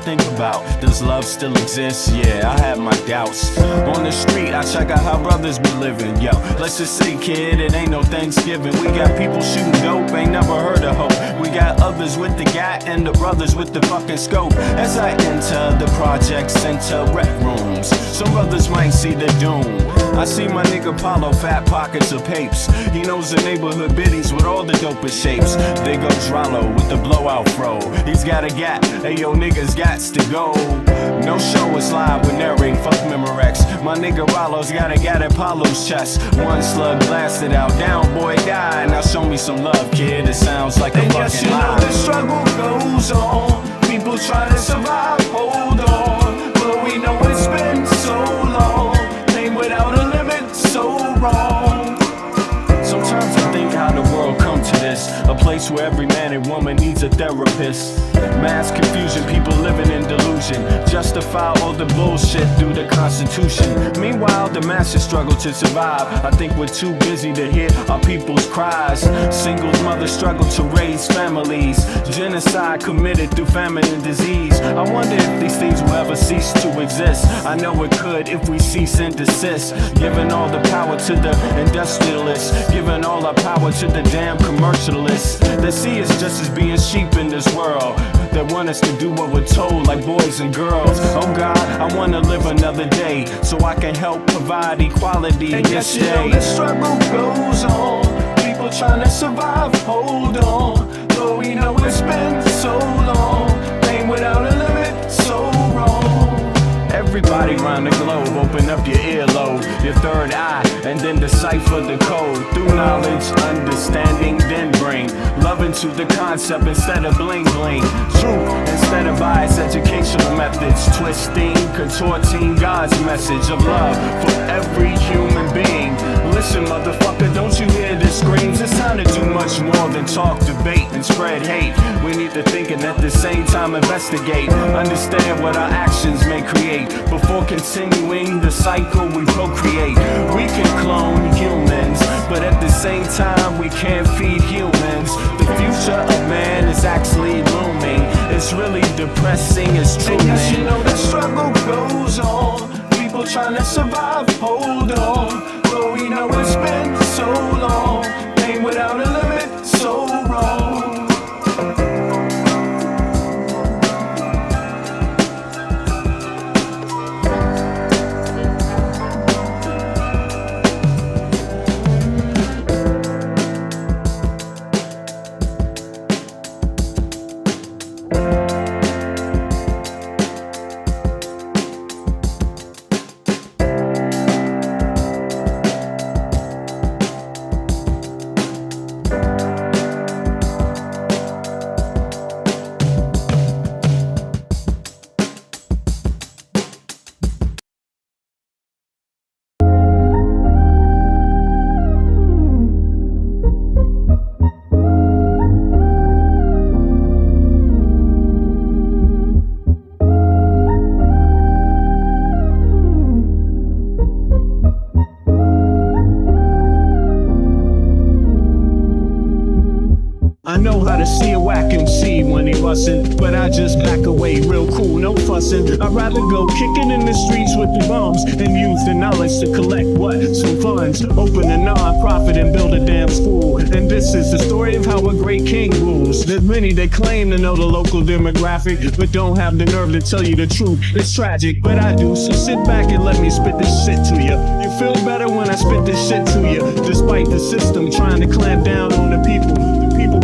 think about, does love still exist? Yeah, I have my doubts. On the street, I check out how brothers be living. Yo, let's just say, kid, it ain't no Thanksgiving. We got people shooting dope, ain't never heard of hope. We got others with the gat and the brothers with the fucking scope. As I enter the project center rec rooms, some brothers might see the doom. I see my nigga Paulo, fat pockets of papes. He knows the neighborhood biddies with all the dopest shapes. There goes Rollo with the blowout fro. He's got a gat, hey yo niggas gots to go. No show is live with narrate, fuck Memorex. My nigga Rollo's got a gat at Paulo's chest. One slug blasted out, down boy died. Now show me some love, kid, it sounds like a fucking yes, you lie. know the struggle goes on. People try to survive, hold on. But we know it's been so long. Pain without a limit, so wrong. Sometimes I think how the world come to this, a place where every man and woman needs a therapist. Mass confusion, people living in delusion, justify all the bullshit through the Constitution. Meanwhile, the masses struggle to survive. I think we're too busy to hear our people's cries. Singles mothers struggle to raise families. Genocide committed through famine and disease. I wonder if these things will ever cease to exist. I know it could if we cease and desist. Giving all the power to the industrialists, giving all our power to the damn commercialists. They see us just as being sheep in this world. They want us to do what we're told, like boys and girls. Oh God, I wanna live another day so I can help provide equality and this yes, you know day. the struggle goes on. People trying to survive, hold on. Though we know it's been so long. Pain without a limit, so wrong. Everybody round the globe, open up your earlobe, your third eye, and then decipher the code. Through knowledge, understanding, then bring love into the concept instead of bling bling. Truth instead of biased educational methods. Twisting, contorting God's message of love for every human being. Listen, motherfucker, don't you hear the screams? It's time to do much more than talk, debate, and spread hate. We need to think and at the same time investigate. Understand what our actions may create. Before continuing the cycle we procreate. We can clone humans, but at the same time we can't feed humans. The future of man is actually looming. It's really depressing, it's true. And yes, you know the struggle goes on. People trying to survive, hold on. But we know it's been so long. Pain without a limit, so wrong. I know how to see a whack MC when he bustin', but I just back away real cool, no fussin'. I'd rather go kicking in the streets with the bums and use the knowledge to collect what? Some funds. Open a non-profit and build a damn school. And this is the story of how a great king rules. There's many that claim to know the local demographic, but don't have the nerve to tell you the truth. It's tragic, but I do, so sit back and let me spit this shit to you. You feel better when I spit this shit to you. Despite the system trying to clamp down on the people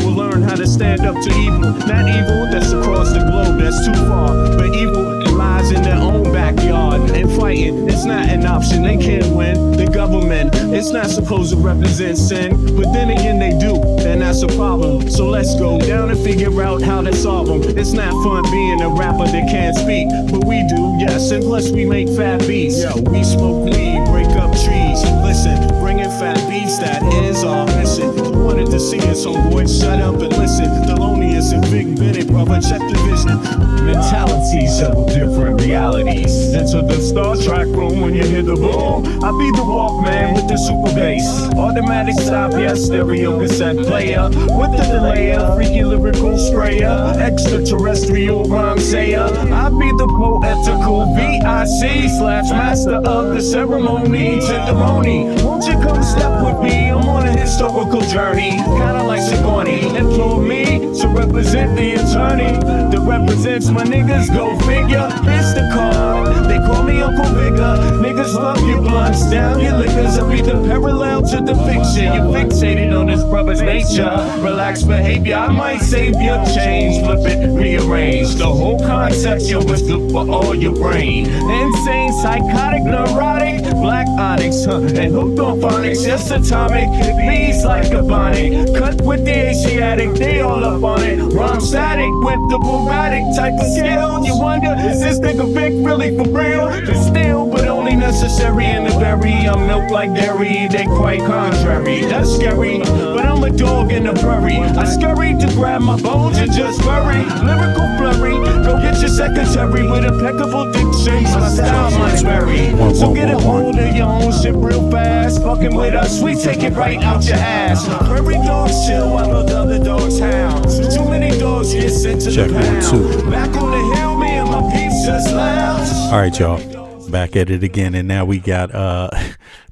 will learn how to stand up to evil. Not evil that's across the globe, that's too far, but evil that lies in their own backyard. And fighting, it's not an option, they can't win. The government, it's not supposed to represent sin, but then again they do, and that's a problem. So let's go down and figure out how to solve them. It's not fun being a rapper that can't speak, but we do, yes, and plus we make fat beats. Yo, we smoke weed, break up trees. Listen, bringing fat beats, that is our mission. You wanted to see us, homeboy, shut up and listen. Thelonious and Big Bennett, brother, check the vision. Mentalities of different realities. enter the Star Trek room when you hear the boom. I be the Walkman with the super bass, automatic stop, yeah, stereo cassette player with the delayer, freaky lyrical sprayer, extraterrestrial rhyme sayer. I be the poetical VIC/master of the ceremony. Tenderoni, won't you come step with me? I'm on a historical journey, kinda like Sigourney. Implore me to represent the attorney that represents my niggas. Go figure, it's the card. They call me Uncle Bigger. Niggas love your blunts, down your liquors. I be the parallel to the fiction. You're fixated on this brother's nature. Relaxed behavior, I might save your change. Flip it, rearrange the whole concept. Yo, it's good for all your brain. Insane, psychotic, neurotic, black onyx, and hooked on phonics. Just atomic, bees like a bonnet. Cut with the Asiatic, they all up on it. Rhyme static with the Bugatti type of skill. You wonder, is this nigga Vic really for real? It's still, but only necessary in the berry. I'm milk like dairy, they quite contrary. That's scary, but I'm a dog in the prairie. I scurry to grab my bones and just bury. Lyrical flurry, go get your secretary with impeccable diction. My style might vary, so get a hold of your own shit real fast. Fucking with us, we take it right out your ass. Prairie dogs chill while the other dogs howl. Too many dogs get sent to the pound. Back on the hill, me and my peeps just lounge. All right, y'all, back at it again, and now we got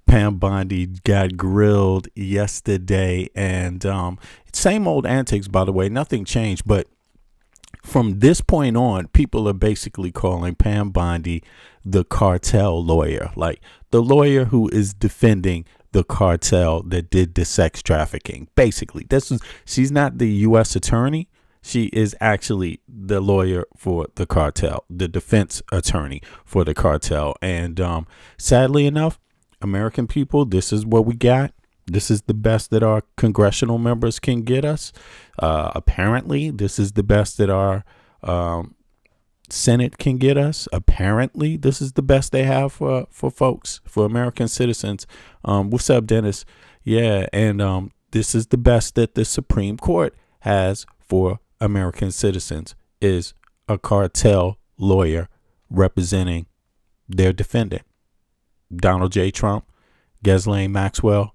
Pam Bondi got grilled yesterday, and same old antics, by the way, nothing changed, but from this point on, people are basically calling Pam Bondi the cartel lawyer, like the lawyer who is defending the cartel that did the sex trafficking. Basically, she's not the U.S. attorney. She is actually the lawyer for the cartel, the defense attorney for the cartel. And sadly enough, American people, this is what we got. This is the best that our congressional members can get us. Apparently, this is the best that our Senate can get us. Apparently, this is the best they have for folks, for American citizens. What's up, Dennis? Yeah, and this is the best that the Supreme Court has for American citizens, is a cartel lawyer representing their defendant. Donald J. Trump, Ghislaine Maxwell,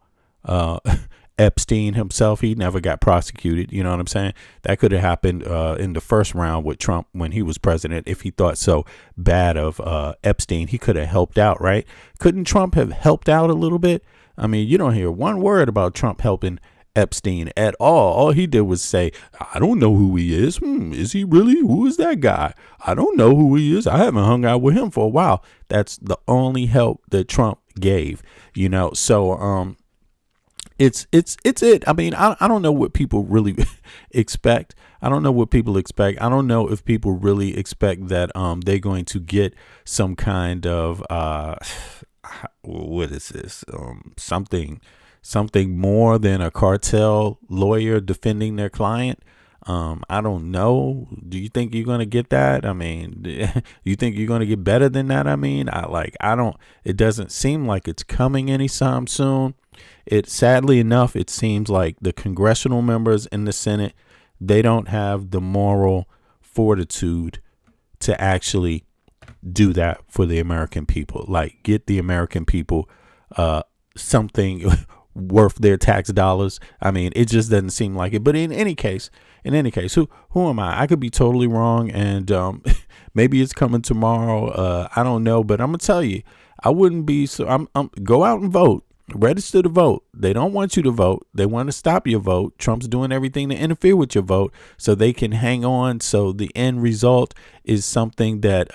Epstein himself, he never got prosecuted. You know what I'm saying? That could have happened in the first round with Trump when he was president. If he thought so bad of Epstein, he could have helped out, right? Couldn't Trump have helped out a little bit? I mean, you don't hear one word about Trump helping Epstein at all. All he did was say, I don't know who he is. Is he really? Who is that guy? I don't know who he is. I haven't hung out with him for a while. That's the only help that Trump gave, you know? So, it's it. I mean, I don't know what people really expect. I don't know what people expect. I don't know if people really expect that they're going to get some kind of what is this? Something more than a cartel lawyer defending their client. I don't know. Do you think you're going to get that? I mean, you think you're going to get better than that? I mean, it doesn't seem like it's coming anytime soon. Sadly enough, it seems like the congressional members in the Senate, they don't have the moral fortitude to actually do that for the American people. Like, get the American people something worth their tax dollars. I mean, it just doesn't seem like it. But in any case, who am I? I could be totally wrong, and maybe it's coming tomorrow. I don't know, but I'm gonna tell you, I wouldn't be so. I'm go out and vote. Register to vote. They don't want you to vote. They want to stop your vote. Trump's doing everything to interfere with your vote so they can hang on. So the end result is something that,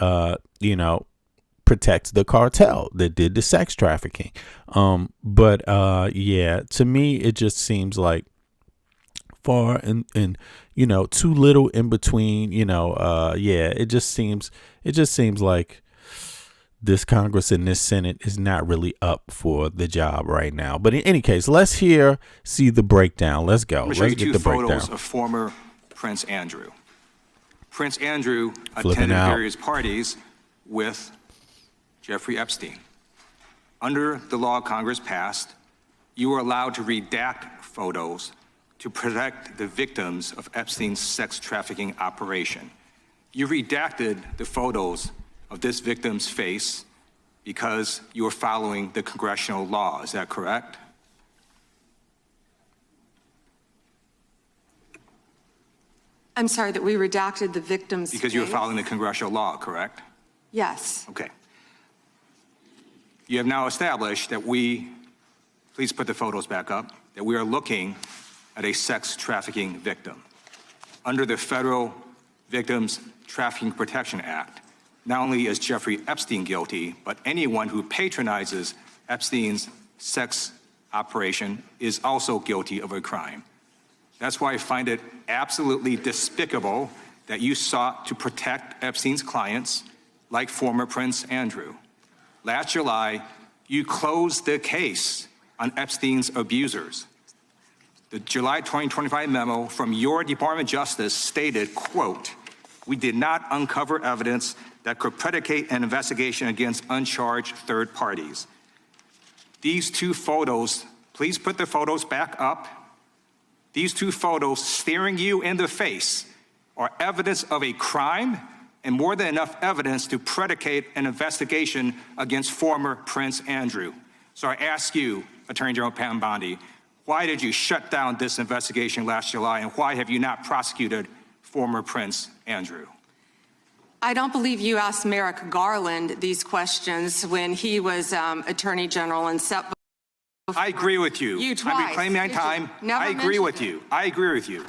protects the cartel that did the sex trafficking. But to me, it just seems like far and too little in between, it just seems like this Congress and this Senate is not really up for the job right now. But in any case, let's see the breakdown. Let's go. Let's get the breakdown. Photos of former Prince Andrew. Prince Andrew attended various parties with Jeffrey Epstein. Under the law Congress passed, you were allowed to redact photos to protect the victims of Epstein's sex trafficking operation. You redacted the photos of this victim's face because you are following the congressional law. Is that correct? I'm sorry, that we redacted the victim's Because you were face? following the congressional law, correct? Yes. Okay. You have now established that please put the photos back up, that we are looking at a sex trafficking victim. Under the Federal Victims Trafficking Protection Act, not only is Jeffrey Epstein guilty, but anyone who patronizes Epstein's sex operation is also guilty of a crime. That's why I find it absolutely despicable that you sought to protect Epstein's clients, like former Prince Andrew. Last July, you closed the case on Epstein's abusers. The July 2025 memo from your Department of Justice stated, quote, "We did not uncover evidence that could predicate an investigation against uncharged third parties." These two photos, please put the photos back up. These two photos staring you in the face are evidence of a crime and more than enough evidence to predicate an investigation against former Prince Andrew. So I ask you, Attorney General Pam Bondi, why did you shut down this investigation last July, and why have you not prosecuted former Prince Andrew? I don't believe you asked Merrick Garland these questions when he was Attorney General and set. I agree with you. You twice. I've been claiming my time. I agree with you. I agree with you.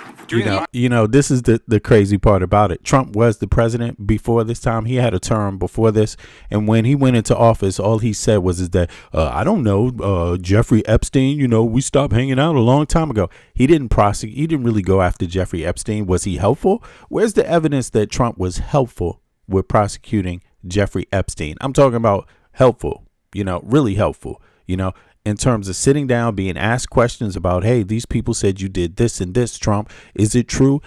This is the crazy part about it. Trump was the president before this time. He had a term before this. And when he went into office, all he said was that, I don't know, Jeffrey Epstein, we stopped hanging out a long time ago. He didn't prosecute. He didn't really go after Jeffrey Epstein. Was he helpful? Where's the evidence that Trump was helpful with prosecuting Jeffrey Epstein? I'm talking about helpful, really helpful, in terms of sitting down, being asked questions about, hey, these people said you did this and this, Trump. Is it true?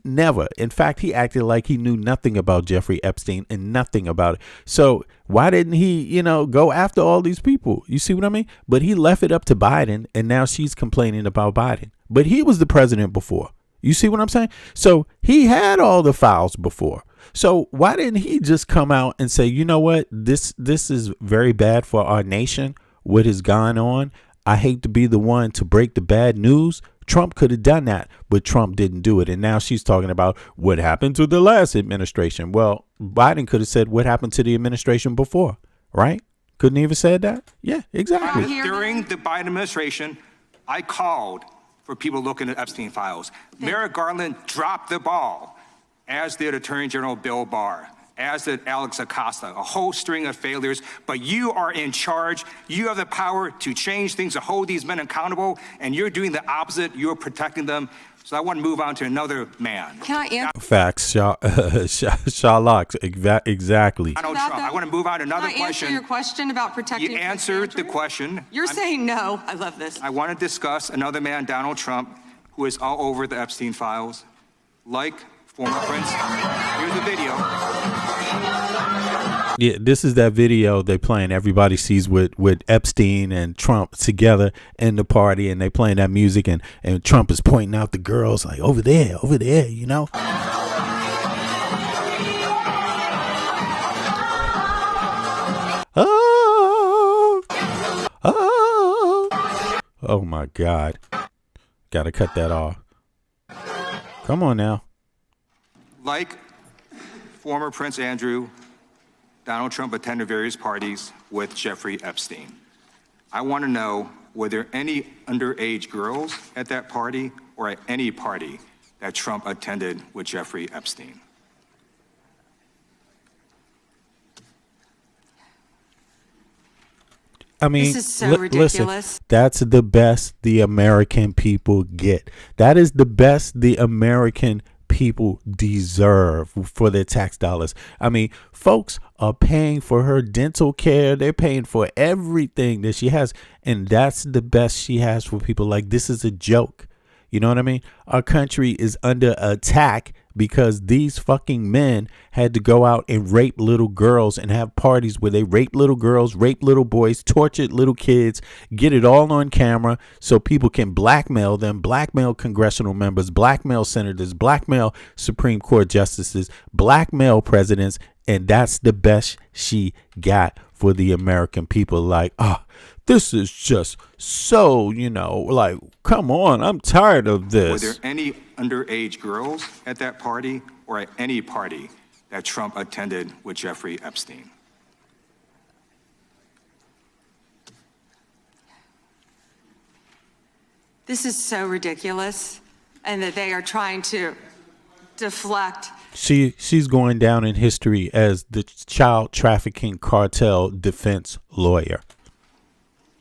Never. In fact, he acted like he knew nothing about Jeffrey Epstein and nothing about it. So why didn't he, go after all these people? You see what I mean? But he left it up to Biden, and now she's complaining about Biden. But he was the president before. You see what I'm saying? So he had all the files before. So why didn't he just come out and say, you know what, this is very bad for our nation, what has gone on. I hate to be the one to break the bad news. Trump could have done that, but Trump didn't do it. And now she's talking about what happened to the last administration. Well, Biden could have said what happened to the administration before, right? Couldn't he have said that? Yeah, exactly. During the Biden administration, I called for people looking at Epstein files. Merrick Garland dropped the ball, as did Attorney General Bill Barr, as did Alex Acosta, a whole string of failures. But you are in charge. You have the power to change things, to hold these men accountable, and you're doing the opposite. You're protecting them. So I want to move on to another man. Can I answer? Facts, Sherlock, exactly. Donald Trump. I want to move on to another Can I answer your question about protecting? You answered the question. You're saying no. I love this. I want to discuss another man, Donald Trump, who is all over the Epstein files, like former Prince. Here's the video. Yeah, this is that video they playing. Everybody sees with Epstein and Trump together in the party, and they playing that music, and Trump is pointing out the girls like over there, Oh my God. Gotta cut that off. Come on now. Like former Prince Andrew, Donald Trump attended various parties with Jeffrey Epstein. I want to know, were there any underage girls at that party or at any party that Trump attended with Jeffrey Epstein? I mean, this is so ridiculous. Listen, that's the best the American people get. That is the best the American people deserve for their tax dollars. I mean, folks are paying for her dental care. They're paying for everything that she has. And that's the best she has for people. Like, this is a joke. You know what I mean? Our country is under attack because these fucking men had to go out and rape little girls and have parties where they rape little girls, rape little boys, tortured little kids, get it all on camera so people can blackmail them, blackmail congressional members, blackmail senators, blackmail Supreme Court justices, blackmail presidents, And that's the best she got for the American people. Like, this is just so, like, come on, I'm tired of this. Were there any underage girls at that party or at any party that Trump attended with Jeffrey Epstein? This is so ridiculous, and that they are trying to deflect. She's going down in history as the child trafficking cartel defense lawyer.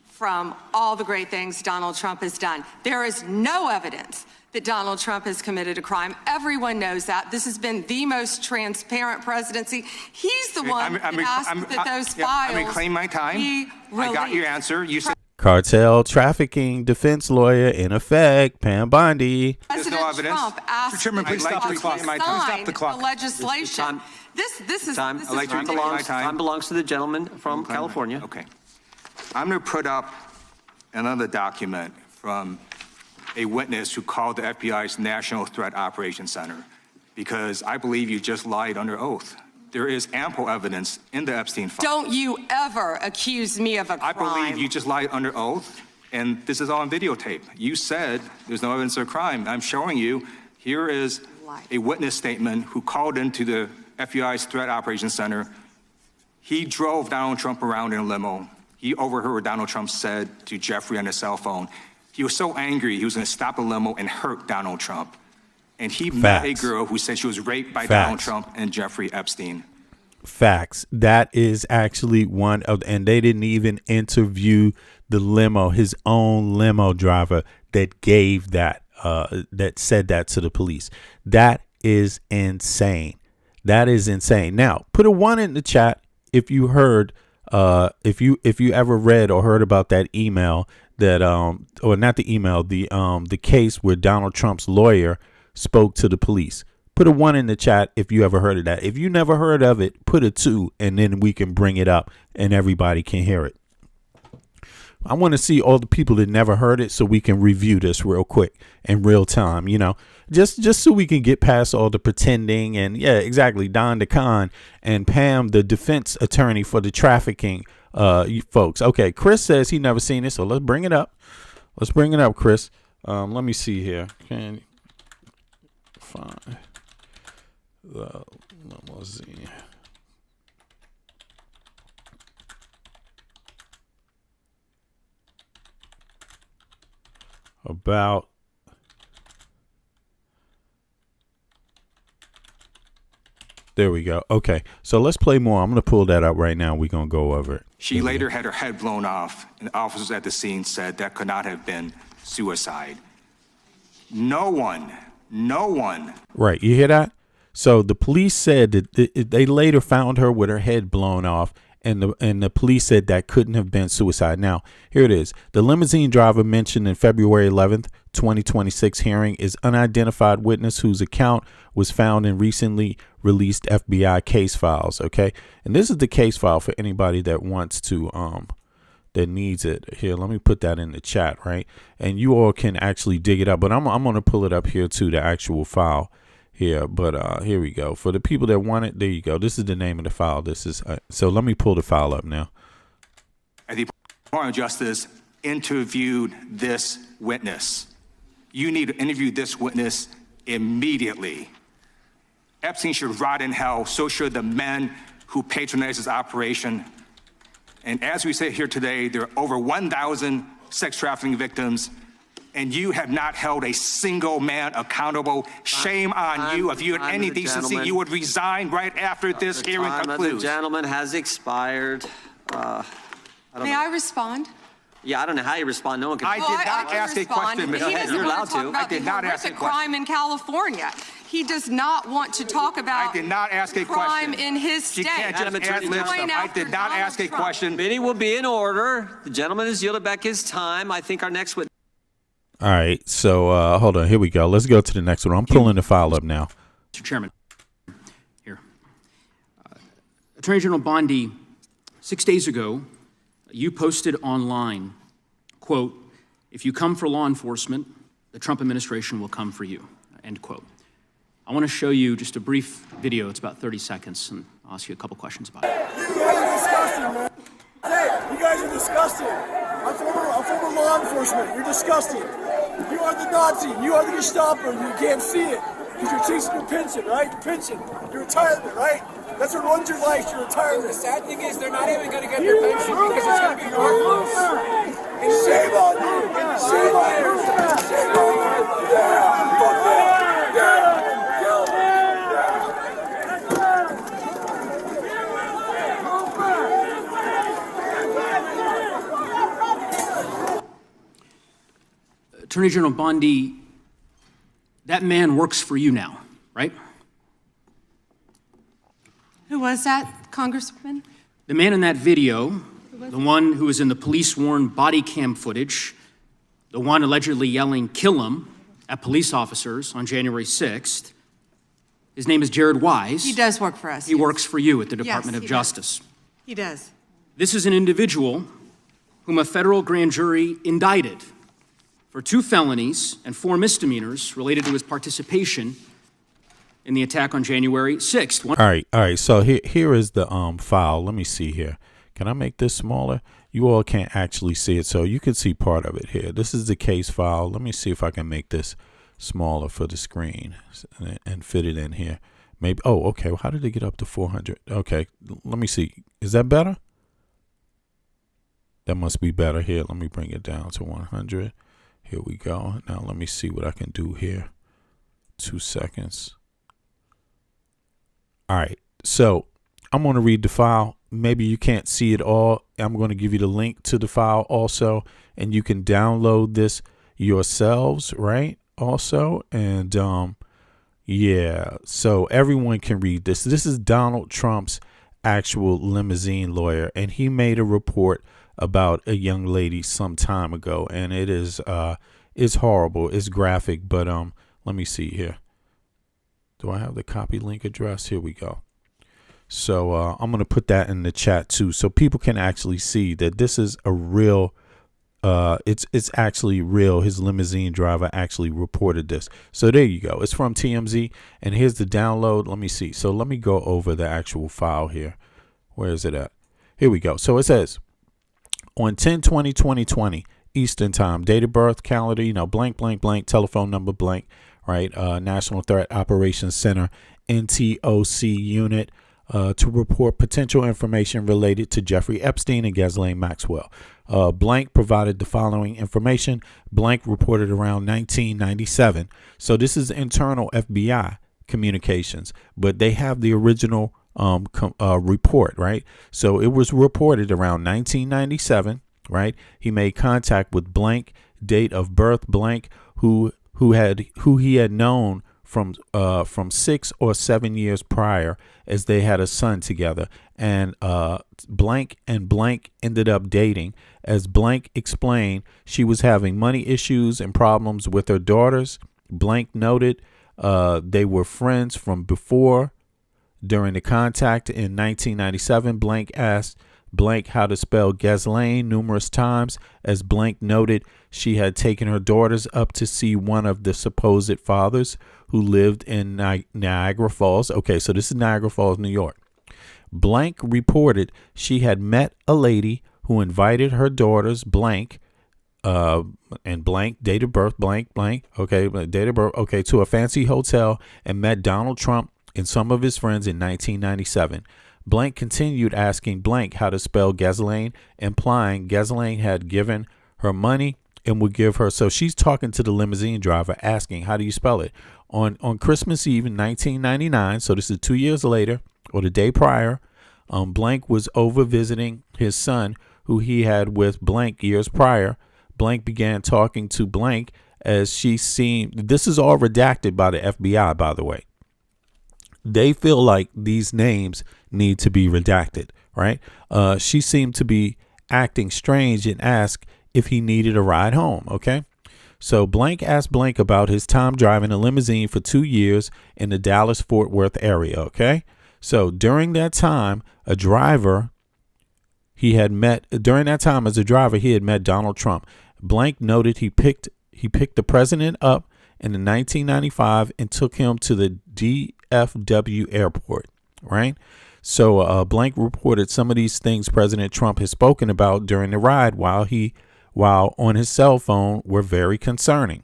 From all the great things Donald Trump has done. There is no evidence that Donald Trump has committed a crime. Everyone knows that. This has been the most transparent presidency. He's the one that asked that those files I'm reclaiming my time. be released. I got your answer. You said Cartel trafficking defense lawyer in effect, Pam Bondi. President no evidence. Trump asked Chairman, please stop the clock. sign the clock. legislation. This is ridiculous. Time belongs to the gentleman from California. Okay. I'm going to put up another document from a witness who called the FBI's National Threat Operations Center because I believe you just lied under oath. There is ample evidence in the Epstein file. Don't you ever accuse me of a crime. I believe you just lied under oath, and this is all on videotape. You said there's no evidence of a crime. I'm showing you. Here is a witness statement who called into the FBI's Threat Operations Center. He drove Donald Trump around in a limo. He overheard what Donald Trump said to Jeffrey on his cell phone. He was so angry, he was going to stop the limo and hurt Donald Trump. And he met a girl who said she was raped by Donald Trump and Jeffrey Epstein. Facts. That is actually one of, and they didn't even interview the limo, his own limo driver that gave that, that said that to the police. That is insane. That is insane. Now, put a 1 in the chat if you heard, if you ever read or heard about that email that, or not the email, the case where Donald Trump's lawyer spoke to the police. Put a 1 in the chat if you ever heard of that. If you never heard of it, put a 2, and then we can bring it up and everybody can hear it. I want to see all the people that never heard it so we can review this real quick in real time, just so we can get past all the pretending. And yeah, exactly. Don DeCon and Pam, the defense attorney for the trafficking you folks. Okay, Chris says he never seen it, so let's bring it up. Let's bring it up, Chris. Let me see here. Can find the limousine. About there we go. Okay, so let's play more. I'm going to pull that up right now. We're going to go over it. She later had her head blown off, and officers at the scene said that could not have been suicide. No one. Right, you hear that? So the police said that they later found her with her head blown off, and the police said that couldn't have been suicide. Now, here it is. The limousine driver mentioned in February 11th, 2026 hearing is unidentified witness whose account was found in recently released FBI case files. Okay, and this is the case file for anybody that wants to that needs it. Here, let me put that in the chat, right? And you all can actually dig it up, but I'm going to pull it up here too, the actual file here. But here we go. For the people that want it, there you go. This is the name of the file. This is so let me pull the file up now. The Department of Justice interviewed this witness. You need to interview this witness immediately. Epstein should rot in hell. So should the men who patronized his operation. And as we sit here today, there are over 1,000 sex trafficking victims, and you have not held a single man accountable. Shame on you. If you had any decency, you would resign right after this hearing concludes. The gentleman has expired. May I respond? Yeah, I don't know how you respond. No one can. I did not ask a question, Ms. He doesn't You're want allowed to talk to. about I did the not ask a horrific question. crime in California. He does not want to talk about I did not ask a crime question. in his state. You can't just Madam ad lib Attorney stuff. I did not ask a question. Meeting will be in order. The gentleman has yielded back his time. I think our next witness. All right, so hold on. Here we go. Let's go to the next one. I'm pulling the file up now. Mr. Chairman, here. Attorney General Bondi, 6 days ago, you posted online, quote, "If you come for law enforcement, the Trump administration will come for you," end quote. I want to show you just a brief video. It's about 30 seconds, and I'll ask you a couple questions about it. You guys are disgusting, man. Hey, you guys are disgusting. I'm former law enforcement. You're disgusting. You are the Nazi. You are the Gestapo. You can't see it because you're chasing your pension, right? Your pension, your retirement, right? That's what runs your life, your retirement. The sad thing is they're not even going to get their pension because it's going to be worthless. And shame on you. Shame on you. Shame on you. Yeah. Fuck that. Yeah. Attorney General Bondi, that man works for you now, right? Who was that, Congressman? The man in that video, the one who was in the police-worn body cam footage, the one allegedly yelling, "Kill him," at police officers on January 6th, his name is Jared Wise. He does work for us. He works for you at the Department of he Justice. Does. He does. This is an individual whom a federal grand jury indicted for 2 felonies and 4 misdemeanors related to his participation in the attack on January 6th. All right. So here is the file. Let me see here. Can I make this smaller? You all can't actually see it, so you can see part of it here. This is the case file. Let me see if I can make this smaller for the screen and fit it in here. Maybe. Oh, okay. Well, how did it get up to 400? Okay. Let me see. Is that better? That must be better. Here, let me bring it down to 100. Here we go. Now let me see what I can do here. 2 seconds. All right. So I'm going to read the file. Maybe you can't see it all. I'm going to give you the link to the file also, and you can download this yourselves, right? Also, and yeah, so everyone can read this. This is Donald Trump's actual limousine lawyer, and he made a report about a young lady some time ago, and it is it's horrible, it's graphic, but let me see here. Do I have the copy link address? Here we go. So I'm gonna put that in the chat too, so people can actually see that this is a real it's actually real. His limousine driver actually reported this. So there you go. It's from TMZ, and here's the download. Let me see. So let me go over the actual file here. Where is it at? Here we go. So it says, on 10/20/2020 Eastern Time, date of birth, calendar, blank, blank, blank, telephone number, blank, right? National Threat Operations Center, NTOC unit, to report potential information related to Jeffrey Epstein and Ghislaine Maxwell. Blank provided the following information. Blank reported around 1997. So this is internal FBI communications, but they have the original report, right? So it was reported around 1997, right? He made contact with blank, date of birth blank, who he had known from 6 or 7 years prior, as they had a son together, and blank ended up dating. As blank explained, she was having money issues and problems with her daughters. Blank noted they were friends from before. During the contact in 1997, blank asked blank how to spell Ghislaine numerous times. As blank noted, she had taken her daughters up to see one of the supposed fathers who lived in Niagara Falls. Okay, so this is Niagara Falls, New York. Blank reported she had met a lady who invited her daughters blank and blank, date of birth blank, blank, okay, date of birth, okay, to a fancy hotel and met Donald Trump and some of his friends in 1997. Blank continued asking blank how to spell Ghislaine, implying Ghislaine had given her money and would give her. So she's talking to the limousine driver, asking, how do you spell it? On Christmas Eve in 1999, so this is 2 years later, or the day prior, blank was over visiting his son, who he had with blank years prior. Blank began talking to blank as she seemed. This is all redacted by the FBI, by the way. They feel like these names need to be redacted, right? She seemed to be acting strange and asked if he needed a ride home, okay? So blank asked blank about his time driving a limousine for 2 years in the Dallas-Fort Worth area, okay? So during that time, as a driver, he had met Donald Trump. Blank noted he picked the president up in 1995 and took him to the DFW airport, right? So Blank reported some of these things President Trump has spoken about during the ride while on his cell phone were very concerning.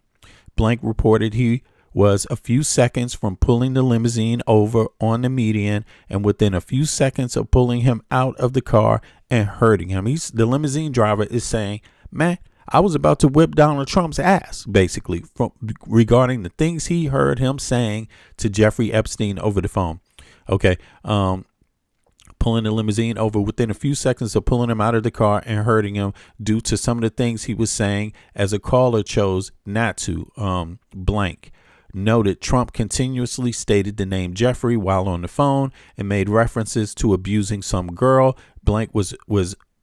Blank reported he was a few seconds from pulling the limousine over on the median and within a few seconds of pulling him out of the car and hurting him. The limousine driver is saying, man, I was about to whip Donald Trump's ass, basically, regarding the things he heard him saying to Jeffrey Epstein over the phone. Okay. Pulling the limousine over within a few seconds of pulling him out of the car and hurting him due to some of the things he was saying as a caller chose not to. Blank noted Trump continuously stated the name Jeffrey while on the phone and made references to abusing some girl. Blank was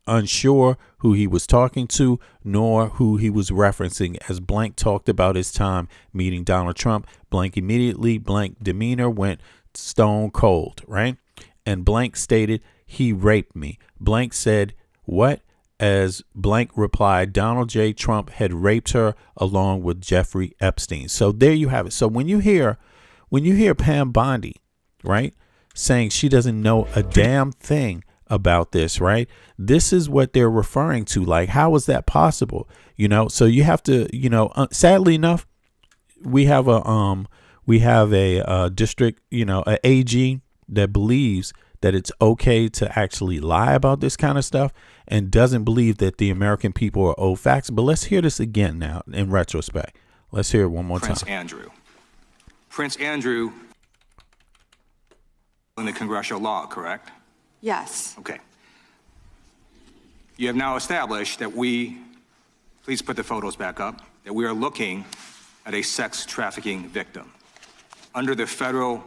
unsure who he was talking to nor who he was referencing. As Blank talked about his time meeting Donald Trump, Blank demeanor went stone cold, right? And Blank stated, he raped me. Blank said, what? As Blank replied, Donald J. Trump had raped her along with Jeffrey Epstein. So there you have it. So when you hear Pam Bondi, right, saying she doesn't know a damn thing about this, right? This is what they're referring to. Like, how is that possible? So you have to, sadly enough, we have a district, a AG that believes that it's okay to actually lie about this kind of stuff and doesn't believe that the American people are owed facts. But let's hear this again now in retrospect. Let's hear it one more time. Prince Andrew in the congressional law, correct? Yes. Okay. You have now established that please put the photos back up, that we are looking at a sex trafficking victim. Under the Federal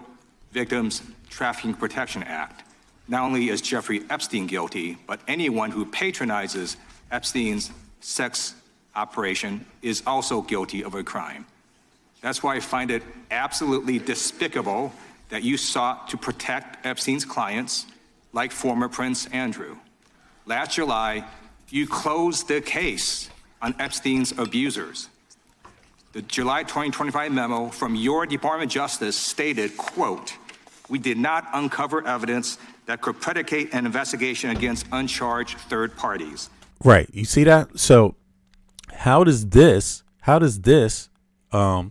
Victims Trafficking Protection Act, not only is Jeffrey Epstein guilty, but anyone who patronizes Epstein's sex operation is also guilty of a crime. That's why I find it absolutely despicable that you sought to protect Epstein's clients like former Prince Andrew. Last July, you closed the case on Epstein's abusers. The July 2025 memo from your Department of Justice stated, quote, we did not uncover evidence that could predicate an investigation against uncharged third parties. Right. You see that? So how does this, let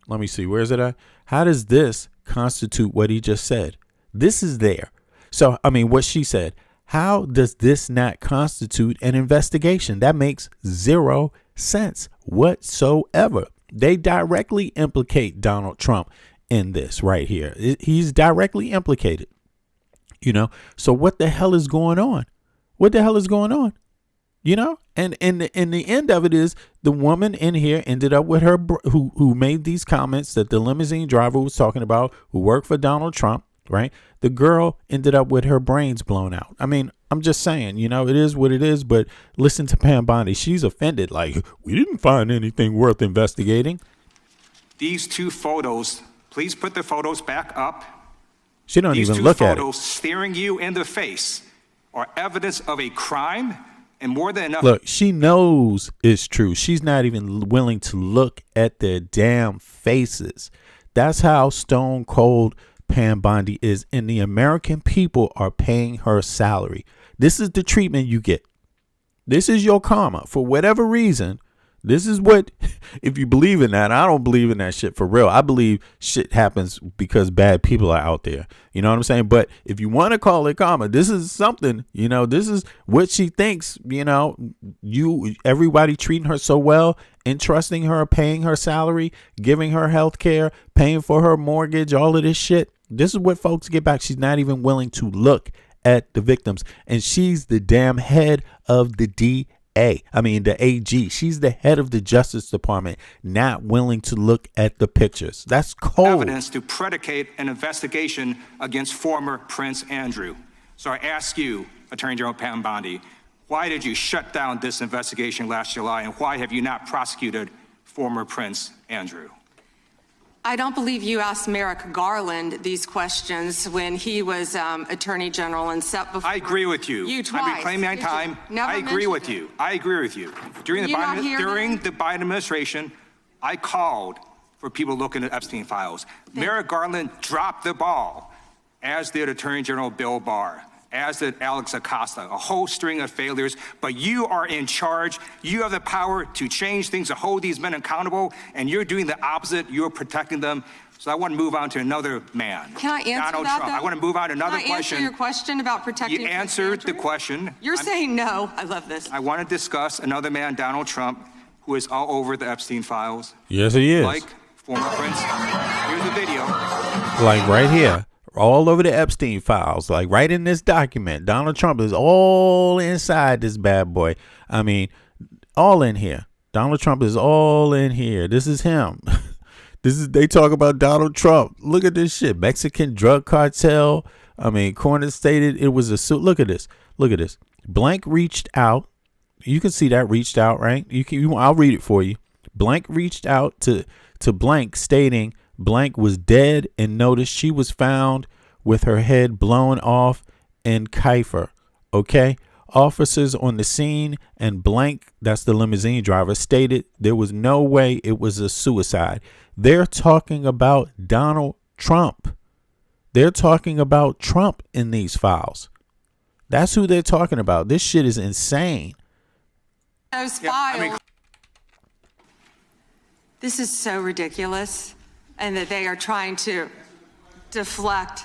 me see, where is it at? How does this constitute what he just said? This is there. So, I mean, what she said, how does this not constitute an investigation? That makes zero sense whatsoever. They directly implicate Donald Trump in this right here. He's directly implicated, So what the hell is going on? And the end of it is the woman in here ended up with her who made these comments that the limousine driver was talking about, who worked for Donald Trump, right? The girl ended up with her brains blown out. I mean, I'm just saying, it is what it is. But listen to Pam Bondi. She's offended. Like, we didn't find anything worth investigating. These two photos, please put the photos back up. She don't even look at it. These two photos staring you in the face are evidence of a crime. And more than enough. Look, she knows it's true. She's not even willing to look at their damn faces. That's how stone cold Pam Bondi is. And the American people are paying her salary. This is the treatment you get. This is your karma. For whatever reason, this is what, if you believe in that, I don't believe in that shit for real. I believe shit happens because bad people are out there. You know what I'm saying? But if you want to call it karma, this is something, this is what she thinks, everybody treating her so well, entrusting her, paying her salary, giving her health care, paying for her mortgage, all of this shit. This is what folks get back. She's not even willing to look at the victims. And she's the damn head of the the AG. She's the head of the Justice Department, not willing to look at the pictures. That's cold. Evidence to predicate an investigation against former Prince Andrew. So I ask you, Attorney General Pam Bondi, why did you shut down this investigation last July, and why have you not prosecuted former Prince Andrew? I don't believe you asked Merrick Garland these questions when he was Attorney General and set before. I agree with you. You twice. I've been claiming my time. I agree with you. I agree with you. During the Biden administration, I called for people looking at Epstein files. Merrick Garland dropped the ball, as did Attorney General Bill Barr, as did Alex Acosta, a whole string of failures. But you are in charge. You have the power to change things, to hold these men accountable, and you're doing the opposite. You're protecting them. So I want to move on to another man. Can I answer Donald that, Trump. though? I want to move on to another Can I question. answer your question about protecting You Prince answered the Andrew? question. You're saying no. I love this. I want to discuss another man, Donald Trump, who is all over the Epstein files. Yes, he is. Like former Prince. Here's the video. Like right here. All over the Epstein files. Like right in this document. Donald Trump is all inside this bad boy. I mean, all in here. Donald Trump is all in here. This is him. They talk about Donald Trump. Look at this shit. Mexican drug cartel. I mean, Corner stated it was a suit. Look at this. Look at this. Blank reached out. You can see that reached out, right? I'll read it for you. Blank reached out to Blank, stating Blank was dead, and noticed she was found with her head blown off in Kiefer. Okay. Officers on the scene and Blank, that's the limousine driver, stated there was no way it was a suicide. They're talking about Donald Trump. They're talking about Trump in these files. That's who they're talking about. This shit is insane. Those files. This is so ridiculous, and that they are trying to deflect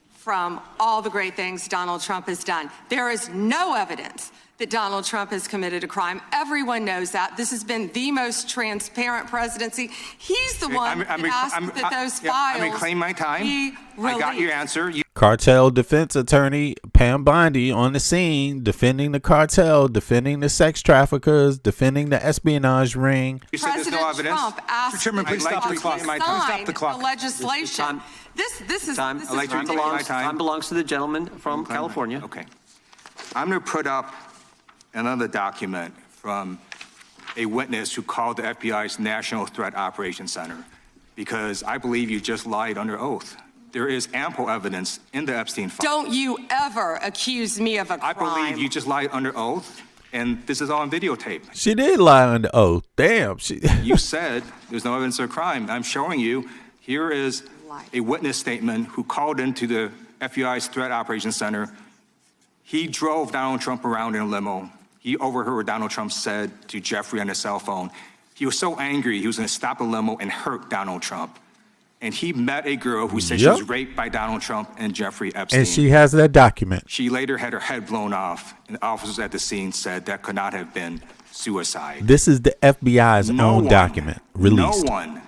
from all the great things Donald Trump has done. There is no evidence that Donald Trump has committed a crime. Everyone knows that. This has been the most transparent presidency. He's the one that asked that those files I'm reclaiming my time. be I got your released. answer. Cartel defense attorney Pam Bondi on the scene, defending the cartel, defending the sex traffickers, defending the espionage ring. You said there's no President evidence. Trump asked Chairman, please stop the clock. sign the clock. the legislation. This is Time. this is I'd like to take my ridiculous. Time belongs to the gentleman from California. Okay. I'm going to put up another document from a witness who called the FBI's National Threat Operations Center, because I believe you just lied under oath. There is ample evidence in the Epstein file. Don't you ever accuse me of a crime. I believe you just lied under oath, and this is all on videotape. She did lie under oath. Damn. You said there's no evidence of a crime. I'm showing you. Here is a witness statement who called into the FBI's Threat Operations Center. He drove Donald Trump around in a limo. He overheard what Donald Trump said to Jeffrey on his cell phone. He was so angry, he was going to stop the limo and hurt Donald Trump. And he met a girl who said she was raped by Donald Trump and Jeffrey Epstein. And she has that document. She later had her head blown off, and officers at the scene said that could not have been suicide. This is the FBI's own document released. No one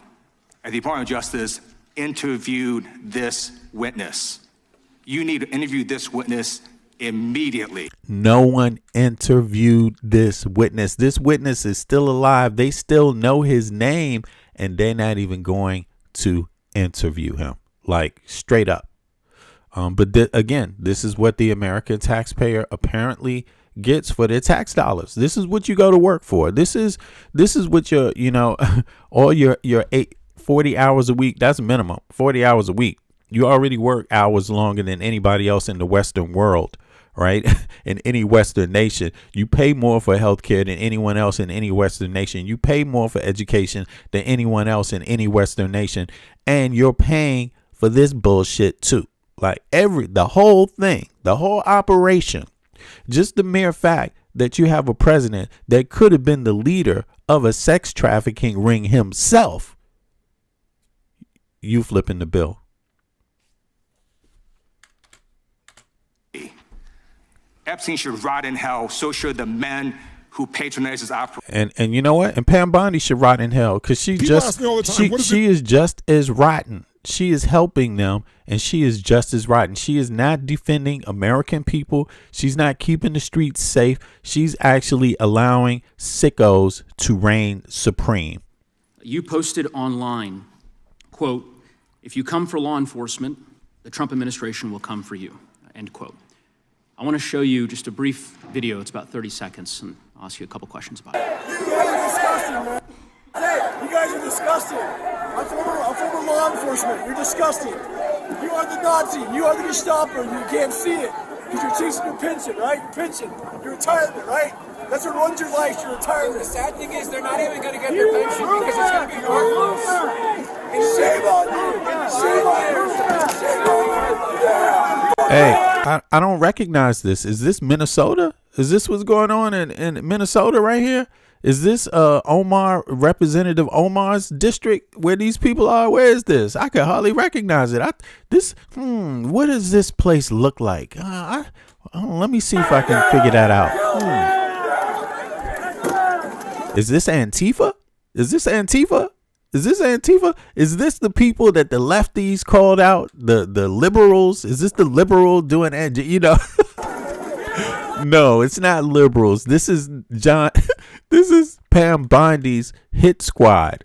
at the Department of Justice interviewed this witness. You need to interview this witness immediately. No one interviewed this witness. This witness is still alive. They still know his name, and they're not even going to interview him, like straight up. But again, this is what the American taxpayer apparently gets for their tax dollars. This is what you go to work for. This is what your, all your 40 hours a week. That's minimum 40 hours a week. You already work hours longer than anybody else in the Western world, right? In any Western nation, you pay more for healthcare than anyone else in any Western nation. You pay more for education than anyone else in any Western nation. And you're paying for this bullshit too. Like the whole thing, the whole operation, just the mere fact that you have a president that could have been the leader of a sex trafficking ring himself. You flipping the bill. Epstein should rot in hell. So should the men who patronize his operation. And you know what? And Pam Bondi should rot in hell, because she is just as rotten. She is helping them, and she is just as rotten. She is not defending American people. She's not keeping the streets safe. She's actually allowing sickos to reign supreme. You posted online, quote, "If you come for law enforcement, the Trump administration will come for you," end quote. I want to show you just a brief video. It's about 30 seconds, and I'll ask you a couple questions about it. You guys are disgusting, man. Hey, you guys are disgusting. I'm former law enforcement. You're disgusting. You are the Nazi. You are the Gestapo. You can't see it because you're chasing your pension, right? Your pension, your retirement, right? That's what runs your life, your retirement. The sad thing is they're not even going to get their pension because it's going to be worthless. And shame on you! Shame on you! Shame on you! Yeah! Hey, I don't recognize this. Is this Minnesota? Is this what's going on in Minnesota right here? Is this Omar, Representative Omar's district where these people are? Where is this? I can hardly recognize it. What does this place look like? Let me see if I can figure that out. Is this Antifa? Is this Antifa? Is this Antifa? Is this the people that the lefties called out? The liberals? Is this the liberal doing, No, it's not liberals. This is John. This is Pam Bondi's hit squad.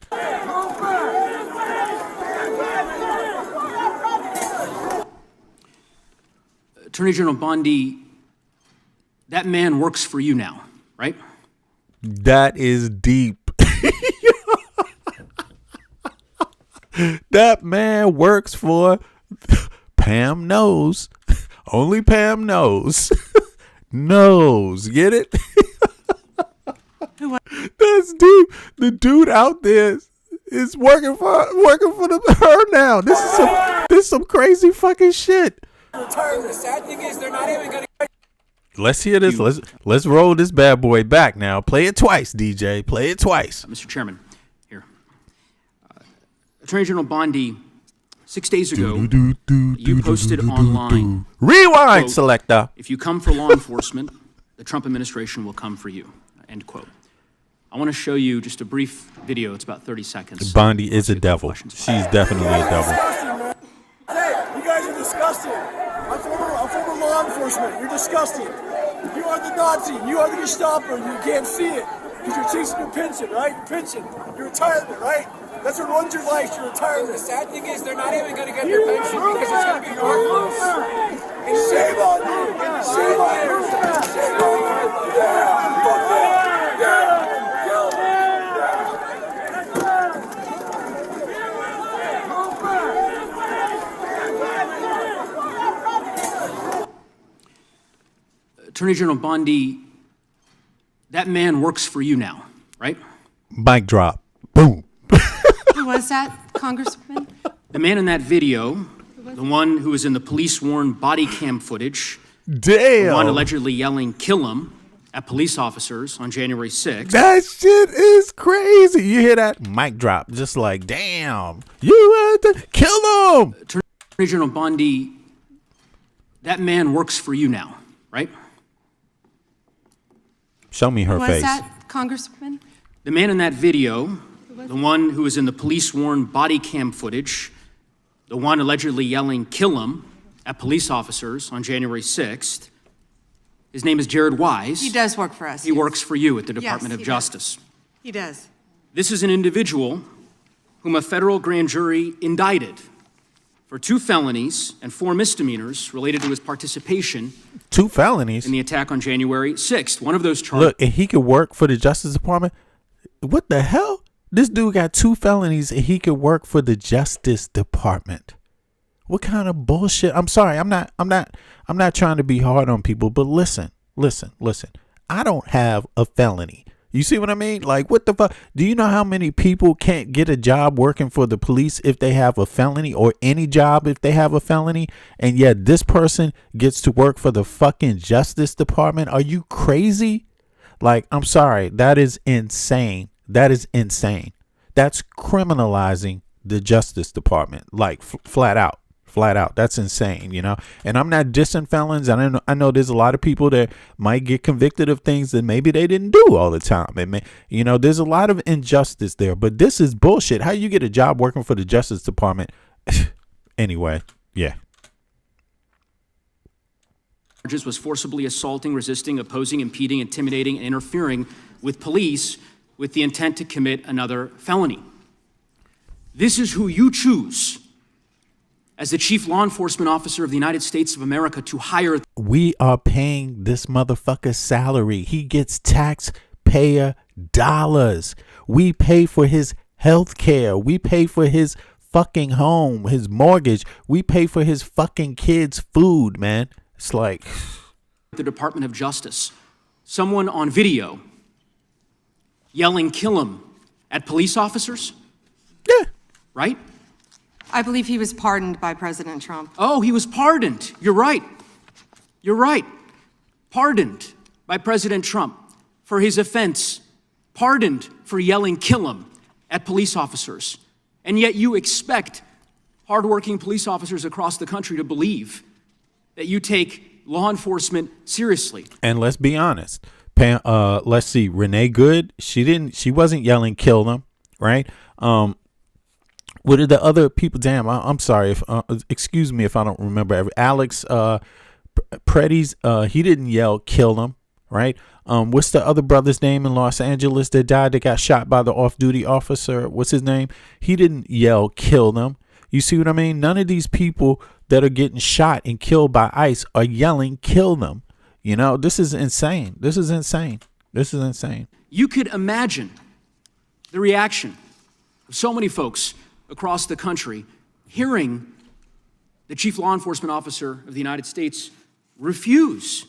Attorney General Bondi, that man works for you now, right? That is deep. That man works for Pam knows. Only Pam knows. Knows. Get it? That's deep. The dude out there is working for her now. This is some crazy fucking shit. The sad thing is they're not even going to. Let's hear this. Let's roll this bad boy back now. Play it twice, DJ. Play it twice. Mr. Chairman, here. Attorney General Bondi, 6 days ago, you posted online. Rewind, quote, selector. "If you come for law enforcement, the Trump administration will come for you." End quote. I want to show you just a brief video. It's about 30 seconds. Bondi is a devil. She's definitely a devil. Hey, you guys are disgusting. I'm former law enforcement. You're disgusting. You are the Nazi. You are the Gestapo. You can't see it because you're chasing your pension, right? Your pension, your retirement, right? That's what runs your life, your retirement. The sad thing is they're not even going to get their pension because it's going to be worthless. And shame on you! Shame on you! Shame on you! Yeah! Fuck that! Yeah! Attorney General Bondi, that man works for you now, right? Mic drop. Boom. Who was that, Congressman? The man in that video, the one who was in the police-worn body cam footage, Damn. the one allegedly yelling, "Kill him," at police officers on January 6th. That shit is crazy. You hear that? Mic drop. Just like, damn. You had to kill him. Attorney General Bondi, that man works for you now, right? Show me her Who was face. that, Congressman? The man in that video, the one who was in the police-worn body cam footage, the one allegedly yelling, "Kill him," at police officers on January 6th, his name is Jared Wise. He does work for us. He works for you at the Department of he Justice. does. He does. This is an individual whom a federal grand jury indicted for 2 felonies and 4 misdemeanors related to his participation 2 felonies. in the attack on January 6th. One of those charges. Look, and he could work for the Justice Department. What the hell? This dude got 2 felonies and he could work for the Justice Department. What kind of bullshit? I'm sorry. I'm not trying to be hard on people, but listen. I don't have a felony. You see what I mean? Like, what the fuck? Do you know how many people can't get a job working for the police if they have a felony, or any job if they have a felony? And yet this person gets to work for the fucking Justice Department. Are you crazy? Like, I'm sorry. That is insane. That is insane. That's criminalizing the Justice Department. Like, flat out. That's insane, you know. And I'm not dissing felons. And I know there's a lot of people that might get convicted of things that maybe they didn't do all the time. And, you know, there's a lot of injustice there. But this is bullshit. How you get a job working for the Justice Department? Anyway, yeah. Was forcibly assaulting, resisting, opposing, impeding, intimidating, and interfering with police with the intent to commit another felony. This is who you choose as the chief law enforcement officer of the United States of America to hire. We are paying this motherfucker's salary. He gets taxpayer dollars. We pay for his health care. We pay for his fucking home, his mortgage. We pay for his fucking kids' food, man. It's like the Department of Justice. someone on video yelling "kill him" at police officers? Yeah. Right? I believe he was pardoned by President Trump. Oh, he was pardoned. You're right. You're right. Pardoned by President Trump for his offense. Pardoned for yelling "kill him" at police officers. And yet you expect hardworking police officers across the country to believe that you take law enforcement seriously. And let's be honest. Let's see. Renee Good, she wasn't yelling "kill them," right? What are the other people? Damn, I'm sorry. Excuse me if I don't remember. Alex Preddy's, he didn't yell "kill them," right? What's the other brother's name in Los Angeles that died, that got shot by the off-duty officer? What's his name? He didn't yell "kill them." You see what I mean? None of these people that are getting shot and killed by ICE are yelling "kill them." You know, this is insane. This is insane. This is insane. You could imagine the reaction of so many folks across the country hearing the chief law enforcement officer of the United States refuse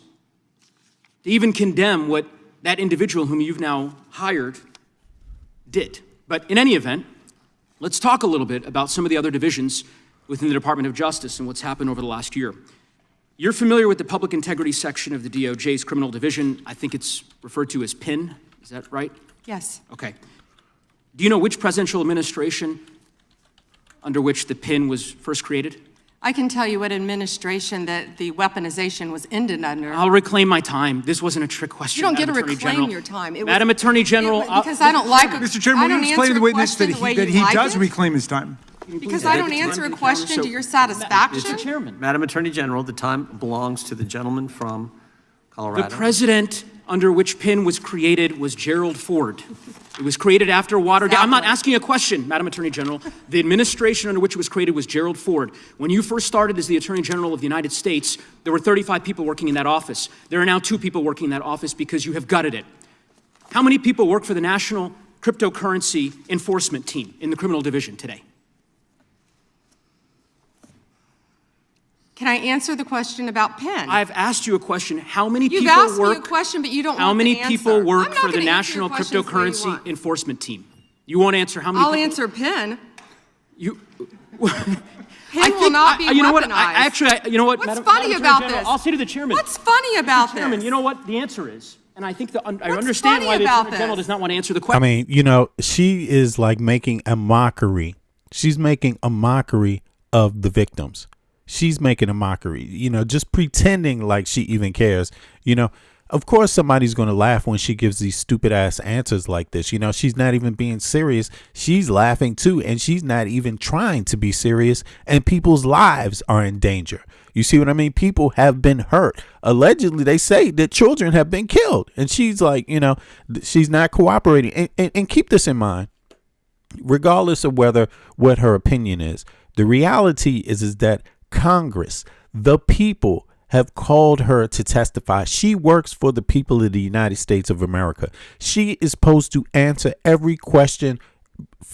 to even condemn what that individual whom you've now hired did. But in any event, let's talk a little bit about some of the other divisions within the Department of Justice and what's happened over the last year. You're familiar with the Public Integrity section of the DOJ's criminal division. I think it's referred to as PIN. Is that right? Yes. Okay. Do you know which presidential administration under which the PIN was first created? I can tell you what administration that the weaponization was ended under. I'll reclaim my time. This wasn't a trick question. You don't get to Madam Attorney reclaim General. your time. Madam Attorney General. Because I don't like it. Mr. Chairman, I will don't you explain to answer the a witness that question the way he you like does it. reclaim his time? Because I don't answer a question to your satisfaction. Mr. Chairman. Madam Attorney General, the time belongs to the gentleman from Colorado. The president under which PIN was created was Gerald Ford. It was created after Watergate. I'm not asking a question, Madam Attorney General. The administration under which it was created was Gerald Ford. When you first started as the Attorney General of the United States, there were 35 people working in that office. There are now 2 people working in that office because you have gutted it. How many people work for the National Cryptocurrency Enforcement Team in the criminal division today? Can I answer the question about PIN? I've asked you a question. How many You've people asked work? me a question, but you don't How want many the people answer. work I'm not for the gonna answer your National questions the way you Cryptocurrency want. Enforcement Team? You won't answer how many I'll people? answer PIN. You. PIN will not be you know what? weaponized. You know what? What's Madam funny Attorney about General, this? I'll say to the chairman. What's funny about this? Chairman, you know what the answer is, and I think I What's understand funny why the about Attorney General this? does not want to answer the I question. mean, you know, she is like making a mockery. She's making a mockery of the victims. She's making a mockery, you know, just pretending like she even cares. You know, of course, somebody's going to laugh when she gives these stupid ass answers like this. You know, she's not even being serious. She's laughing, too. And she's not even trying to be serious. And people's lives are in danger. You see what I mean? People have been hurt. Allegedly, they say that children have been killed. And she's like, you know, she's not cooperating. And keep this in mind, regardless of what her opinion is. The reality is that Congress, the people, have called her to testify. She works for the people of the United States of America. She is supposed to answer every question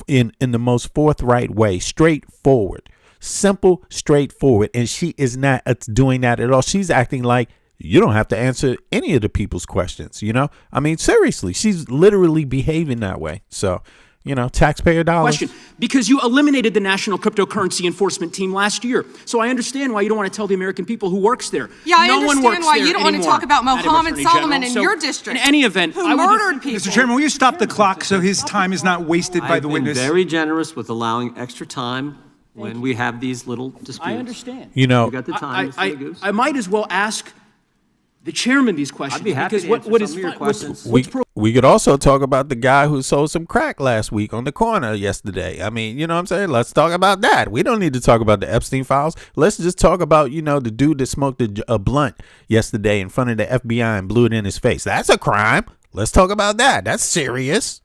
in the most forthright way, straightforward, simple, straightforward. And she is not doing that at all. She's acting like you don't have to answer any of the people's questions. You know, I mean, seriously, she's literally behaving that way. So, you know, taxpayer dollars. Question, because you eliminated the National Cryptocurrency Enforcement Team last year. So I understand why you don't want to tell the American people who works there. Yeah, I no one understand works why there you don't want to anymore, talk about Madam Mohammed Attorney Solomon General. in So, your district. In any event, who I would just- murdered people. Mr. Chairman, will you stop the clock so his time is not wasted by I've the been witness? very generous with allowing extra time when we have these little disputes. I understand. You know, You got the time, Mr. Goose? I might as well ask the chairman these questions. I'd be happy because to what answer is some of your fun- what's- questions. what's we could also talk about the guy who sold some crack last week on the corner yesterday. I mean, you know what I'm saying? Let's talk about that. We don't need to talk about the Epstein files. Let's just talk about, you know, the dude that smoked a blunt yesterday in front of the FBI and blew it in his face. That's a crime. Let's talk about that. That's serious.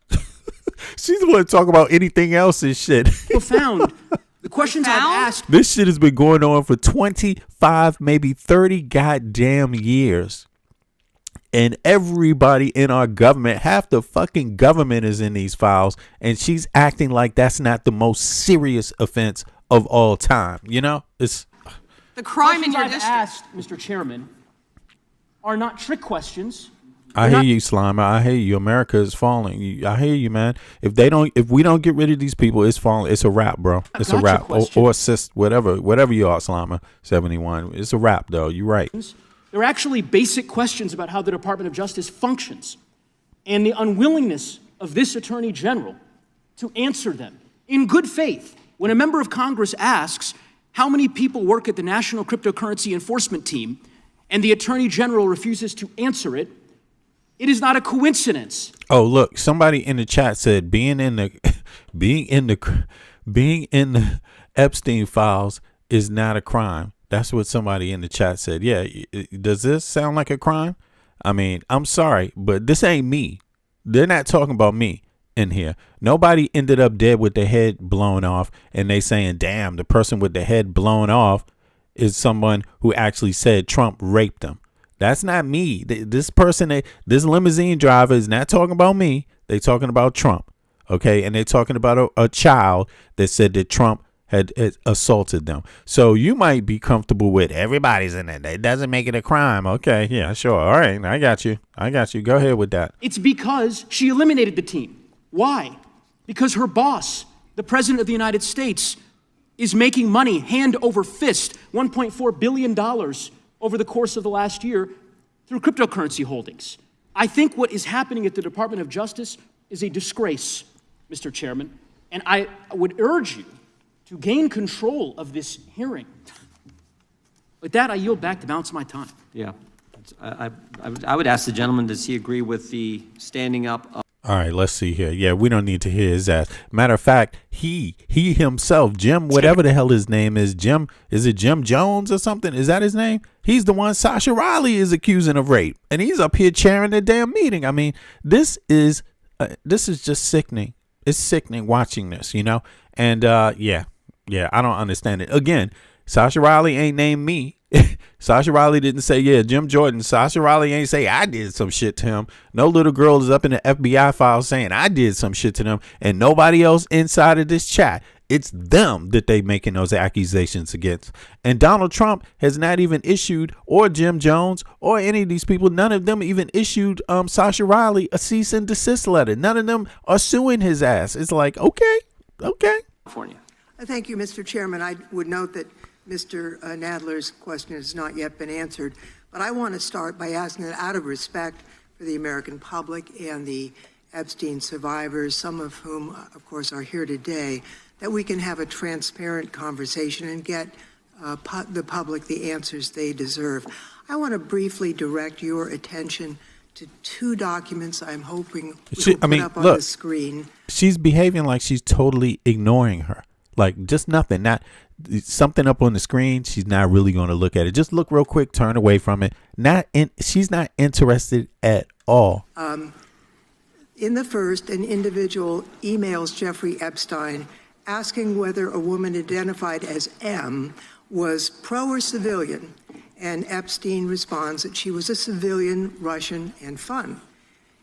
She's want to talk about anything else and shit. profound. The questions I've Profound? asked. This shit has been going on for 25, maybe 30 goddamn years. And everybody in our government, half the fucking government is in these files. And she's acting like that's not the most serious offense of all time. You know, it's The crime in Questions your I've district. asked, Mr. Chairman, are not trick questions. I hear you, Slimer. I hear you. America is falling. I hear you, man. If we don't get rid of these people, it's falling. It's a wrap, bro. It's a wrap. Or assist, whatever you are, Slimer 71. It's a wrap, though. You're right. They're actually basic questions about how the Department of Justice functions and the unwillingness of this Attorney General to answer them in good faith. When a member of Congress asks how many people work at the National Cryptocurrency Enforcement Team and the Attorney General refuses to answer it, it is not a coincidence. Oh, look, somebody in the chat said being in the Epstein files is not a crime. That's what somebody in the chat said. Yeah, does this sound like a crime? I mean, I'm sorry, but this ain't me. They're not talking about me in here. Nobody ended up dead with their head blown off, and they saying, damn, the person with the head blown off is someone who actually said Trump raped them. That's not me. This person, this limousine driver is not talking about me. They're talking about Trump. Okay. And they're talking about a child that said that Trump had assaulted them. So you might be comfortable with everybody's in it. It doesn't make it a crime. Okay. Yeah, sure. All right. I got you. Go ahead with that. It's because she eliminated the team. Why? Because her boss, the President of the United States, is making money hand over fist, $1.4 billion over the course of the last year through cryptocurrency holdings. I think what is happening at the Department of Justice is a disgrace, Mr. Chairman, and I would urge you to gain control of this hearing. With that, I yield back the balance of my time. Yeah. I would ask the gentleman, does he agree with the standing up? All right, let's see here. Yeah, we don't need to hear his ass. Matter of fact, he himself, Jim, whatever the hell his name is, Jim, is it Jim Jones or something? Is that his name? He's the one Sasha Riley is accusing of rape, and he's up here chairing the damn meeting. I mean, this is just sickening. It's sickening watching this, you know? And yeah, I don't understand it. Again, Sasha Riley ain't named me. Sasha Riley didn't say, yeah, Jim Jordan. Sasha Riley ain't say I did some shit to him. No little girl is up in the FBI file saying I did some shit to them, and nobody else inside of this chat. It's them that they making those accusations against. And Donald Trump has not even issued, or Jim Jones, or any of these people, none of them even issued Sasha Riley a cease and desist letter. None of them are suing his ass. It's like, okay. California. Thank you, Mr. Chairman. I would note that Mr. Nadler's question has not yet been answered, but I want to start by asking that out of respect for the American public and the Epstein survivors, some of whom, of course, are here today, that we can have a transparent conversation and get the public the answers they deserve. I want to briefly direct your attention to two documents I'm hoping we will put up on the screen. She's behaving like she's totally ignoring her. Like just nothing, not something up on the screen. She's not really going to look at it. Just look real quick, turn away from it. She's not interested at all. In the first, an individual emails Jeffrey Epstein asking whether a woman identified as M was pro or civilian, and Epstein responds that she was a civilian, Russian, and fun.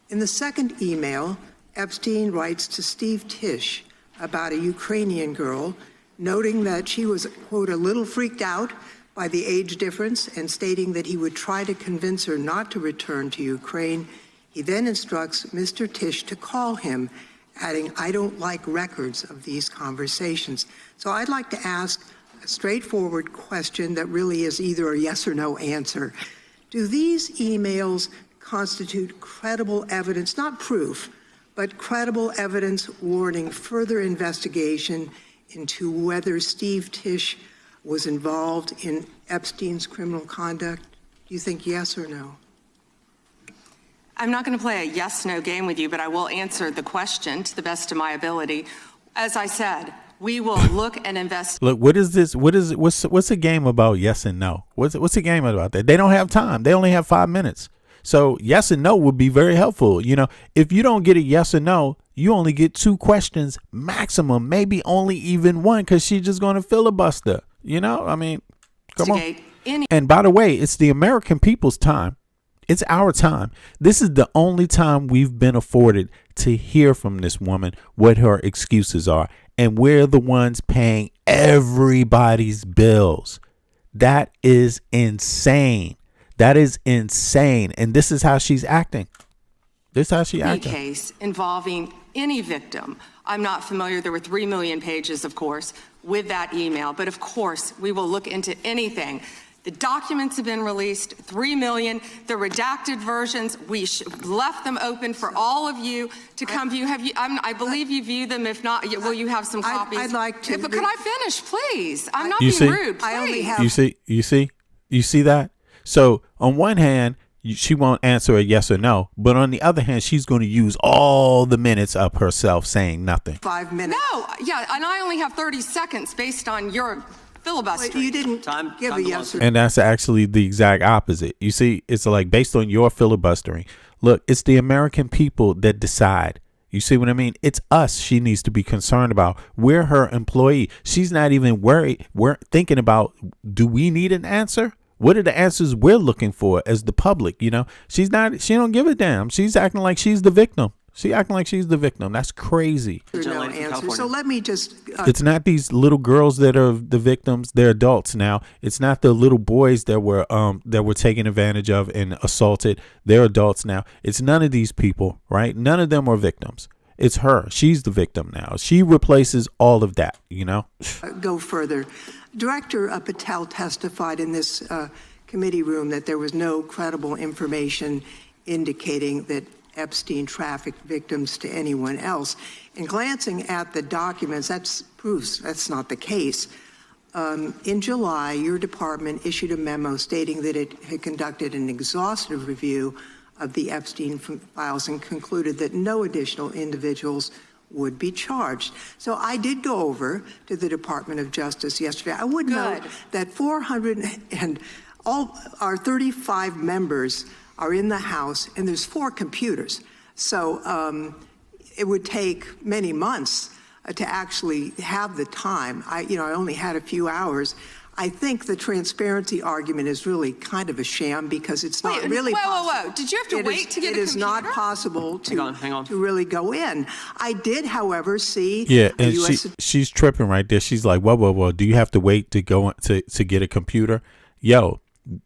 In the second email, Epstein writes to Steve Tisch about a Ukrainian girl, noting that she was, quote, a little freaked out by the age difference and stating that he would try to convince her not to return to Ukraine. He then instructs Mr. Tisch to call him, adding, I don't like records of these conversations. So I'd like to ask a straightforward question that really is either a yes or no answer. Do these emails constitute credible evidence, not proof, but credible evidence warning further investigation into whether Steve Tisch was involved in Epstein's criminal conduct? Do you think yes or no? I'm not going to play a yes-no game with you, but I will answer the question to the best of my ability. As I said, we will look and invest. Look, what is this? What's a game about yes and no? What's a game about that? They don't have time. They only have 5 minutes. So yes and no would be very helpful. You know, if you don't get a yes or no, you only get 2 questions maximum, maybe only even 1, because she's just going to filibuster. You know, I mean, come on. And by the way, it's the American people's time. It's our time. This is the only time we've been afforded to hear from this woman what her excuses are. And we're the ones paying everybody's bills. That is insane. That is insane. And this is how she's acting. This is how she Any acting. case involving any victim. I'm not familiar. There were 3 million pages, of course, with that email. But of course, we will look into anything. The documents have been released, 3 million. The redacted versions, we left them open for all of you to come view. I believe you view them. If not, will you have some copies? I'd like to. Could I finish, please? I'm not You being see? rude. Please. I only have. You see that? So on one hand, she won't answer a yes or no, but on the other hand, she's going to use all the minutes of herself saying nothing. 5 minutes. No, yeah, and I only have 30 seconds based on your filibuster. You didn't give a yes or no. And that's actually the exact opposite. You see, it's like based on your filibustering. Look, it's the American people that decide. You see what I mean? It's us she needs to be concerned about. We're her employee. She's not even worried. We're thinking about, do we need an answer? What are the answers we're looking for as the public? You know, she don't give a damn. She's acting like she's the victim. That's crazy. No answer. So let me just. It's not these little girls that are the victims. They're adults now. It's not the little boys that were taken advantage of and assaulted. They're adults now. It's none of these people, right? None of them are victims. It's her. She's the victim now. She replaces all of that, you know? Go further. Director Patel testified in this committee room that there was no credible information indicating that Epstein trafficked victims to anyone else. And glancing at the documents, that proves that's not the case. In July, your department issued a memo stating that it had conducted an exhaustive review of the Epstein files and concluded that no additional individuals would be charged. So I did go over to the Department of Justice yesterday. I would note that 400 and all our 35 members are in the House, and there's 4 computers. So it would take many months to actually have the time. I only had a few hours. I think the transparency argument is really kind of a sham because it's not really possible. Whoa. Did you have to wait to get a computer? It is not possible to really go in. I did, however, see and she's tripping right there. She's like, whoa. Do you have to wait to go to get a computer? Yo,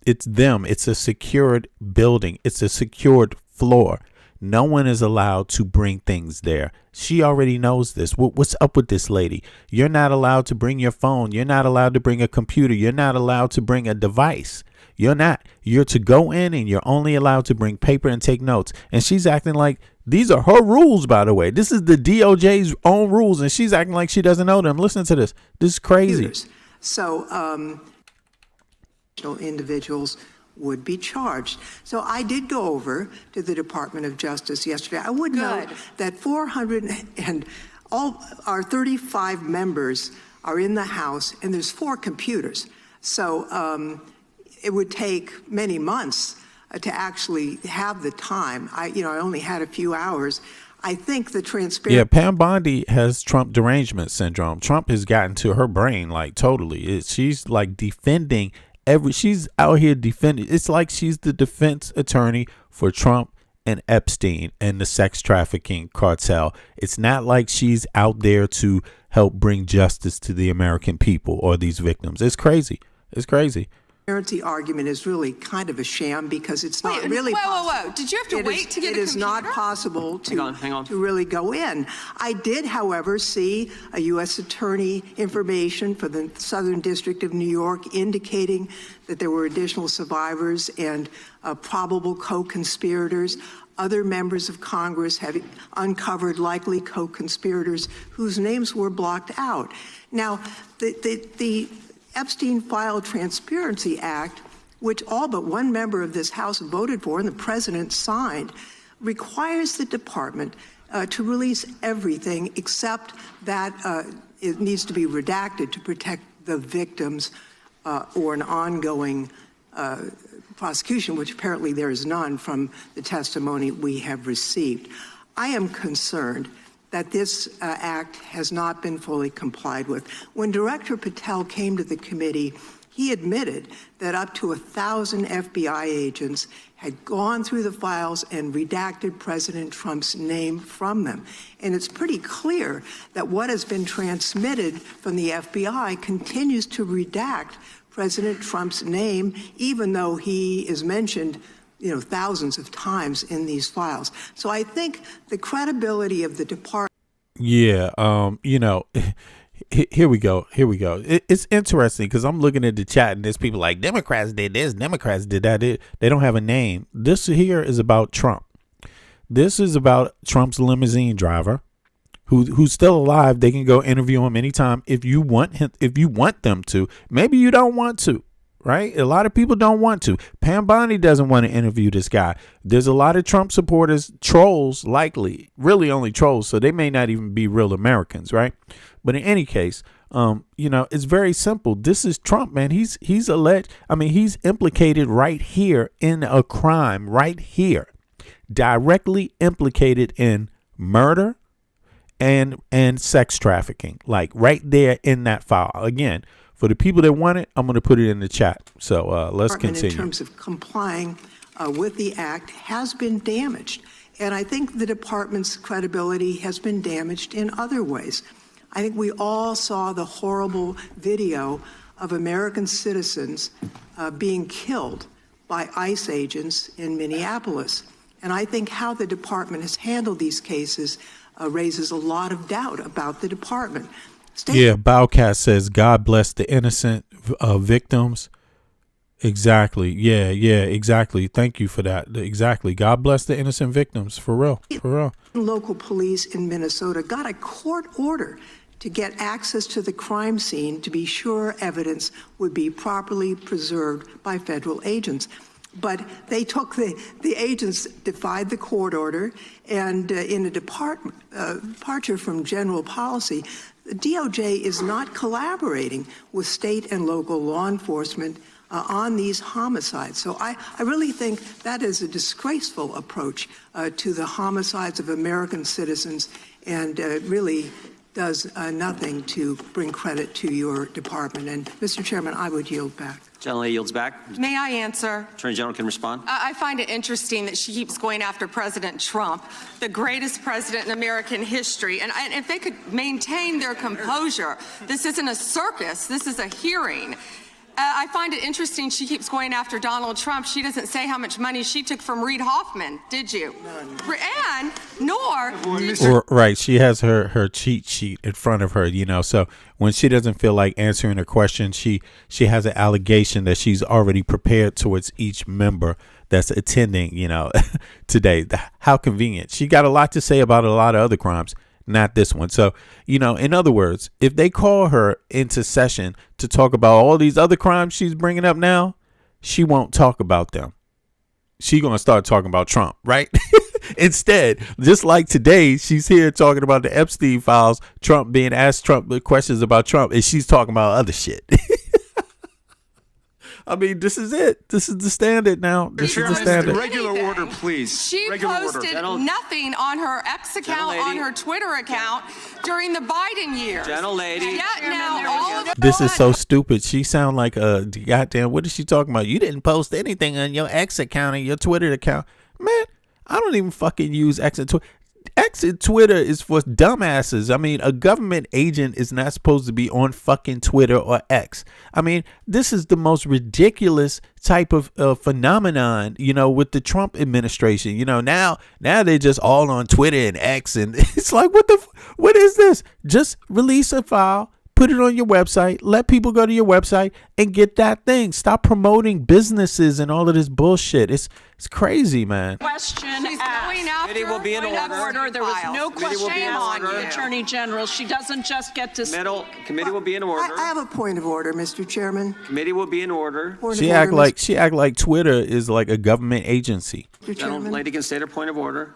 it's them. It's a secured building. It's a secured floor. No one is allowed to bring things there. She already knows this. What's up with this lady? You're not allowed to bring your phone. You're not allowed to bring a computer. You're not allowed to bring a device. You're not. You're to go in and you're only allowed to bring paper and take notes. And she's acting like these are her rules, by the way. This is the DOJ's own rules, and she's acting like she doesn't know them. Listen to this. This is crazy. So individuals would be charged. So I did go over to the Department of Justice yesterday. I would note that 400 and all our 35 members are in the House, and there's 4 computers. So it would take many months to actually have the time. I only had a few hours. I think the transparency. Yeah, Pam Bondi has Trump derangement syndrome. Trump has gotten to her brain like totally. She's like defending she's out here defending. It's like she's the defense attorney for Trump and Epstein and the sex trafficking cartel. It's not like she's out there to help bring justice to the American people or these victims. It's crazy. It's crazy. The transparency argument is really kind of a sham because it's not really possible. Whoa. Did you have to wait to get a computer? It is not possible to really go in. I did, however, see a U.S. attorney information for the Southern District of New York indicating that there were additional survivors and probable co-conspirators. Other members of Congress have uncovered likely co-conspirators whose names were blocked out. Now, the Epstein File Transparency Act, which all but one member of this House voted for and the president signed, requires the department to release everything except that it needs to be redacted to protect the victims or an ongoing prosecution, which apparently there is none from the testimony we have received. I am concerned that this act has not been fully complied with. When Director Patel came to the committee, he admitted that up to 1,000 FBI agents had gone through the files and redacted President Trump's name from them. And it's pretty clear that what has been transmitted from the FBI continues to redact President Trump's name, even though he is mentioned thousands of times in these files. So I think the credibility of the department. Yeah. Here we go. It's interesting because I'm looking at the chat and there's people like Democrats did this, Democrats did that. They don't have a name. This here is about Trump. This is about Trump's limousine driver who's still alive. They can go interview him anytime if you want him, if you want them to. Maybe you don't want to, right? A lot of people don't want to. Pam Bondi doesn't want to interview this guy. There's a lot of Trump supporters, trolls, likely, really only trolls, so they may not even be real Americans, right? But in any case, it's very simple. This is Trump, man. He's alleged. I mean, he's implicated right here in a crime, right here, directly implicated in murder and sex trafficking, like right there in that file. Again, for the people that want it, I'm going to put it in the chat. So let's continue. In terms of complying with the act has been damaged. And I think the department's credibility has been damaged in other ways. I think we all saw the horrible video of American citizens being killed by ICE agents in Minneapolis. And I think how the department has handled these cases raises a lot of doubt about the department. Bowcat says, God bless the innocent victims. Exactly. Yeah, exactly. Thank you for that. Exactly. God bless the innocent victims. For real. Local police in Minnesota got a court order to get access to the crime scene to be sure evidence would be properly preserved by federal agents. But they took the agents defied the court order, and in a departure from general policy, the DOJ is not collaborating with state and local law enforcement on these homicides. So I really think that is a disgraceful approach to the homicides of American citizens, and really does nothing to bring credit to your department. And Mr. Chairman, I would yield back. Gentlelady yields back. May I answer? Attorney General can respond. I find it interesting that she keeps going after President Trump, the greatest president in American history. And if they could maintain their composure, this isn't a circus, this is a hearing. I find it interesting she keeps going after Donald Trump. She doesn't say how much money she took from Reid Hoffman, did you? And Right. She has her cheat sheet in front of her, so when she doesn't feel like answering a question, she has an allegation that she's already prepared towards each member that's attending, today. How convenient. She got a lot to say about a lot of other crimes. Not this one. So, in other words, if they call her into session to talk about all these other crimes she's bringing up now, she won't talk about them. She's going to start talking about Trump, right? Instead, just like today, she's here talking about the Epstein files, Trump being asked Trump questions about Trump, and she's talking about other shit. I mean, this is it. This is the standard now. This is the standard. Regular order, please. She posted nothing on her X account, on her Twitter account during the Biden years. Gentlelady. Yet now all of This is so stupid. She sound like a goddamn. What is she talking about? You didn't post anything on your X account and your Twitter account, man. I don't even fucking use X and Twitter. X and Twitter is for dumbasses. I mean, a government agent is not supposed to be on fucking Twitter or X. I mean, this is the most ridiculous type of phenomenon, with the Trump administration. Now they're just all on Twitter and X, and it's like, what is this? Just release a file, put it on your website, let people go to your website and get that thing. Stop promoting businesses and all of this bullshit. It's crazy, man. Question She's going after Committee will be in order. There was no question Shame on on the you. Attorney General. She doesn't just get to Committee will be in order. I have a point of order, Mr. Chairman. Committee will be in order. She act like Twitter is like a government agency. Mr. Chairman, Gentlelady can state her point of order.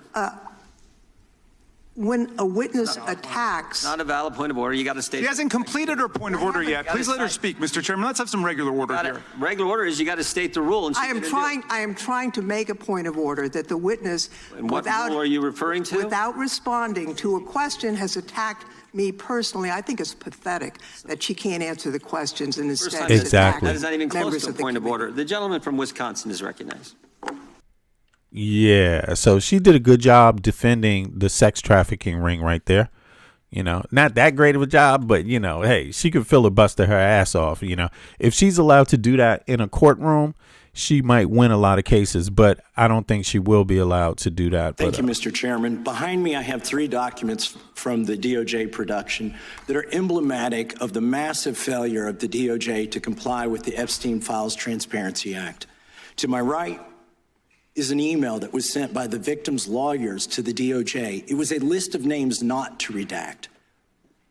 when a witness attacks. Not a valid point of order. You got to state. She hasn't completed her point of order yet. Please let her speak, Mr. Chairman. Let's have some regular order here. Regular order is you got to state the rule. And I am trying to make a point of order that the witness, and what rule are you referring to? Without responding to a question, has attacked me personally. I think it's pathetic that she can't answer the questions and instead Exactly. That is not even close to a point of order. The gentleman from Wisconsin is recognized. Yeah, so she did a good job defending the sex trafficking ring right there. You know, not that great of a job, but, you know, hey, she could filibuster her ass off. You know, if she's allowed to do that in a courtroom, she might win a lot of cases, but I don't think she will be allowed to do that. Thank you, Mr. Chairman. Behind me, I have 3 documents from the DOJ production that are emblematic of the massive failure of the DOJ to comply with the Epstein Files Transparency Act. To my right is an email that was sent by the victim's lawyers to the DOJ. It was a list of names not to redact,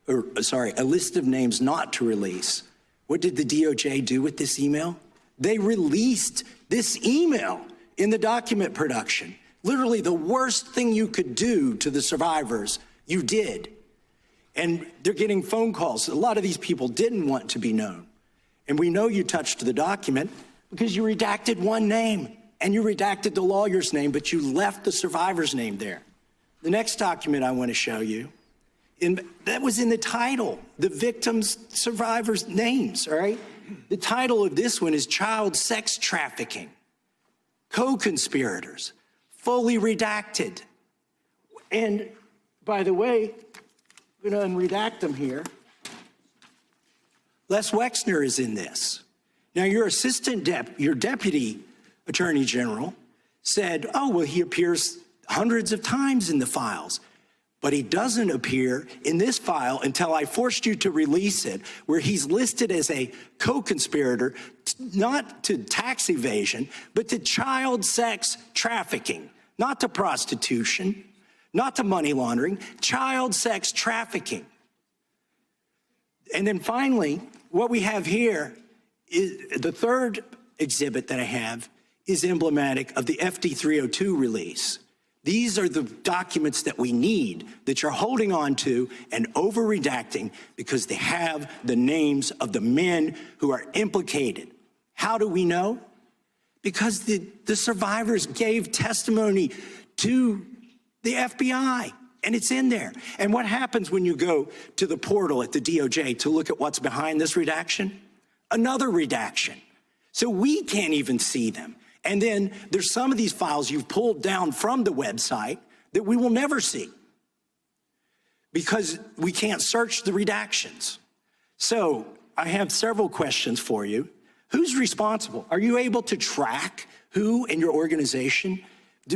a list of names not to release. What did the DOJ do with this email? They released this email in the document production. Literally the worst thing you could do to the survivors, you did. And they're getting phone calls. A lot of these people didn't want to be known. And we know you touched the document because you redacted one name and you redacted the lawyer's name, but you left the survivor's name there. The next document I want to show you, that was in the title, the victims' survivors' names, all right? The title of this one is Child Sex Trafficking. Co-conspirators, fully redacted. And by the way, I'm going to unredact them here. Les Wexner is in this. Now, your your deputy attorney general said, oh, well, he appears hundreds of times in the files. But he doesn't appear in this file until I forced you to release it, where he's listed as a co-conspirator, not to tax evasion, but to child sex trafficking, not to prostitution, not to money laundering, child sex trafficking. And then finally, what we have here is the third exhibit that I have is emblematic of the FD 302 release. These are the documents that we need that you're holding on to and over-redacting because they have the names of the men who are implicated. How do we know? Because the survivors gave testimony to the FBI, and it's in there. And what happens when you go to the portal at the DOJ to look at what's behind this redaction? Another redaction. So we can't even see them. And then there's some of these files you've pulled down from the website that we will never see because we can't search the redactions. So I have several questions for you. Who's responsible? Are you able to track who in your organization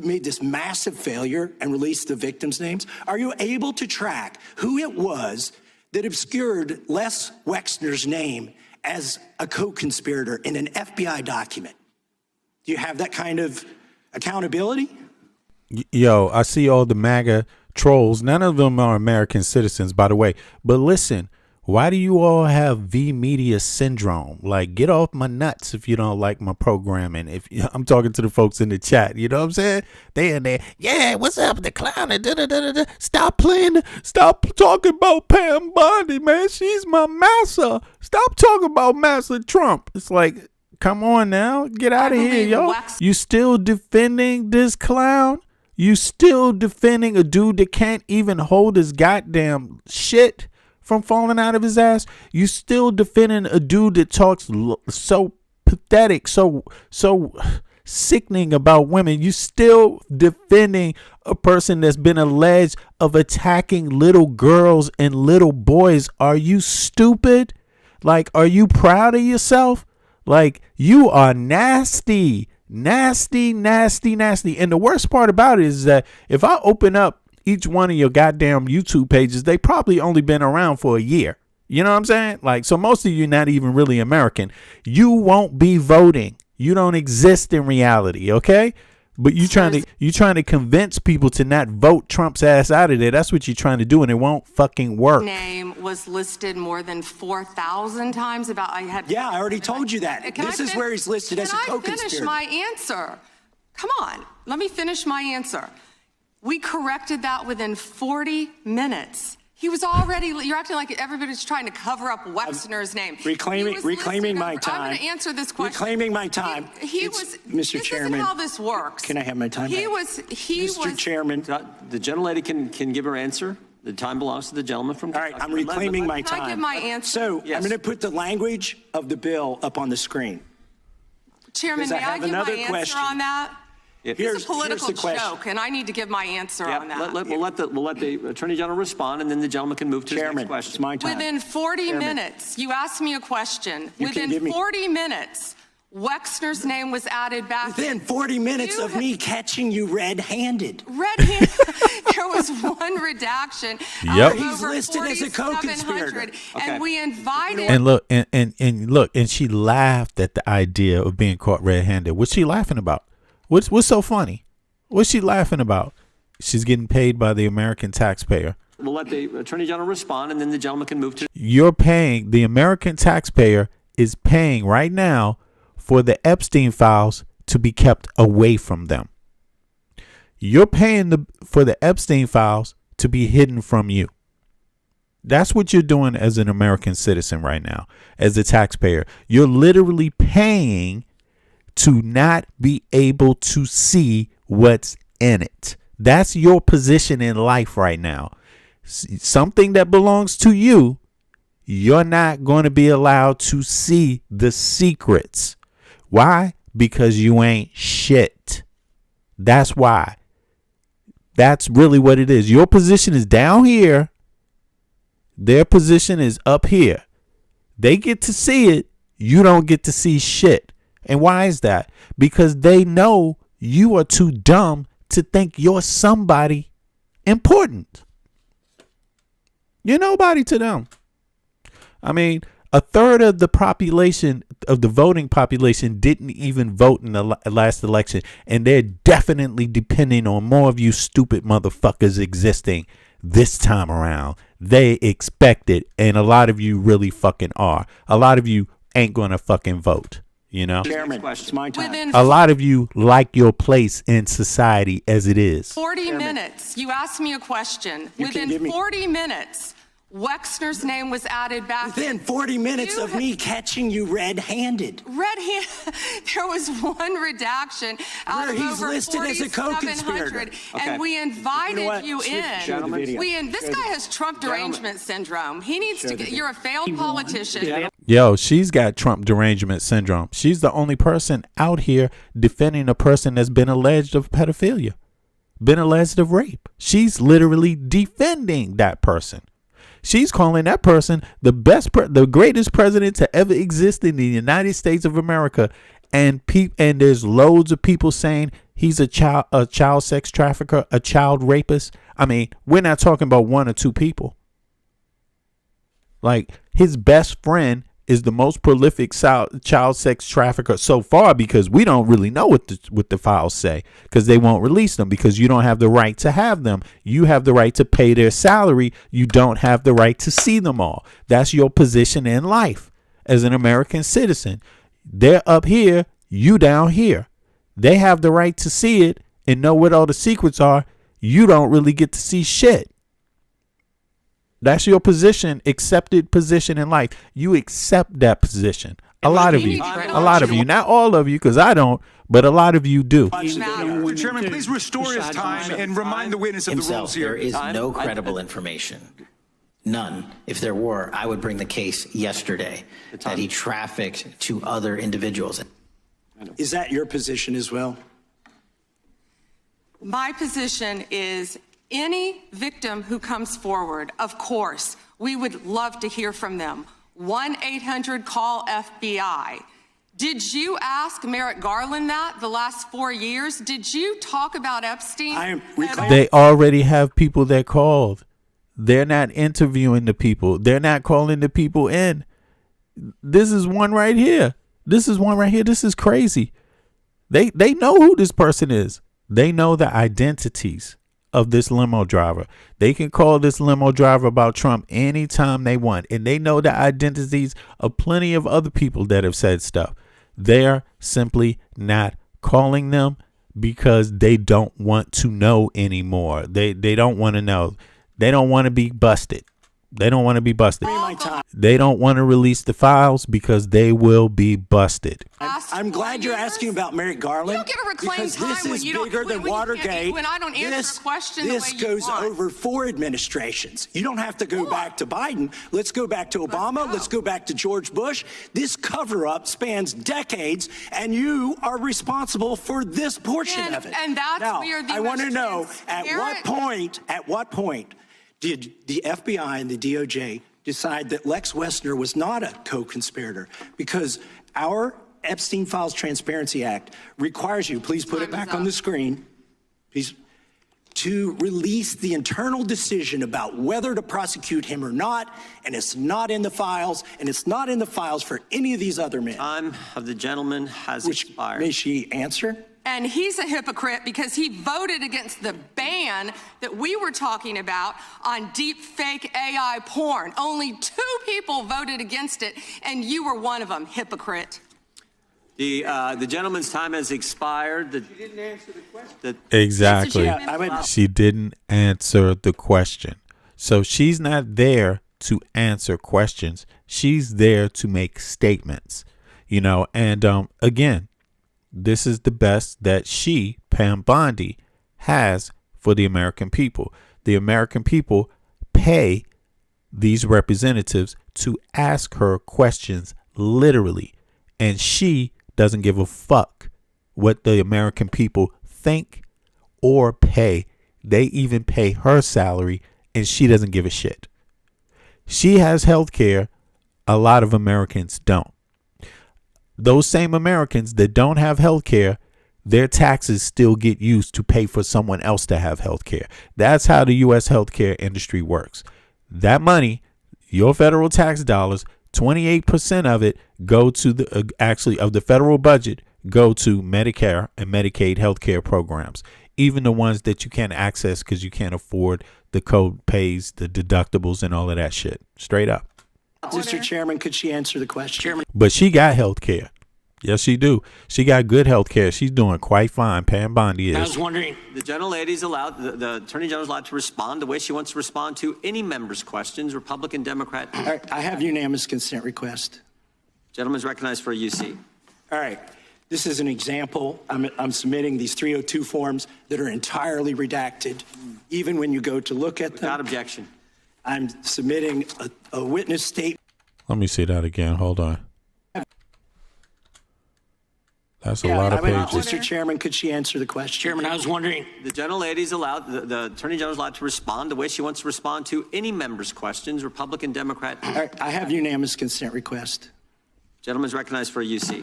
made this massive failure and released the victims' names? Are you able to track who it was that obscured Les Wexner's name as a co-conspirator in an FBI document? Do you have that kind of accountability? Yo, I see all the MAGA trolls. None of them are American citizens, by the way. But listen, why do you all have V-media syndrome? Like, get off my nuts if you don't like my programming. If I'm talking to the folks in the chat, you know what I'm saying? They in there, yeah, what's up, the clown? Stop playing, stop talking about Pam Bondi, man. She's my massa. Stop talking about Massa Trump. It's like, come on now, get out of here, yo. You still defending this clown? You still defending a dude that can't even hold his goddamn shit from falling out of his ass? You still defending a dude that talks so pathetic, so sickening about women? You still defending a person that's been alleged of attacking little girls and little boys? Are you stupid? Like, are you proud of yourself? Like, you are nasty, nasty, nasty, nasty. And the worst part about it is that if I open up each one of your goddamn YouTube pages, they probably only been around for a year. You know what I'm saying? Like, so most of you not even really American. You won't be voting. You don't exist in reality, okay? But you trying to convince people to not vote Trump's ass out of there. That's what you're trying to do, and it won't fucking work. Name was listed more than 4,000 times. Yeah, I already told you that. This is where he's listed as a co-conspirator. Can I finish my answer? Come on, let me finish my answer. We corrected that within 40 minutes. He was already, you're acting like everybody's trying to cover up Wexner's name. Reclaiming my time. I'm going to answer this question. Reclaiming my time. Mr. Chairman. This is how this works. Can I have my time? Mr. Chairman. The gentlelady can give her answer. The time belongs to the gentleman from Kentucky. All right, I'm reclaiming my time. Can I give my answer? So I'm going to put the language of the bill up on the screen. Chairman, may I give my answer on that? It's a political joke, and I need to give my answer on that. We'll let the Attorney General respond, and then the gentleman can move to his next question. It's my time. Within 40 minutes, you asked me a question. Within 40 minutes, Wexner's name was added back. Within 40 minutes of me catching you red-handed. Red-handed. There was one redaction. Yep. He's listed as a co-conspirator. And we invited. And look, and look, and she laughed at the idea of being caught red-handed. What's she laughing about? What's so funny? What's she laughing about? She's getting paid by the American taxpayer. We'll let the Attorney General respond, and then the gentleman can move to. You're paying, the American taxpayer is paying right now for the Epstein files to be kept away from them. You're paying for the Epstein files to be hidden from you. That's what you're doing as an American citizen right now, as a taxpayer. You're literally paying to not be able to see what's in it. That's your position in life right now. Something that belongs to you, you're not going to be allowed to see the secrets. Why? Because you ain't shit. That's why. That's really what it is. Your position is down here. Their position is up here. They get to see it. You don't get to see shit. And why is that? Because they know you are too dumb to think you're somebody important. You're nobody to them. I mean, a third of the population, of the voting population, didn't even vote in the last election. And they're definitely depending on more of you stupid motherfuckers existing this time around. They expect it. And a lot of you really fucking are. A lot of you ain't going to fucking vote. You know, Chairman, it's my time. A lot of you like your place in society as it is. 40 minutes. You asked me a question. Within 40 minutes, Wexner's name was added back. Within 40 minutes of me catching you red-handed. Red-handed. There was one redaction out Where of he's over listed as a co-conspirator. 4,700, and we invited you in. This guy has Trump derangement syndrome. He needs to get. You're a failed politician. Yo, she's got Trump derangement syndrome. She's the only person out here defending a person that's been alleged of pedophilia, been alleged of rape. She's literally defending that person. She's calling that person the best, the greatest president to ever exist in the United States of America. And there's loads of people saying he's a child sex trafficker, a child rapist. I mean, we're not talking about one or two people. Like, his best friend is the most prolific child sex trafficker so far, because we don't really know what the files say, because they won't release them, because you don't have the right to have them. You have the right to pay their salary. You don't have the right to see them all. That's your position in life as an American citizen. They're up here, you down here. They have the right to see it and know what all the secrets are. You don't really get to see shit. That's your position, accepted position in life. You accept that position. A lot of you, not all of you, because I don't, but a lot of you do. Chairman, please restore his time and remind the witness of the rules here. There is no credible information. None. If there were, I would bring the case yesterday that he trafficked to other individuals. Is that your position as well? My position is any victim who comes forward, of course, we would love to hear from them. 1-800-CALL-FBI. Did you ask Merrick Garland that the last 4 years? Did you talk about Epstein? They already have people that called. They're not interviewing the people. They're not calling the people in. This is one right here. This is one right here. This is crazy. They know who this person is. They know the identities of this limo driver. They can call this limo driver about Trump anytime they want. And they know the identities of plenty of other people that have said stuff. They're simply not calling them because they don't want to know anymore. They don't want to know. They don't want to be busted. They don't want to be busted. They don't want to release the files because they will be busted. I'm glad you're asking about Merrick Garland. You don't get to reclaim time this is bigger than Watergate. When I don't answer a question the way This goes over 4 administrations. You don't have to go back to Biden. Let's go back to Obama. Let's go back to George Bush. This cover-up spans decades, and you are responsible for this portion of it. And that's now, where the I want to know at what point did the FBI and the DOJ decide that Lex Wessner was not a co-conspirator? Because our Epstein Files Transparency Act requires you, please put it back on the screen, please, to release the internal decision about whether to prosecute him or not, and it's not in the files, and it's not in the files for any of these other men. Time of the gentleman has expired. May she answer? And he's a hypocrite because he voted against the ban that we were talking about on deep fake AI porn. Only 2 people voted against it, and you were one of them, hypocrite. The gentleman's time has expired. She didn't answer the question. Exactly. She didn't answer the question. So she's not there to answer questions. She's there to make statements, you know, and again, this is the best that she, Pam Bondi, has for the American people. The American people pay these representatives to ask her questions literally, and she doesn't give a fuck what the American people think or pay. They even pay her salary, and she doesn't give a shit. She has health care. A lot of Americans don't. Those same Americans that don't have health care, their taxes still get used to pay for someone else to have health care. That's how the U.S. healthcare industry works. That money, your federal tax dollars, 28% of it go to the actually of the federal budget go to Medicare and Medicaid healthcare programs, even the ones that you can't access because you can't afford the co-pays, the deductibles, and all of that shit. Straight up. Mr. Chairman, could she answer the question? But she got health care. Yes, she do. She got good health care. She's doing quite fine. Pam Bondi is. I was wondering, the gentlelady's allowed, the Attorney General's allowed to respond the way she wants to respond to any member's questions, Republican, Democrat. All right, I have unanimous consent request. Gentleman's recognized for a UC. All right. This is an example. I'm submitting these 302 forms that are entirely redacted, even when you go to look at them. Without objection. I'm submitting a witness statement. Let me see that again. Hold on. That's a lot of pages. Mr. Chairman, could she answer the question? Chairman, I was wondering, the gentlelady's allowed, the Attorney General's allowed to respond the way she wants to respond to any member's questions, Republican, Democrat. All right, I have unanimous consent request. Gentleman's recognized for a UC.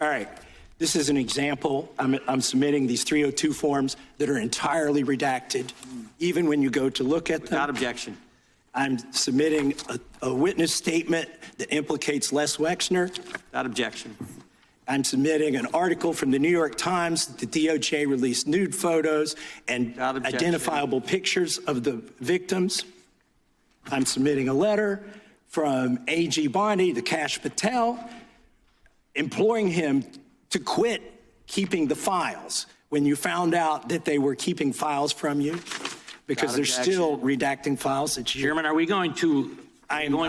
All right. This is an example. I'm submitting these 302 forms that are entirely redacted, even when you go to look at them. Without objection. I'm submitting a witness statement that implicates Les Wexner. Without objection. I'm submitting an article from the New York Times that the DOJ released nude photos and identifiable pictures of the victims. I'm submitting a letter from AG Bondi to Kash Patel, imploring him to quit keeping the files when you found out that they were keeping files from you, because they're still redacting files. Chairman, are we going to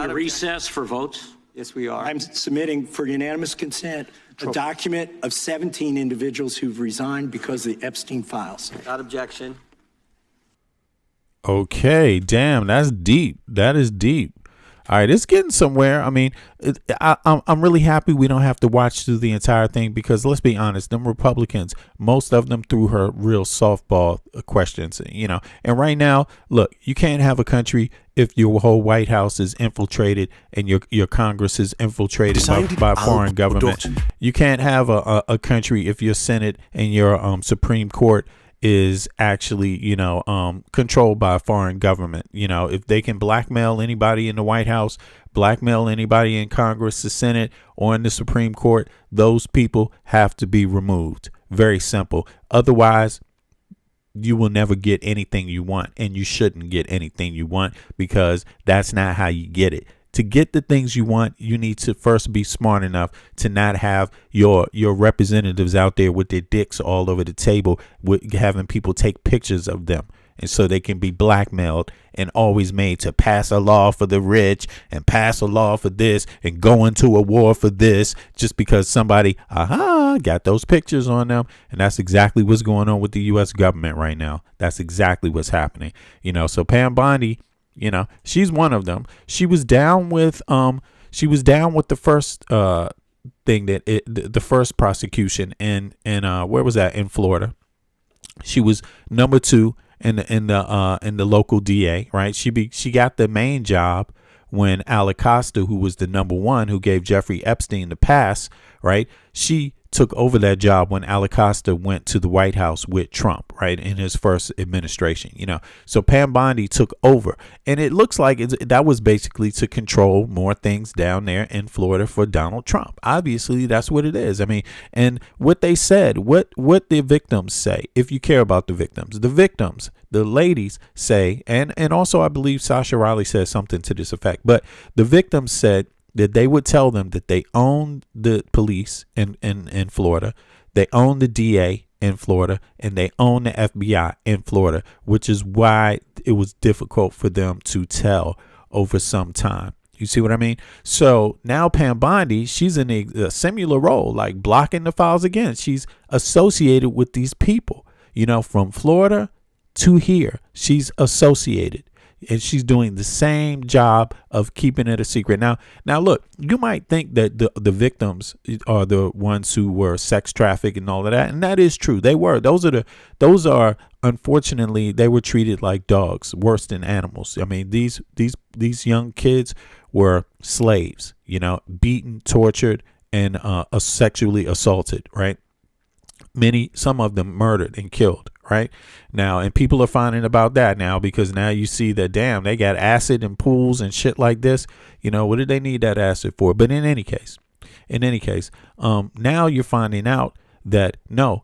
recess for votes? Yes, we are. I'm submitting for unanimous consent a document of 17 individuals who've resigned because of the Epstein files. Without objection. Okay, damn, that's deep. That is deep. All right, it's getting somewhere. I mean, I'm really happy we don't have to watch through the entire thing, because let's be honest, them Republicans, most of them threw her real softball questions, you know. And right now, look, you can't have a country if your whole White House is infiltrated and your Congress is infiltrated by foreign government. You can't have a country if your Senate and your Supreme Court is actually, you know, controlled by a foreign government. You know, if they can blackmail anybody in the White House, blackmail anybody in Congress, the Senate, or in the Supreme Court, those people have to be removed. Very simple. Otherwise, you will never get anything you want, and you shouldn't get anything you want, because that's not how you get it. To get the things you want, you need to first be smart enough to not have your representatives out there with their dicks all over the table, with having people take pictures of them, and so they can be blackmailed and always made to pass a law for the rich and pass a law for this and go into a war for this, just because somebody got those pictures on them. And that's exactly what's going on with the U.S. government right now. That's exactly what's happening. You know, so Pam Bondi, you know, she's one of them. She was down with the first thing that the first prosecution in where was that, in Florida. She was number 2 in the local DA, right? She got the main job when Acosta, who was the number one who gave Jeffrey Epstein the pass, right? She took over that job when Acosta went to the White House with Trump, right, in his first administration, So Pam Bondi took over, and it looks like that was basically to control more things down there in Florida for Donald Trump. Obviously, that's what it is. I mean, and what they said, what the victims say, if you care about the victims, the ladies say, and also I believe Sasha Riley said something to this effect, but the victims said that they would tell them that they own the police in Florida, they own the DA in Florida, and they own the FBI in Florida, which is why it was difficult for them to tell over some time. You see what I mean? So now Pam Bondi, she's in a similar role, like blocking the files again. She's associated with these people, from Florida to here. She's associated. And she's doing the same job of keeping it a secret. Now, look, you might think that the victims are the ones who were sex trafficked and all of that, and that is true. They were. Those are unfortunately, they were treated like dogs, worse than animals. I mean, these young kids were slaves, beaten, tortured, and sexually assaulted. Right? Some of them murdered and killed. Right now, and people are finding about that now, because now you see that, damn, they got acid in pools and shit like this. What did they need that acid for? But in any case, now you're finding out that no,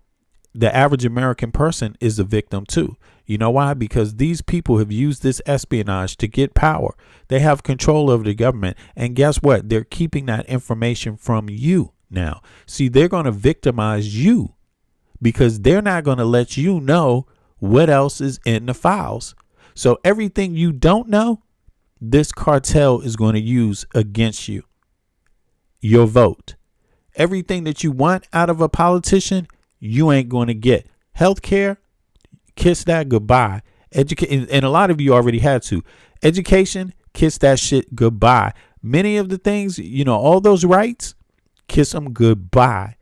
the average American person is a victim too. You know why? Because these people have used this espionage to get power. They have control over the government, and guess what? They're keeping that information from you now. See, they're going to victimize you, because they're not going to let you know what else is in the files. So everything you don't know, this cartel is going to use against you. Your vote. Everything that you want out of a politician, you ain't going to get. Healthcare, kiss that goodbye. And a lot of you already had to. Education, kiss that shit goodbye. Many of the things, all those rights, kiss them goodbye,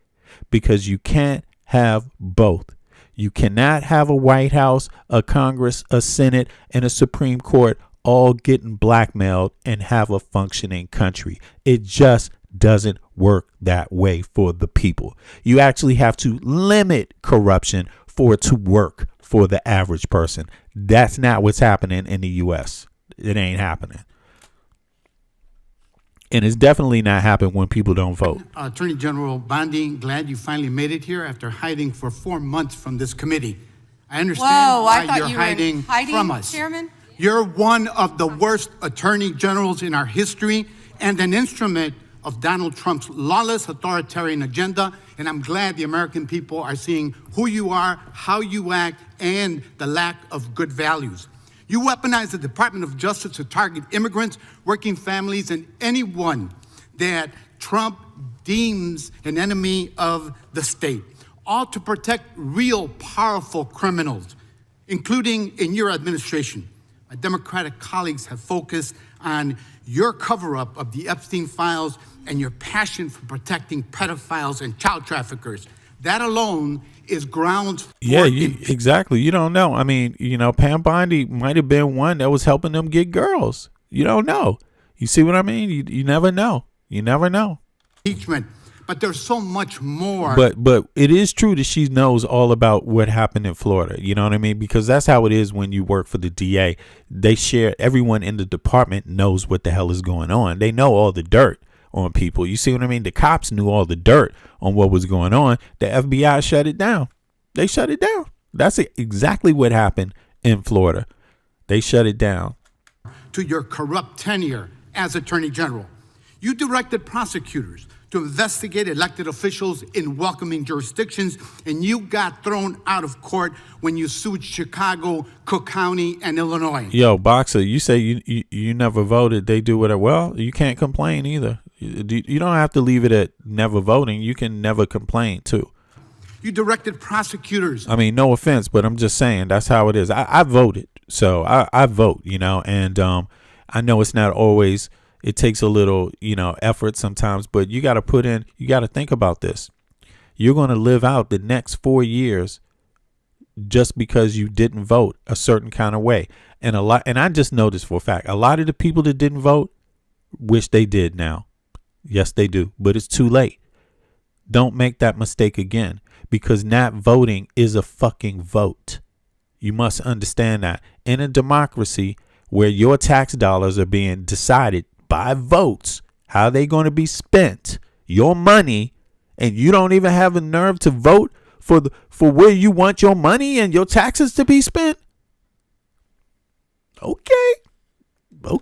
because you can't have both. You cannot have a White House, a Congress, a Senate, and a Supreme Court all getting blackmailed and have a functioning country. It just doesn't work that way for the people. You actually have to limit corruption for it to work for the average person. That's not what's happening in the U.S. It ain't happening. And it's definitely not happening when people don't vote. Attorney General Bondi, glad you finally made it here after hiding for 4 months from this committee. I understand why you're hiding from us. Chairman? You're one of the worst attorney generals in our history and an instrument of Donald Trump's lawless authoritarian agenda. And I'm glad the American people are seeing who you are, how you act, and the lack of good values. You weaponize the Department of Justice to target immigrants, working families, and anyone that Trump deems an enemy of the state, all to protect real powerful criminals, including in your administration. My Democratic colleagues have focused on your cover-up of the Epstein files and your passion for protecting pedophiles and child traffickers. That alone is grounds for exactly. You don't know. I mean, Pam Bondi might have been one that was helping them get girls. You don't know. You see what I mean? You never know. You never know. Impeachment. But there's so much more. But it is true that she knows all about what happened in Florida. You know what I mean? Because that's how it is when you work for the DA. They share, everyone in the department knows what the hell is going on. They know all the dirt on people. You see what I mean? The cops knew all the dirt on what was going on. The FBI shut it down. They shut it down. That's exactly what happened in Florida. They shut it down. To your corrupt tenure as Attorney General, you directed prosecutors to investigate elected officials in welcoming jurisdictions, and you got thrown out of court when you sued Chicago, Cook County, and Illinois. Yo, Boxer, you say you never voted. They do whatever. Well, you can't complain either. You don't have to leave it at never voting. You can never complain too. You directed prosecutors. I mean, no offense, but I'm just saying that's how it is. I voted, so I vote, and I know it's not always. It takes a little, effort sometimes, but you got to think about this. You're going to live out the next 4 years just because you didn't vote a certain kind of way. And I just know this for a fact. A lot of the people that didn't vote, wish they did now. Yes, they do. But it's too late. Don't make that mistake again, because not voting is a fucking vote. You must understand that. In a democracy where your tax dollars are being decided by votes, how they going to be spent, your money, and you don't even have a nerve to vote for where you want your money and your taxes to be spent? Okay. All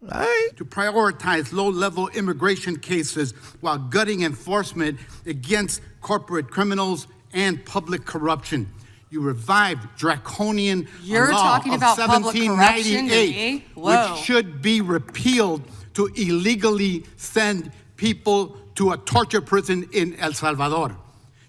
right. To prioritize low-level immigration cases while gutting enforcement against corporate criminals and public corruption. You revived draconian You're law talking of about public corruption to 1798, me? Whoa. which should be repealed to illegally send people to a torture prison in El Salvador.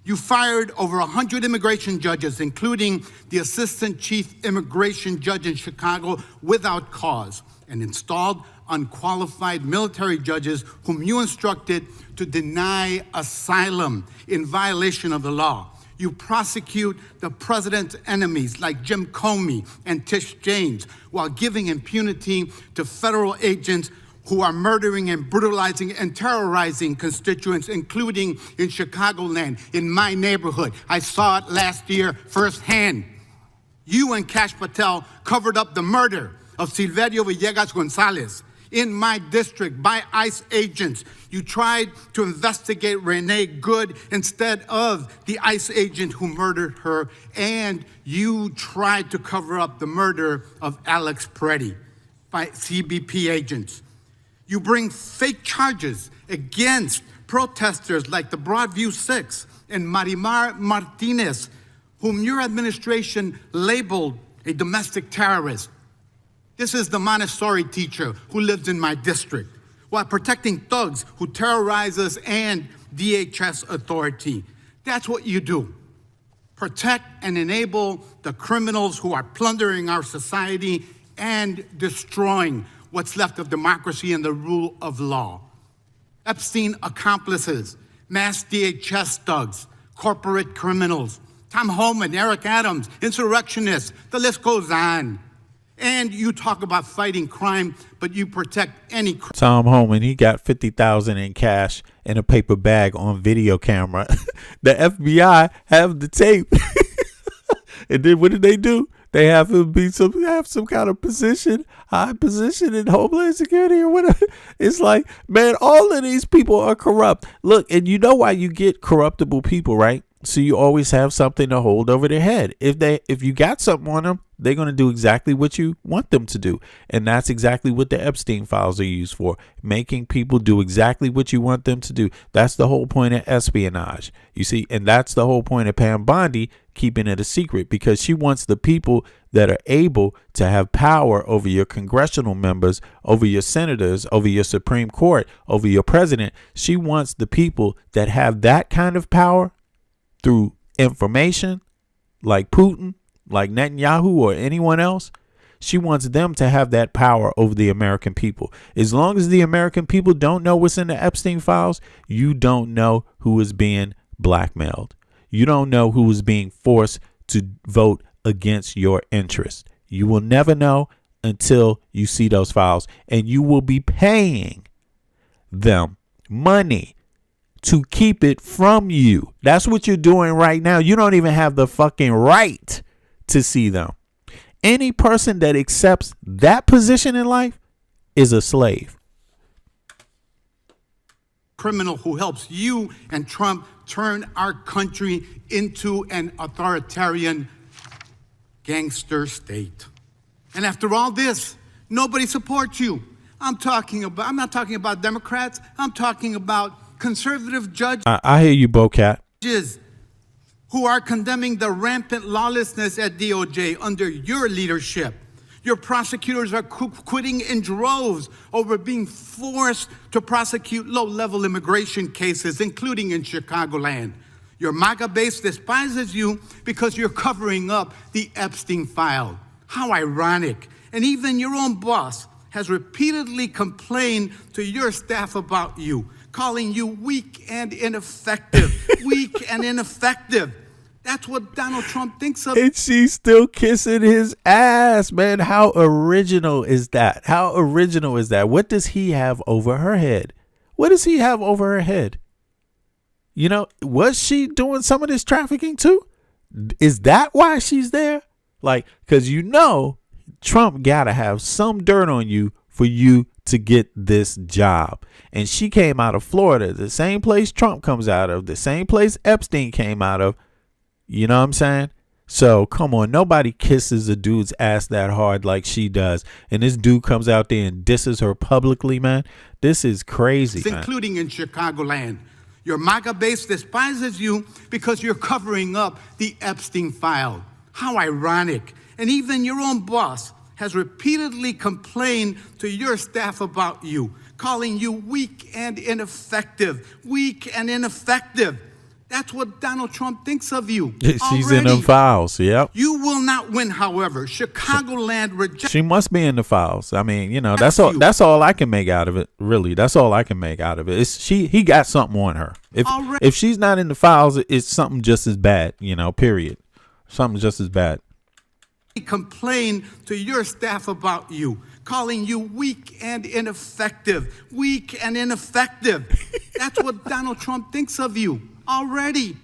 You fired over 100 immigration judges, including the assistant chief immigration judge in Chicago, without cause, and installed unqualified military judges whom you instructed to deny asylum in violation of the law. You prosecute the president's enemies like Jim Comey and Tish James while giving impunity to federal agents who are murdering and brutalizing and terrorizing constituents, including in Chicagoland, in my neighborhood. I saw it last year firsthand. You and Kash Patel covered up the murder of Silverio Villegas Gonzalez in my district by ICE agents. You tried to investigate Renee Good instead of the ICE agent who murdered her, and you tried to cover up the murder of Alex Peretti by CBP agents. You bring fake charges against protesters like the Broadview Six and Marimar Martinez, whom your administration labeled a domestic terrorist. This is the Montessori teacher who lives in my district, while protecting thugs who terrorize us and DHS authority. That's what you do. Protect and enable the criminals who are plundering our society and destroying what's left of democracy and the rule of law. Epstein accomplices, mass DHS thugs, corporate criminals, Tom Homan, Eric Adams, insurrectionists, the list goes on. And you talk about fighting crime, but you protect any crime. Tom Homan, he got $50,000 in cash in a paper bag on video camera. The FBI have the tape. And then what did they do? They have him have some kind of position, high position in Homeland Security or whatever. It's like, man, all of these people are corrupt. Look, and you know why you get corruptible people, right? So you always have something to hold over their head. If you got something on them, they're going to do exactly what you want them to do. And that's exactly what the Epstein files are used for, making people do exactly what you want them to do. That's the whole point of espionage, you see, and that's the whole point of Pam Bondi keeping it a secret, because she wants the people that are able to have power over your congressional members, over your senators, over your Supreme Court, over your president. She wants the people that have that kind of power through information, like Putin, like Netanyahu, or anyone else. She wants them to have that power over the American people. As long as the American people don't know what's in the Epstein files, you don't know who is being blackmailed. You don't know who is being forced to vote against your interest. You will never know until you see those files, and you will be paying them money to keep it from you. That's what you're doing right now. You don't even have the fucking right to see them. Any person that accepts that position in life is a slave. Criminal who helps you and Trump turn our country into an authoritarian gangster state. And after all this, nobody supports you. I'm not talking about Democrats. I'm talking about conservative judges. I hear you, Bocat. Who are condemning the rampant lawlessness at DOJ under your leadership. Your prosecutors are quitting in droves over being forced to prosecute low-level immigration cases, including in Chicagoland. Your MAGA base despises you because you're covering up the Epstein file. How ironic. And even your own boss has repeatedly complained to your staff about you, calling you weak and ineffective. Weak and ineffective. That's what Donald Trump thinks of. And she's still kissing his ass, man. How original is that? How original is that? What does he have over her head? What does he have over her head? You know, was she doing some of this trafficking too? Is that why she's there? Like, because you know, Trump got to have some dirt on you for you to get this job. And she came out of Florida, the same place Trump comes out of, the same place Epstein came out of. You know what I'm saying? So come on, nobody kisses a dude's ass that hard like she does. And this dude comes out there and disses her publicly, man. This is crazy, man. Including in Chicagoland. Your MAGA base despises you because you're covering up the Epstein file. How ironic. And even your own boss has repeatedly complained to your staff about you, calling you weak and ineffective. Weak and ineffective. That's what Donald Trump thinks of you. She's in them files. Yep. You will not win, however. Chicagoland rejects. She must be in the files. I mean, you know, that's all. That's all I can make out of it. Really, that's all I can make out of it. He got something on her. If she's not in the files, it's something just as bad. You know, period. Something just as bad. Complain to your staff about you, calling you weak and ineffective. Weak and ineffective. That's what Donald Trump thinks of you. Already.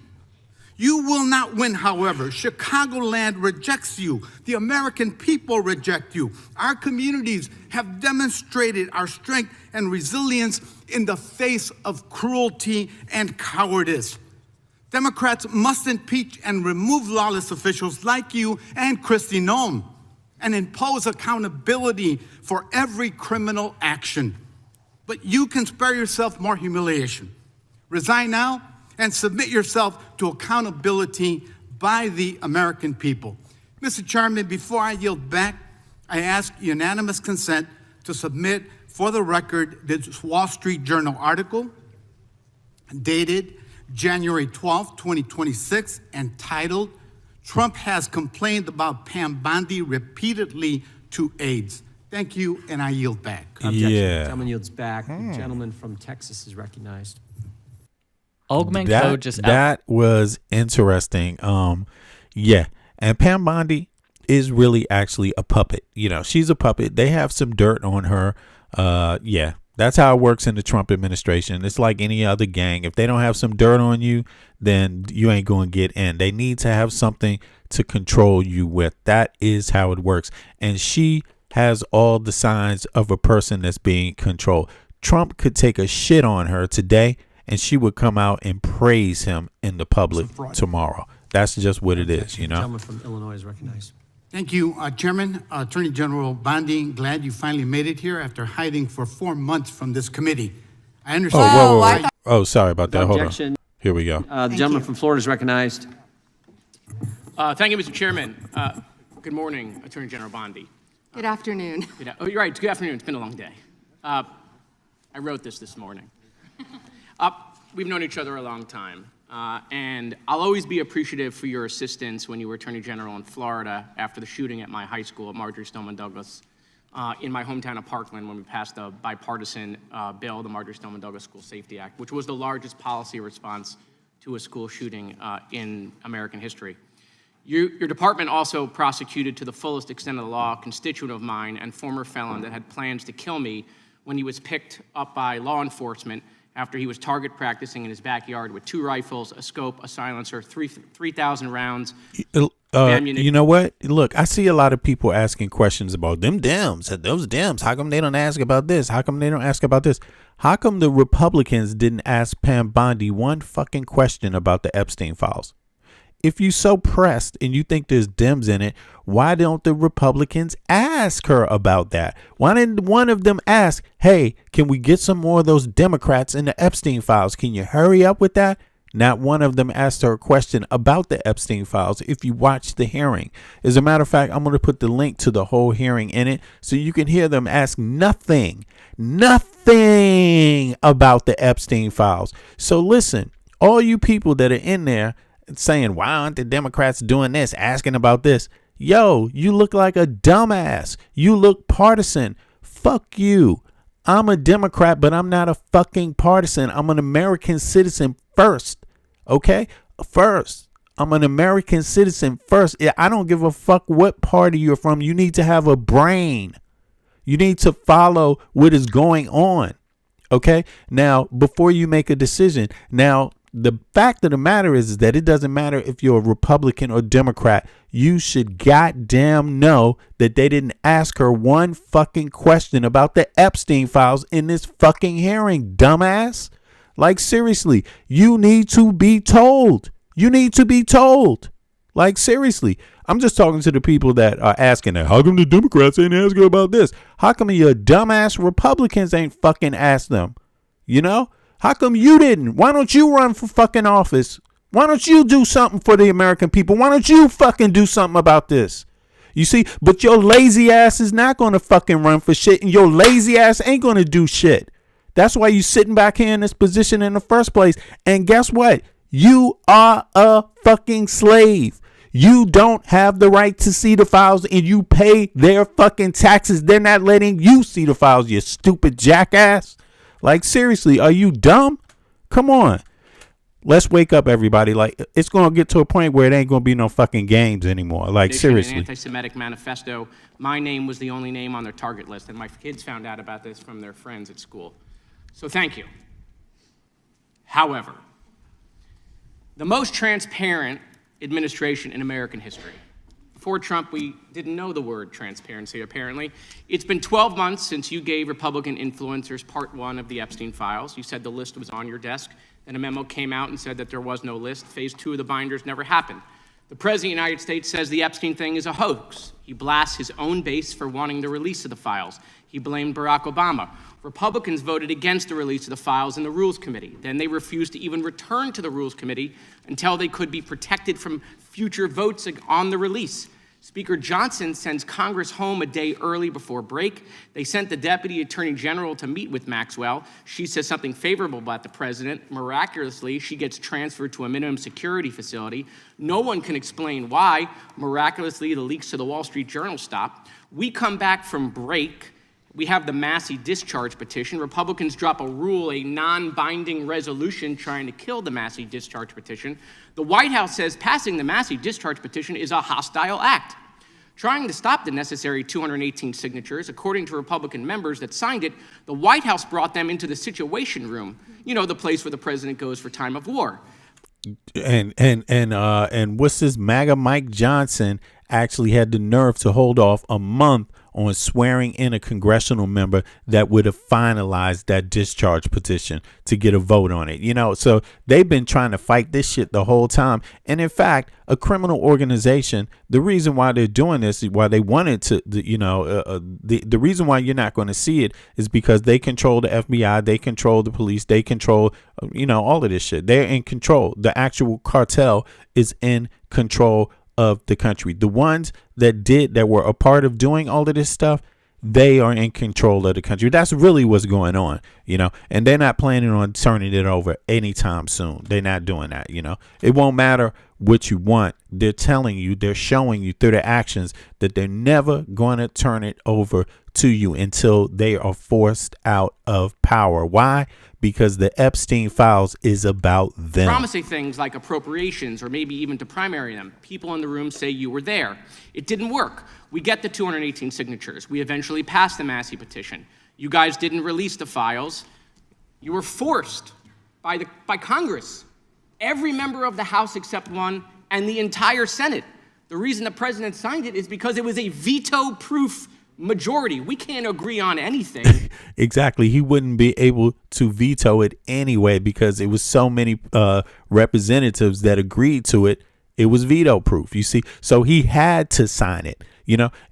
You will not win, however. Chicagoland rejects you. The American people reject you. Our communities have demonstrated our strength and resilience in the face of cruelty and cowardice. Democrats must impeach and remove lawless officials like you and Kristi Noem and impose accountability for every criminal action. But you can spare yourself more humiliation. Resign now and submit yourself to accountability by the American people. Mr. Chairman, before I yield back, I ask unanimous consent to submit for the record this Wall Street Journal article dated January 12, 2026, entitled, "Trump has complained about Pam Bondi repeatedly to aides." Thank you, and I yield back. Objection. Yeah. Gentleman yields back. The gentleman from Texas is recognized. That was interesting. Yeah. And Pam Bondi is really actually a puppet. You know, she's a puppet. They have some dirt on her. Yeah. That's how it works in the Trump administration. It's like any other gang. If they don't have some dirt on you, then you ain't going to get in. They need to have something to control you with. That is how it works. And she has all the signs of a person that's being controlled. Trump could take a shit on her today, and she would come out and praise him in the public tomorrow. That's just what it is, you know? The gentleman from Illinois is recognized. Thank you, Chairman. Attorney General Bondi, glad you finally made it here after hiding for 4 months from this committee. I understand. Oh, sorry about that. Hold Objection. on. Here we go. The gentleman from Florida is recognized. Thank you, Mr. Chairman. Good morning, Attorney General Bondi. Good afternoon. Oh, you're right. Good afternoon. It's been a long day. I wrote this morning. We've known each other a long time, and I'll always be appreciative for your assistance when you were Attorney General in Florida after the shooting at my high school at Marjory Stoneman Douglas in my hometown of Parkland when we passed a bipartisan bill, the Marjory Stoneman Douglas School Safety Act, which was the largest policy response to a school shooting in American history. Your department also prosecuted to the fullest extent of the law a constituent of mine and former felon that had plans to kill me when he was picked up by law enforcement after he was target practicing in his backyard with 2 rifles, a scope, a silencer, 3,000 rounds. You know what? Look, I see a lot of people asking questions about them Dems. Those Dems, how come they don't ask about this? How come they don't ask about this? How come the Republicans didn't ask Pam Bondi one fucking question about the Epstein files? If you so pressed and you think there's Dems in it, why don't the Republicans ask her about that? Why didn't one of them ask, hey, can we get some more of those Democrats in the Epstein files? Can you hurry up with that? Not one of them asked her a question about the Epstein files if you watch the hearing. As a matter of fact, I'm going to put the link to the whole hearing in it so you can hear them ask nothing about the Epstein files. So listen, all you people that are in there saying, why aren't the Democrats doing this, asking about this? Yo, you look like a dumbass. You look partisan. Fuck you. I'm a Democrat, but I'm not a fucking partisan. I'm an American citizen first. Okay? First. I'm an American citizen first. I don't give a fuck what party you're from. You need to have a brain. You need to follow what is going on. Okay? Now, before you make a decision, now, the fact of the matter is that it doesn't matter if you're a Republican or Democrat. You should goddamn know that they didn't ask her one fucking question about the Epstein files in this fucking hearing, dumbass. Like, seriously, you need to be told. You need to be told. Like, seriously. I'm just talking to the people that are asking that. How come the Democrats ain't asking about this? How come your dumbass Republicans ain't fucking asked them? You know? How come you didn't? Why don't you run for fucking office? Why don't you do something for the American people? Why don't you fucking do something about this? You see, but your lazy ass is not going to fucking run for shit, and your lazy ass ain't going to do shit. That's why you sitting back here in this position in the first place. And guess what? You are a fucking slave. You don't have the right to see the files, and you pay their fucking taxes. They're not letting you see the files, you stupid jackass. Like, seriously, are you dumb? Come on. Let's wake up, everybody. Like, it's going to get to a point where it ain't going to be no fucking games anymore. Like, seriously. An anti-Semitic manifesto. My name was the only name on their target list, and my kids found out about this from their friends at school. So thank you. However, the most transparent administration in American history. Before Trump, we didn't know the word transparency, apparently. It's been 12 months since you gave Republican influencers part one of the Epstein files. You said the list was on your desk. Then a memo came out and said that there was no list. Phase 2 of the binders never happened. The President of the United States says the Epstein thing is a hoax. He blasts his own base for wanting the release of the files. He blamed Barack Obama. Republicans voted against the release of the files in the Rules Committee. Then they refused to even return to the Rules Committee until they could be protected from future votes on the release. Speaker Johnson sends Congress home a day early before break. They sent the Deputy Attorney General to meet with Maxwell. She says something favorable about the president. Miraculously, she gets transferred to a minimum security facility. No one can explain why. Miraculously, the leaks to the Wall Street Journal stop. We come back from break. We have the Massey discharge petition. Republicans drop a rule, a non-binding resolution trying to kill the Massey discharge petition. The White House says passing the Massey discharge petition is a hostile act. Trying to stop the necessary 218 signatures, according to Republican members that signed it, the White House brought them into the Situation Room, you know, the place where the president goes for time of war. And what's this MAGA Mike Johnson actually had the nerve to hold off a month on swearing in a congressional member that would have finalized that discharge petition to get a vote on it. You know, so they've been trying to fight this shit the whole time. And in fact, a criminal organization, the reason why they're doing this, why they wanted to, the reason why you're not going to see it is because they control the FBI, they control the police, they control, all of this shit. They're in control. The actual cartel is in control of the country. The ones that were a part of doing all of this stuff, they are in control of the country. That's really what's going on, and they're not planning on turning it over anytime soon. They're not doing that, It won't matter what you want. They're telling you, they're showing you through their actions that they're never going to turn it over to you until they are forced out of power. Why? Because the Epstein files is about them. Promising things like appropriations or maybe even to primary them. People in the room say you were there. It didn't work. We get the 218 signatures. We eventually passed the Massey petition. You guys didn't release the files. You were forced by Congress. Every member of the House except one and the entire Senate. The reason the president signed it is because it was a veto-proof majority. We can't agree on anything. Exactly. He wouldn't be able to veto it anyway because it was so many representatives that agreed to it. It was veto proof, you see. So he had to sign it,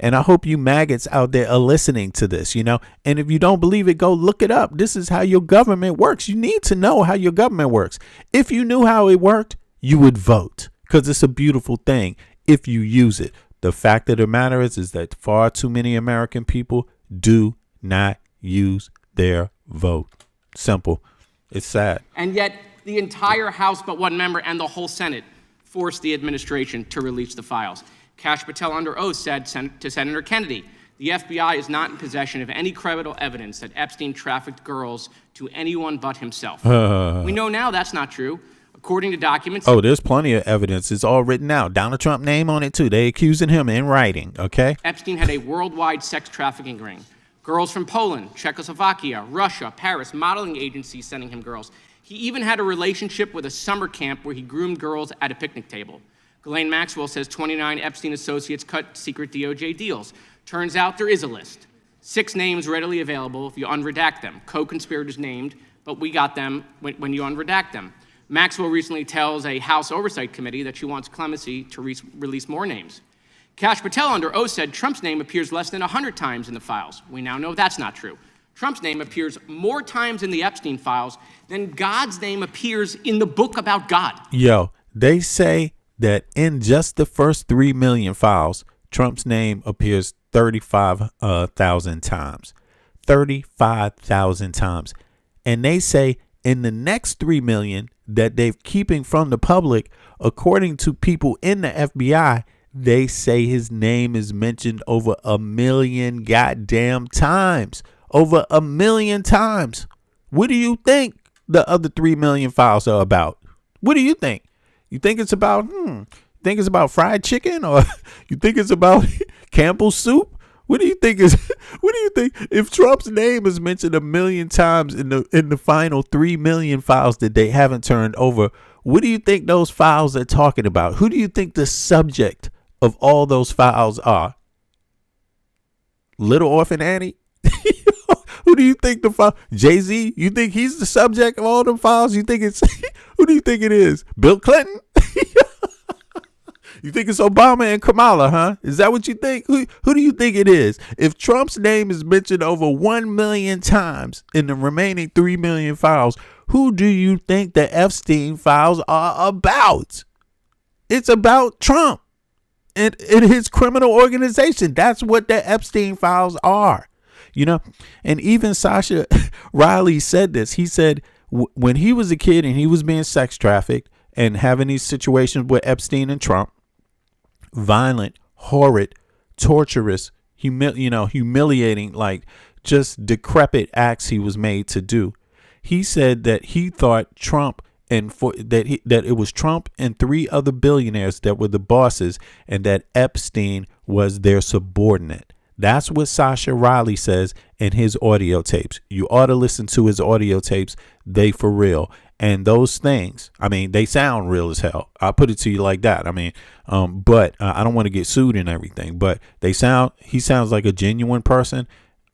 and I hope you maggots out there are listening to this, and if you don't believe it, go look it up. This is how your government works. You need to know how your government works. If you knew how it worked, you would vote because it's a beautiful thing if you use it. The fact of the matter is that far too many American people do not use their vote. Simple. It's sad. And yet the entire House but one member and the whole Senate forced the administration to release the files. Kash Patel under oath said to Senator Kennedy, the FBI is not in possession of any credible evidence that Epstein trafficked girls to anyone but himself. We know now that's not true. According to documents... Oh, there's plenty of evidence. It's all written out. Donald Trump name on it, too. They accusing him in writing, okay? Epstein had a worldwide sex trafficking ring. Girls from Poland, Czechoslovakia, Russia, Paris, modeling agencies sending him girls. He even had a relationship with a summer camp where he groomed girls at a picnic table. Ghislaine Maxwell says 29 Epstein associates cut secret DOJ deals. Turns out there is a list. 6 names readily available if you unredact them. Co-conspirators named, but we got them when you unredact them. Maxwell recently tells a House Oversight Committee that she wants clemency to release more names. Kash Patel under oath said Trump's name appears less than 100 times in the files. We now know that's not true. Trump's name appears more times in the Epstein files than God's name appears in the book about God. Yo, they say that in just the first 3 million files, Trump's name appears 35,000 times. 35,000 times. And they say in the next 3 million that they're keeping from the public, according to people in the FBI, they say his name is mentioned over 1 million goddamn times. Over 1 million times. What do you think the other 3 million files are about? What do you think? You think it's about, think it's about fried chicken, or you think it's about Campbell's soup? What do you think if Trump's name is mentioned 1 million times in the final 3 million files that they haven't turned over? What do you think those files are talking about? Who do you think the subject of all those files are? Little Orphan Annie? Who do you think the file? Jay-Z? You think he's the subject of all the files? You think it's who do you think it is? Bill Clinton? You think it's Obama and Kamala, huh? Is that what you think? Who do you think it is? If Trump's name is mentioned over 1 million times in the remaining 3 million files, who do you think the Epstein files are about? It's about Trump and his criminal organization. That's what the Epstein files are. You know, and even Sasha Riley said this. He said when he was a kid and he was being sex trafficked and having these situations with Epstein and Trump, violent, horrid, torturous, humiliating, like just decrepit acts he was made to do. He said that he thought Trump that it was Trump and 3 other billionaires that were the bosses, and that Epstein was their subordinate. That's what Sasha Riley says in his audio tapes. You ought to listen to his audio tapes. They for real. And those things, I mean, they sound real as hell. I'll put it to you like that. I mean, but I don't want to get sued and everything, but he sounds like a genuine person.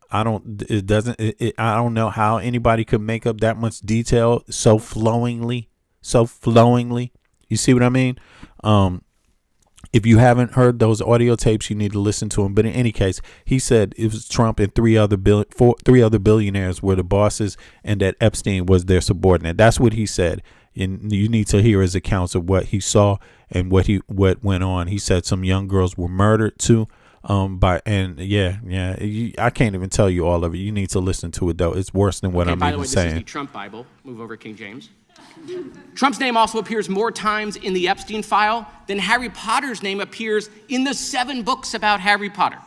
I don't know how anybody could make up that much detail so flowingly. You see what I mean? If you haven't heard those audio tapes, you need to listen to them. But in any case, he said it was Trump and 3 other billionaires were the bosses, and that Epstein was their subordinate. That's what he said. And you need to hear his accounts of what he saw and what went on. He said some young girls were murdered too. I can't even tell you all of it. You need to listen to it though. It's worse than what I'm even saying. By the way, this is the Trump Bible. Move over, King James. Trump's name also appears more times in the Epstein file than Harry Potter's name appears in the 7 books about Harry Potter.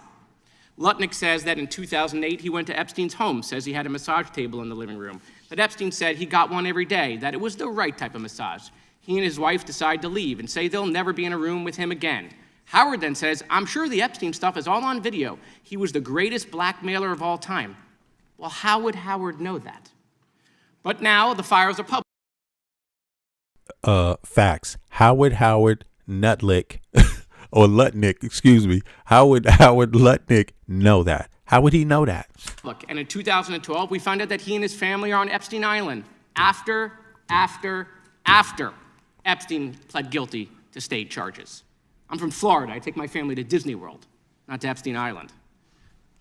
Lutnick says that in 2008, he went to Epstein's home, says he had a massage table in the living room, that Epstein said he got one every day, that it was the right type of massage. He and his wife decide to leave and say they'll never be in a room with him again. Howard then says, I'm sure the Epstein stuff is all on video. He was the greatest blackmailer of all time. Well, how would Howard know that? But now the files are public. Facts. How would Howard Nutlick or Lutnick, excuse me, how would Howard Lutnick know that? How would he know that? Look, and in 2012, we found out that he and his family are on Epstein Island after Epstein pled guilty to state charges. I'm from Florida. I take my family to Disney World, not to Epstein Island.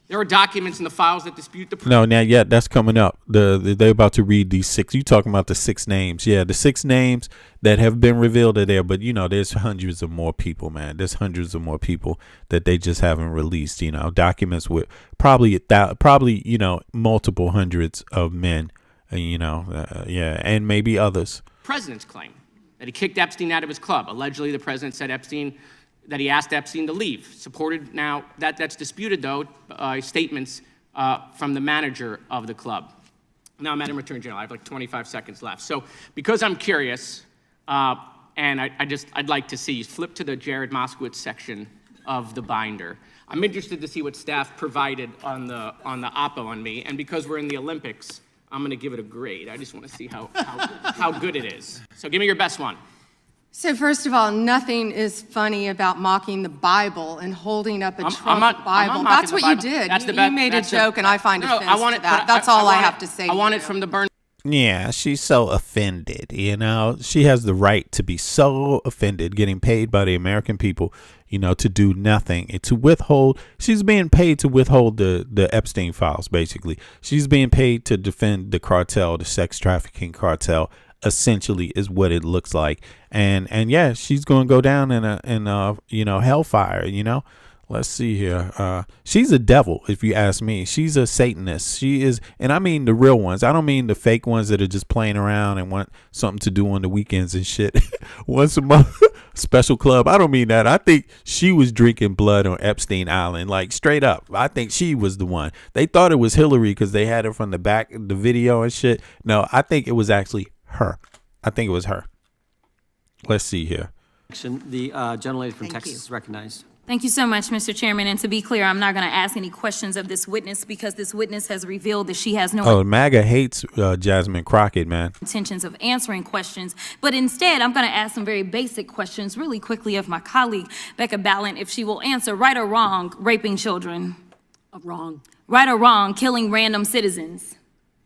There are documents in the files that dispute the... No, not yet. That's coming up. They're about to read these 6. You talking about the 6 names. Yeah, the 6 names that have been revealed are there. But, there's hundreds of more people, man. There's hundreds of more people that they just haven't released, documents with probably multiple hundreds of men, and maybe others. President's claim that he kicked Epstein out of his club. Allegedly, the president said that he asked Epstein to leave. Supported now, that's disputed though, statements from the manager of the club. Now, Madam Attorney General, I have like 25 seconds left. So because I'm curious, And I'd like to see, flip to the Jared Moskowitz section of the binder. I'm interested to see what staff provided on the oppo on me, and because we're in the Olympics, I'm gonna give it a grade. I just wanna see how good it is. So give me your best one. So first of all, nothing is funny about mocking the Bible and holding up a Trump Bible. That's what you did. You made a joke, and I find offense to that. That's all I have to say. I want it from the burn. Yeah, she's so offended, you know. She has the right to be so offended, getting paid by the American people, you know, to do nothing and to withhold. She's being paid to withhold the Epstein files, basically. She's being paid to defend the cartel, the sex trafficking cartel, essentially, is what it looks like. And yeah, she's going to go down in a you know, hellfire, you know. Let's see here. She's a devil, if you ask me. She's a Satanist. She is, and I mean the real ones. I don't mean the fake ones that are just playing around and want something to do on the weekends and shit. Once a month, special club. I don't mean that. I think she was drinking blood on Epstein Island, like straight up. I think she was the one. They thought it was Hillary because they had her from the back of the video and shit. No, I think it was actually her. I think it was her. Let's see here. The gentlelady from Texas is recognized. Thank you so much, Mr. Chairman. And to be clear, I'm not going to ask any questions of this witness because this witness has revealed that she has no MAGA hates Jasmine Crockett, man. intentions of answering questions. But instead, I'm going to ask some very basic questions really quickly of my colleague, Becca Ballant, if she will answer right or wrong, raping children. Wrong. Right or wrong, killing random citizens.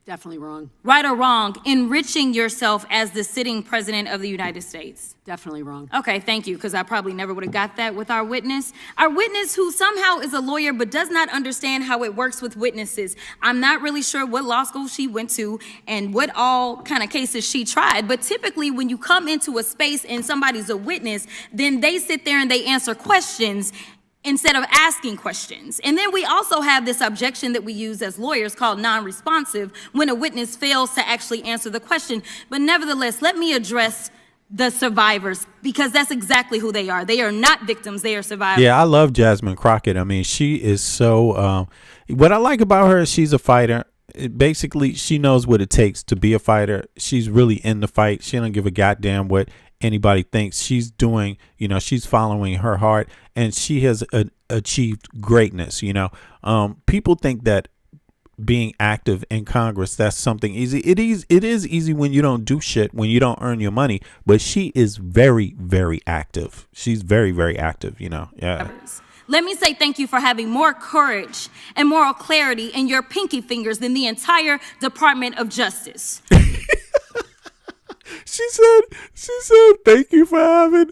Definitely wrong. Right or wrong, enriching yourself as the sitting president of the United States. Definitely wrong. Okay, thank you, because I probably never would have got that with our witness. Our witness who somehow is a lawyer but does not understand how it works with witnesses. I'm not really sure what law school she went to and what all kind of cases she tried, but typically when you come into a space and somebody's a witness, then they sit there and they answer questions instead of asking questions. And then we also have this objection that we use as lawyers called non-responsive when a witness fails to actually answer the question. But nevertheless, let me address the survivors because that's exactly who they are. They are not victims, they are survivors. Yeah, I love Jasmine Crockett. I mean, she is so, what I like about her is she's a fighter. Basically, she knows what it takes to be a fighter. She's really in the fight. She don't give a goddamn what anybody thinks. She's doing, you know, she's following her heart, and she has achieved greatness. You know, people think that being active in Congress, that's something easy. It is easy when you don't do shit, when you don't earn your money, but she is very, very active. She's very, very active, you know. Yeah. Let me say thank you for having more courage and moral clarity in your pinky fingers than the entire Department of Justice. She said, thank you for having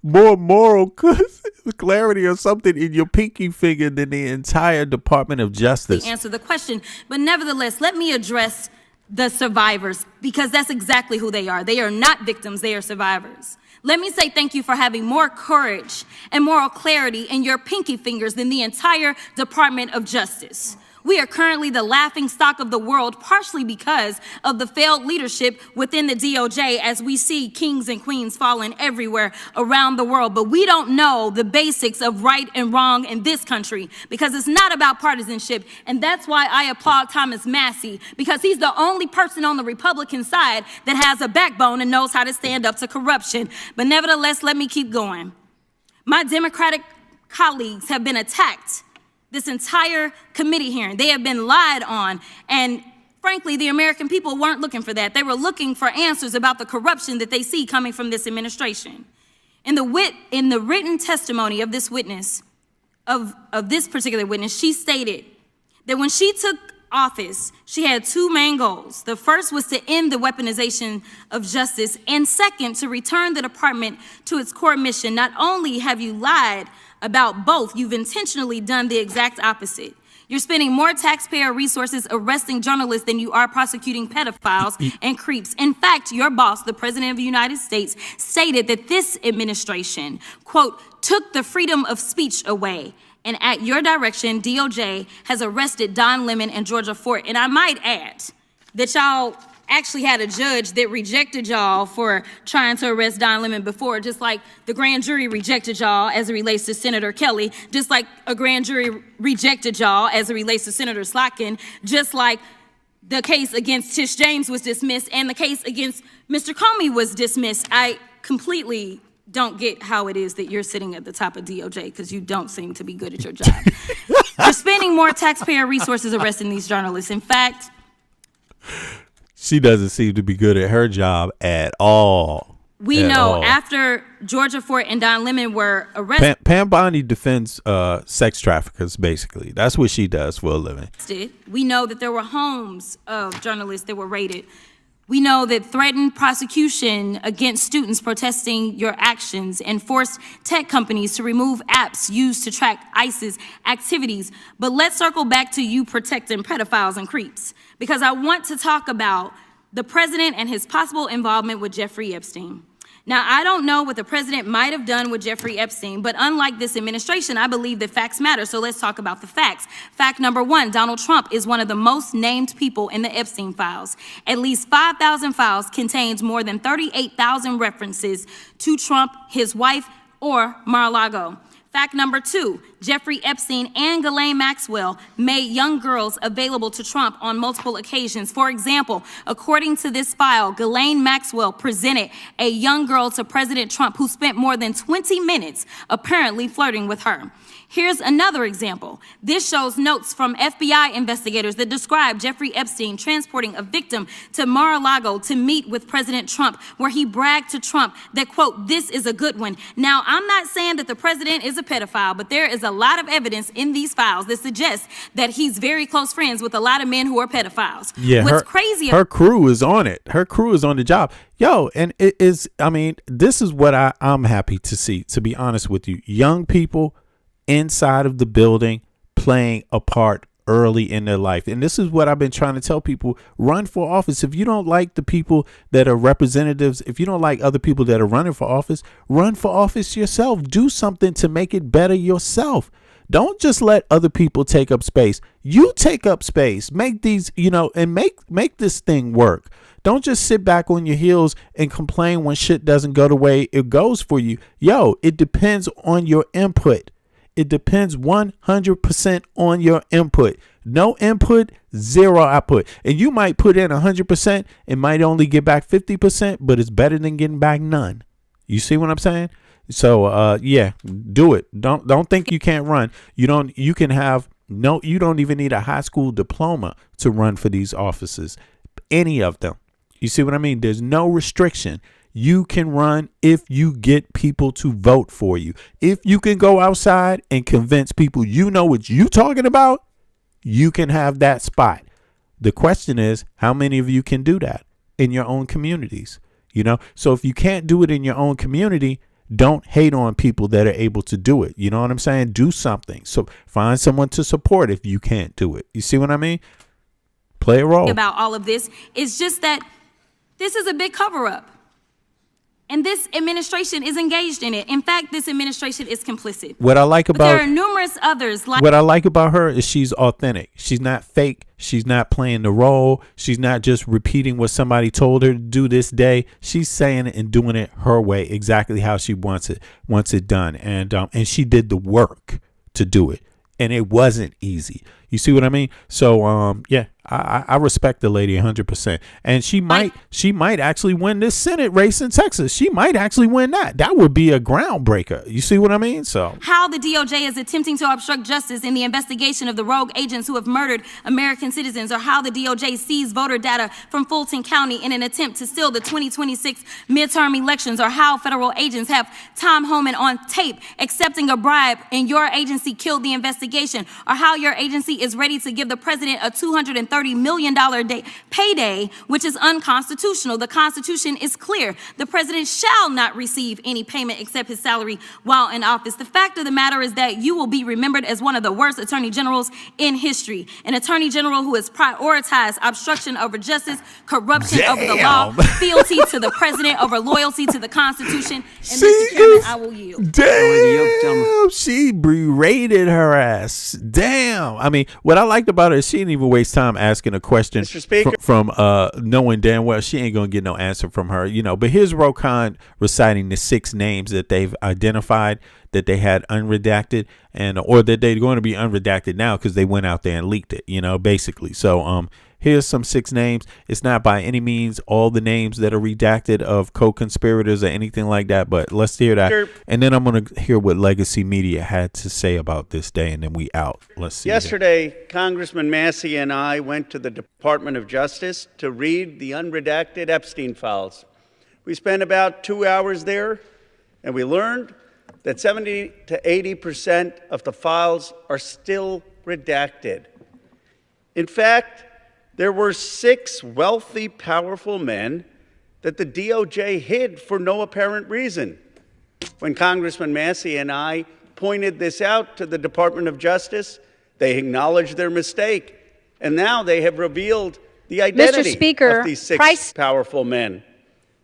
more moral clarity or something in your pinky finger than the entire Department of Justice. Answer the question, but nevertheless, let me address the survivors because that's exactly who they are. They are not victims, they are survivors. Let me say thank you for having more courage and moral clarity in your pinky fingers than the entire Department of Justice. We are currently the laughing stock of the world, partially because of the failed leadership within the DOJ as we see kings and queens falling everywhere around the world. But we don't know the basics of right and wrong in this country because it's not about partisanship. And that's why I applaud Thomas Massie, because he's the only person on the Republican side that has a backbone and knows how to stand up to corruption. But nevertheless, let me keep going. My Democratic colleagues have been attacked this entire committee hearing. They have been lied on. And frankly, the American people weren't looking for that. They were looking for answers about the corruption that they see coming from this administration. In the written testimony of this witness, of this particular witness, she stated that when she took office, she had two main goals. The first was to end the weaponization of justice, and second, to return the department to its core mission. Not only have you lied about both, you've intentionally done the exact opposite. You're spending more taxpayer resources arresting journalists than you are prosecuting pedophiles and creeps. In fact, your boss, the President of the United States, stated that this administration, quote, took the freedom of speech away. And at your direction, DOJ has arrested Don Lemon and Georgia Fort. And I might add that y'all actually had a judge that rejected y'all for trying to arrest Don Lemon before, just like the grand jury rejected y'all as it relates to Senator Kelly, just like a grand jury rejected y'all as it relates to Senator Slotkin, just like the case against Tish James was dismissed and the case against Mr. Comey was dismissed. I completely don't get how it is that you're sitting at the top of DOJ because you don't seem to be good at your job. You're spending more taxpayer resources arresting these journalists. In fact, she doesn't seem to be good at her job at all. We know after Georgia Fort and Don Lemon were arrested. Pam Bondi defends sex traffickers, basically. That's what she does for a living. We know that there were homes of journalists that were raided. We know that threatened prosecution against students protesting your actions and forced tech companies to remove apps used to track ISIS activities. But let's circle back to you protecting pedophiles and creeps, because I want to talk about the president and his possible involvement with Jeffrey Epstein. Now, I don't know what the president might have done with Jeffrey Epstein, but unlike this administration, I believe that facts matter. So let's talk about the facts. Fact number one, Donald Trump is one of the most named people in the Epstein files. At least 5,000 files contains more than 38,000 references to Trump, his wife, or Mar-a-Lago. Fact number two, Jeffrey Epstein and Ghislaine Maxwell made young girls available to Trump on multiple occasions. For example, according to this file, Ghislaine Maxwell presented a young girl to President Trump who spent more than 20 minutes apparently flirting with her. Here's another example. This shows notes from FBI investigators that describe Jeffrey Epstein transporting a victim to Mar-a-Lago to meet with President Trump, where he bragged to Trump that, quote, "this is a good one." Now, I'm not saying that the president is a pedophile, but there is a lot of evidence in these files that suggests that he's very close friends with a lot of men who are pedophiles. Yeah, What's crazy? Her crew is on it. Her crew is on the job. Yo, and it is, I mean, this is what I'm happy to see, to be honest with you. Young people inside of the building playing a part early in their life. And this is what I've been trying to tell people. Run for office. If you don't like the people that are representatives, if you don't like other people that are running for office, run for office yourself. Do something to make it better yourself. Don't just let other people take up space. You take up space. Make these, and make this thing work. Don't just sit back on your heels and complain when shit doesn't go the way it goes for you. Yo, it depends on your input. It depends 100% on your input. No input, zero output. And you might put in 100% and might only get back 50%, but it's better than getting back none. You see what I'm saying? So yeah, do it. Don't think you can't run. You don't even need a high school diploma to run for these offices. Any of them. You see what I mean? There's no restriction. You can run if you get people to vote for you. If you can go outside and convince people you know what you're talking about, you can have that spot. The question is, how many of you can do that in your own communities? So if you can't do it in your own community, don't hate on people that are able to do it. You know what I'm saying? Do something. So find someone to support if you can't do it. You see what I mean? Play a role. About all of this, it's just that this is a big cover-up. And this administration is engaged in it. In fact, this administration is complicit. What I like about there are numerous others. What I like about her is she's authentic. She's not fake. She's not playing the role. She's not just repeating what somebody told her to do this day. She's saying it and doing it her way, exactly how she wants it done. And she did the work to do it. And it wasn't easy. You see what I mean? So yeah, I respect the lady 100%. And she might actually win this Senate race in Texas. She might actually win that. That would be a groundbreaker. You see what I mean? So how the DOJ is attempting to obstruct justice in the investigation of the rogue agents who have murdered American citizens, or how the DOJ seized voter data from Fulton County in an attempt to steal the 2026 midterm elections, or how federal agents have Tom Homan on tape accepting a bribe and your agency killed the investigation, or how your agency is ready to give the president a $230 million payday, which is unconstitutional. The Constitution is clear. The president shall not receive any payment except his salary while in office. The fact of the matter is that you will be remembered as one of the worst attorney generals in history. An attorney general who has prioritized obstruction over justice, corruption over the law, fealty to the president over loyalty to the Constitution. And Mr. Chairman, I will yield. Damn, she berated her ass. Damn. I mean, what I liked about her is she didn't even waste time asking a question from knowing damn well she ain't gonna get no answer from her, But here's Rokan reciting the 6 names that they've identified that they had unredacted, or that they're going to be unredacted now because they went out there and leaked it, basically. So here's some 6 names. It's not by any means all the names that are redacted of co-conspirators or anything like that, but let's hear that. And then I'm going to hear what Legacy Media had to say about this day, and then we out. Let's see. Yesterday, Congressman Massey and I went to the Department of Justice to read the unredacted Epstein files. We spent about 2 hours there, and we learned that 70 to 80% of the files are still redacted. In fact, there were 6 wealthy, powerful men that the DOJ hid for no apparent reason. When Congressman Massey and I pointed this out to the Department of Justice, they acknowledged their mistake, and now they have revealed the identity of these 6 powerful men.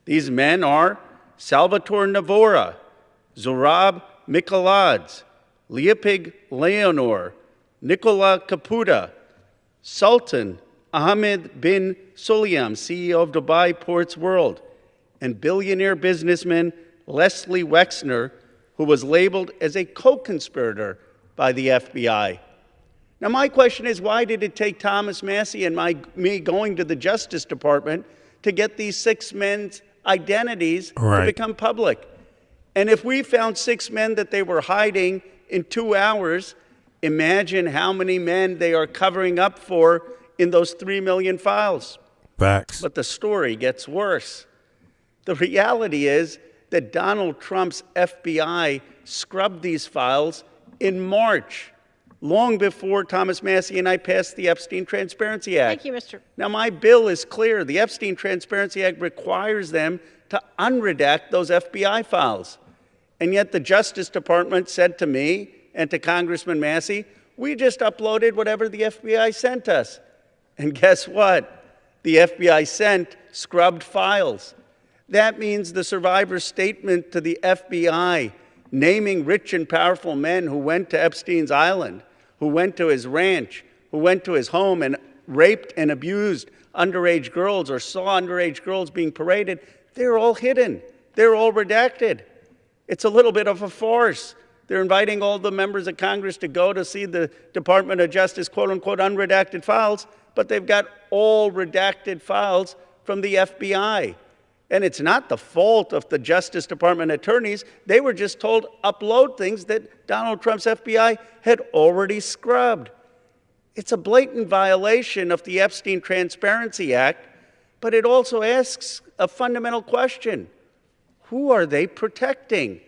These men are Salvatore Navora, Zorab Mikoladze, Leopig Leonor, Nicola Caputa, Sultan Ahmed bin Sulayem, CEO of Dubai Ports World, and billionaire businessman Leslie Wexner, who was labeled as a co-conspirator by the FBI. Now, my question is, why did it take Thomas Massey and me going to the Justice Department to get these 6 men's identities to become public? And if we found 6 men that they were hiding in 2 hours, imagine how many men they are covering up for in those 3 million files. Facts. But the story gets worse. The reality is that Donald Trump's FBI scrubbed these files in March, long before Thomas Massey and I passed the Epstein Transparency Act. Thank you, Mr. Now, my bill is clear. The Epstein Transparency Act requires them to unredact those FBI files. And yet the Justice Department said to me and to Congressman Massey, we just uploaded whatever the FBI sent us. And guess what? The FBI sent scrubbed files. That means the survivor's statement to the FBI, naming rich and powerful men who went to Epstein's island, who went to his ranch, who went to his home and raped and abused underage girls or saw underage girls being paraded, they're all hidden. They're all redacted. It's a little bit of a farce. They're inviting all the members of Congress to go to see the Department of Justice, quote-unquote, unredacted files, but they've got all redacted files from the FBI. And it's not the fault of the Justice Department attorneys. They were just told upload things that Donald Trump's FBI had already scrubbed. It's a blatant violation of the Epstein Transparency Act, but it also asks a fundamental question. Who are they protecting?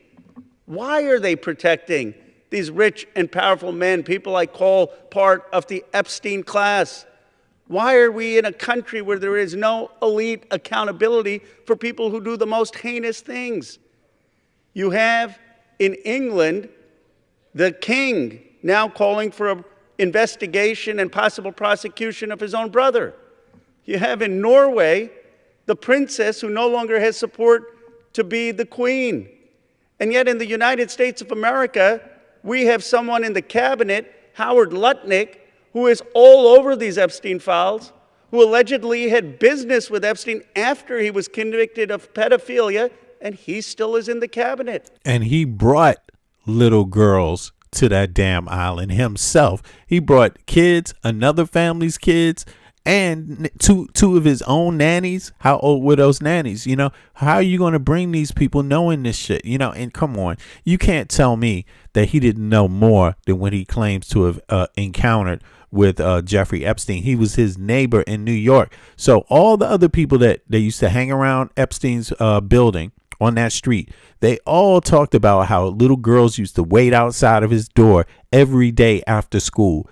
Why are they protecting these rich and powerful men, people I call part of the Epstein class? Why are we in a country where there is no elite accountability for people who do the most heinous things? You have in England the king now calling for an investigation and possible prosecution of his own brother. You have in Norway the princess who no longer has support to be the queen. And yet in the United States of America, we have someone in the cabinet, Howard Lutnick, who is all over these Epstein files, who allegedly had business with Epstein after he was convicted of pedophilia, and he still is in the cabinet. And he brought little girls to that damn island himself. He brought kids, another family's kids, and two of his own nannies. How old were those nannies? You know, how are you going to bring these people knowing this shit? You know, and come on, you can't tell me that he didn't know more than what he claims to have encountered with Jeffrey Epstein. He was his neighbor in New York. So all the other people that they used to hang around Epstein's building on that street, they all talked about how little girls used to wait outside of his door every day after school.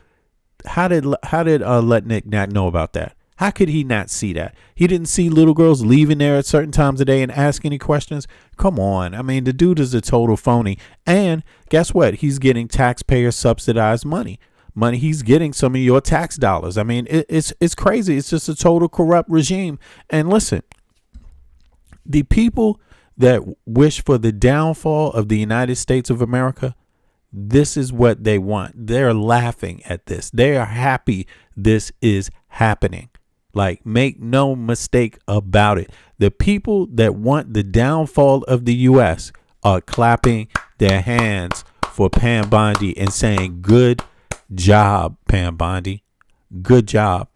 How did Lutnick not know about that? How could he not see that? He didn't see little girls leaving there at certain times of day and ask any questions? Come on. I mean, the dude is a total phony. And guess what? He's getting taxpayer subsidized money. He's getting some of your tax dollars. I mean, it's crazy. It's just a total corrupt regime. And listen, the people that wish for the downfall of the United States of America, this is what they want. They're laughing at this. They are happy this is happening. Like, make no mistake about it. The people that want the downfall of the U.S. are clapping their hands for Pam Bondi and saying, good job, Pam Bondi. Good job.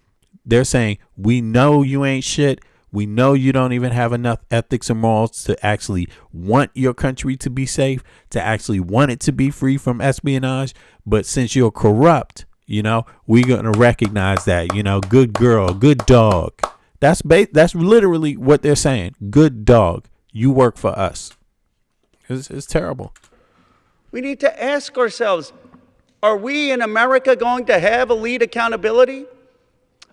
They're saying, we know you ain't shit. We know you don't even have enough ethics and morals to actually want your country to be safe, to actually want it to be free from espionage. But since you're corrupt, we're going to recognize that, good girl, good dog. That's literally what they're saying. Good dog. You work for us. It's terrible. We need to ask ourselves, are we in America going to have elite accountability?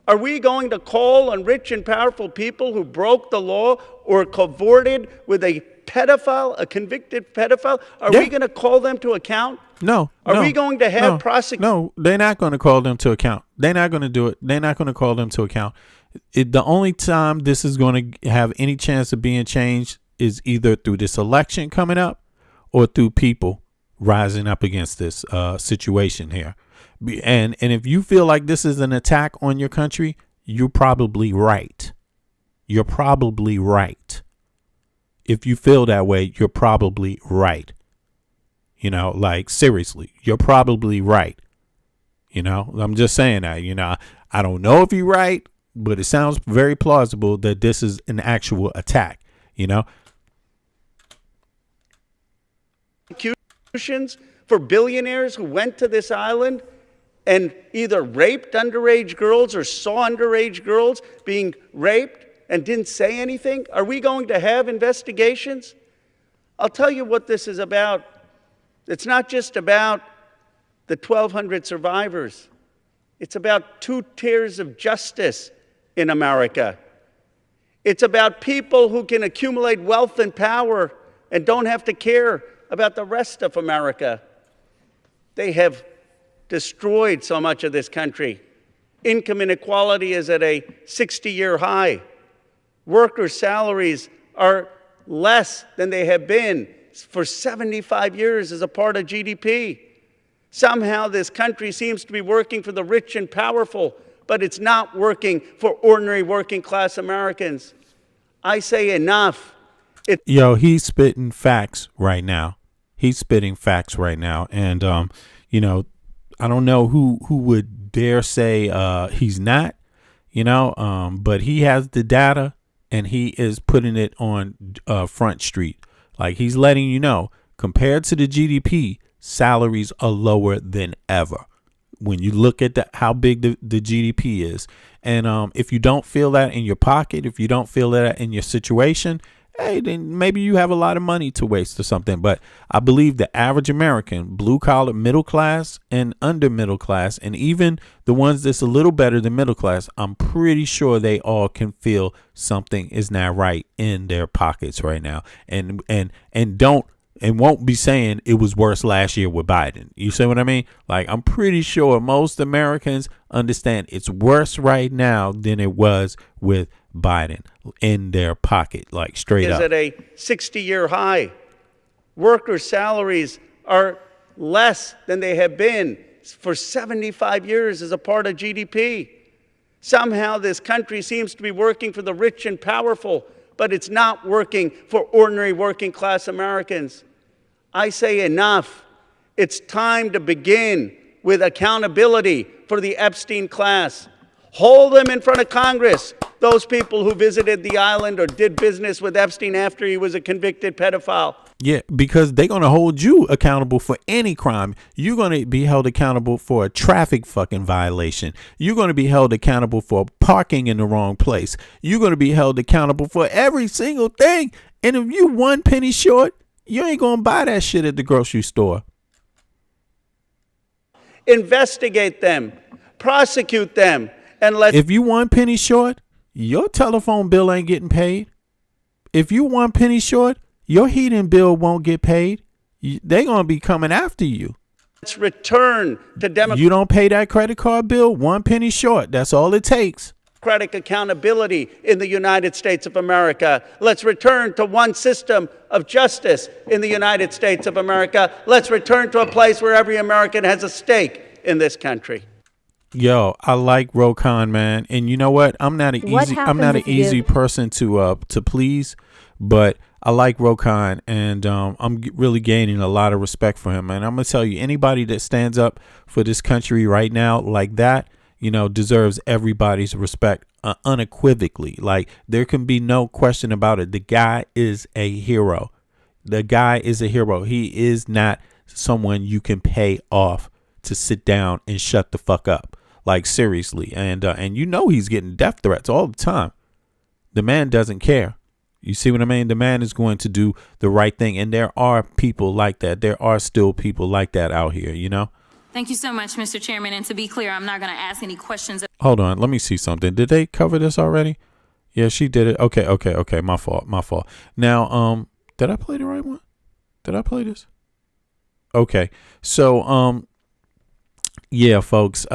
Are we going to call on rich and powerful people who broke the law or cavorted with a pedophile, a convicted pedophile? Are we going to call them to account? No. Are we going to have prosecutors? No, they're not going to call them to account. They're not going to do it. They're not going to call them to account. The only time this is going to have any chance of being changed is either through this election coming up or through people rising up against this situation here. And if you feel like this is an attack on your country, you're probably right. You're probably right. If you feel that way, you're probably right. Seriously, you're probably right. I'm just saying that, I don't know if you're right, but it sounds very plausible that this is an actual attack, Prosecutions for billionaires who went to this island and either raped underage girls or saw underage girls being raped and didn't say anything? Are we going to have investigations? I'll tell you what this is about. It's not just about the 1,200 survivors. It's about 2 tiers of justice in America. It's about people who can accumulate wealth and power and don't have to care about the rest of America. They have destroyed so much of this country. Income inequality is at a 60-year high. Workers' salaries are less than they have been for 75 years as a part of GDP. Somehow this country seems to be working for the rich and powerful, but it's not working for ordinary working class Americans. I say enough. He's spitting facts right now. He's spitting facts right now. And, I don't know who would dare say he's not, but he has the data and he is putting it on Front Street. Like he's letting you know, compared to the GDP, salaries are lower than ever. When you look at how big the GDP is. And if you don't feel that in your pocket, if you don't feel that in your situation, hey, then maybe you have a lot of money to waste or something. But I believe the average American, blue collar, middle class and under middle class, and even the ones that's a little better than middle class, I'm pretty sure they all can feel something is not right in their pockets right now. And won't be saying it was worse last year with Biden. You see what I mean? Like, I'm pretty sure most Americans understand it's worse right now than it was with Biden in their pocket, like straight up. Is at a 60-year high. Workers' salaries are less than they have been for 75 years as a part of GDP. Somehow this country seems to be working for the rich and powerful, but it's not working for ordinary working class Americans. I say enough. It's time to begin with accountability for the Epstein class. Hold them in front of Congress, those people who visited the island or did business with Epstein after he was a convicted pedophile. Yeah, because they're going to hold you accountable for any crime. You're going to be held accountable for a traffic fucking violation. You're going to be held accountable for parking in the wrong place. You're going to be held accountable for every single thing. And if you 1 penny short, you ain't going to buy that shit at the grocery store. Investigate them, prosecute them, and if you 1 penny short, your telephone bill ain't getting paid. If you 1 penny short, your heating bill won't get paid. They're going to be coming after you. Let's return to democratic. You don't pay that credit card bill, 1 penny short. That's all it takes. Accountability in the United States of America. Let's return to one system of justice in the United States of America. Let's return to a place where every American has a stake in this country. Yo, I like Rokan, man, and you know what? I'm not an easy person to please, but I like Rokan, and I'm really gaining a lot of respect for him. And I'm gonna tell you, anybody that stands up for this country right now like that, deserves everybody's respect unequivocally. Like, there can be no question about it. The guy is a hero. The guy is a hero. He is not someone you can pay off to sit down and shut the fuck up. Like, seriously. And he's getting death threats all the time. The man doesn't care. You see what I mean? The man is going to do the right thing. And there are people like that. There are still people like that out here, Thank you so much, Mr. Chairman. And to be clear, I'm not going to ask any questions. Hold on. Let me see something. Did they cover this already? Yeah, she did it. Okay. My fault. Now, did I play the right one? Did I play this? Okay. So, yeah, folks,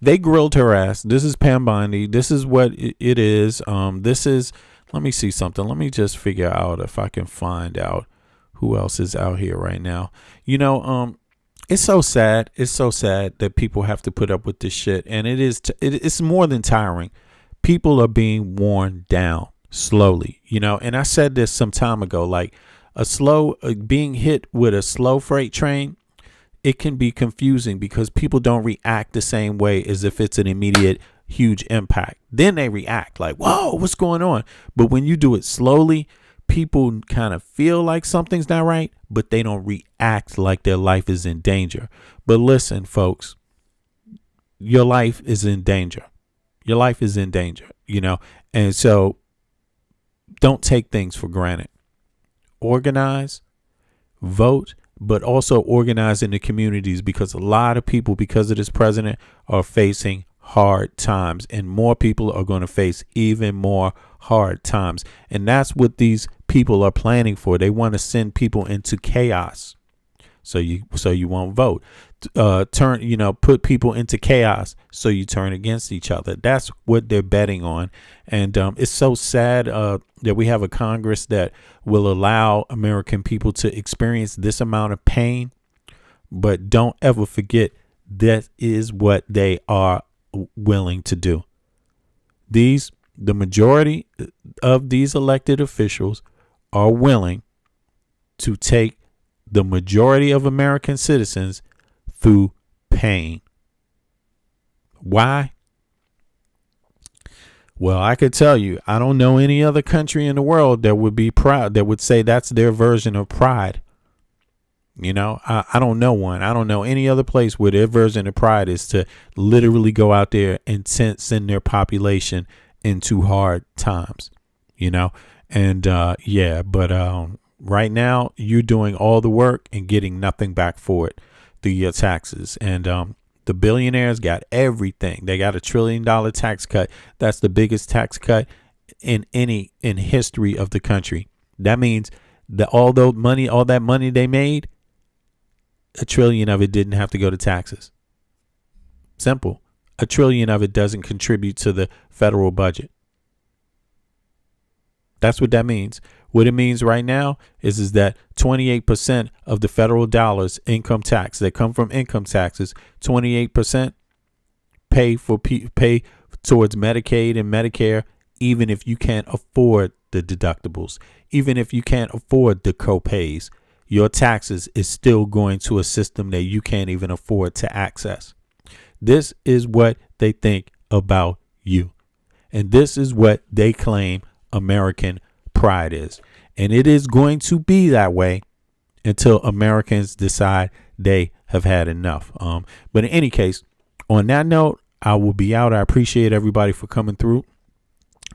they grilled her ass. This is Pam Bondi. This is what it is. Let me see something. Let me just figure out if I can find out who else is out here right now. It's so sad. It's so sad that people have to put up with this shit. And it's more than tiring. People are being worn down slowly, and I said this some time ago, like being hit with a slow freight train, it can be confusing because people don't react the same way as if it's an immediate huge impact. Then they react like, whoa, what's going on? But when you do it slowly, people kind of feel like something's not right, but they don't react like their life is in danger. But listen, folks, your life is in danger. Your life is in danger, and so don't take things for granted. Organize, vote, but also organize in the communities, because a lot of people, because of this president, are facing hard times, and more people are going to face even more hard times. And that's what these people are planning for. They want to send people into chaos. So you won't vote. Put people into chaos so you turn against each other. That's what they're betting on. And it's so sad that we have a Congress that will allow American people to experience this amount of pain. But don't ever forget, that is what they are willing to do. The majority of these elected officials are willing to take the majority of American citizens through pain. Why? Well, I could tell you, I don't know any other country in the world that would be proud, that would say that's their version of pride. I don't know one. I don't know any other place where their version of pride is to literally go out there and send their population into hard times, and right now you're doing all the work and getting nothing back for it through your taxes. And the billionaires got everything. They got $1 trillion tax cut. That's the biggest tax cut in history of the country. That means that all that money they made, $1 trillion of it didn't have to go to taxes. Simple. $1 trillion of it doesn't contribute to the federal budget. That's what that means. What it means right now is that 28% of the federal dollars income tax that come from income taxes, 28% pay towards Medicaid and Medicare, even if you can't afford the deductibles, even if you can't afford the copays. Your taxes is still going to a system that you can't even afford to access. This is what they think about you. And this is what they claim American pride is. And it is going to be that way until Americans decide they have had enough. But in any case, on that note, I will be out. I appreciate everybody for coming through.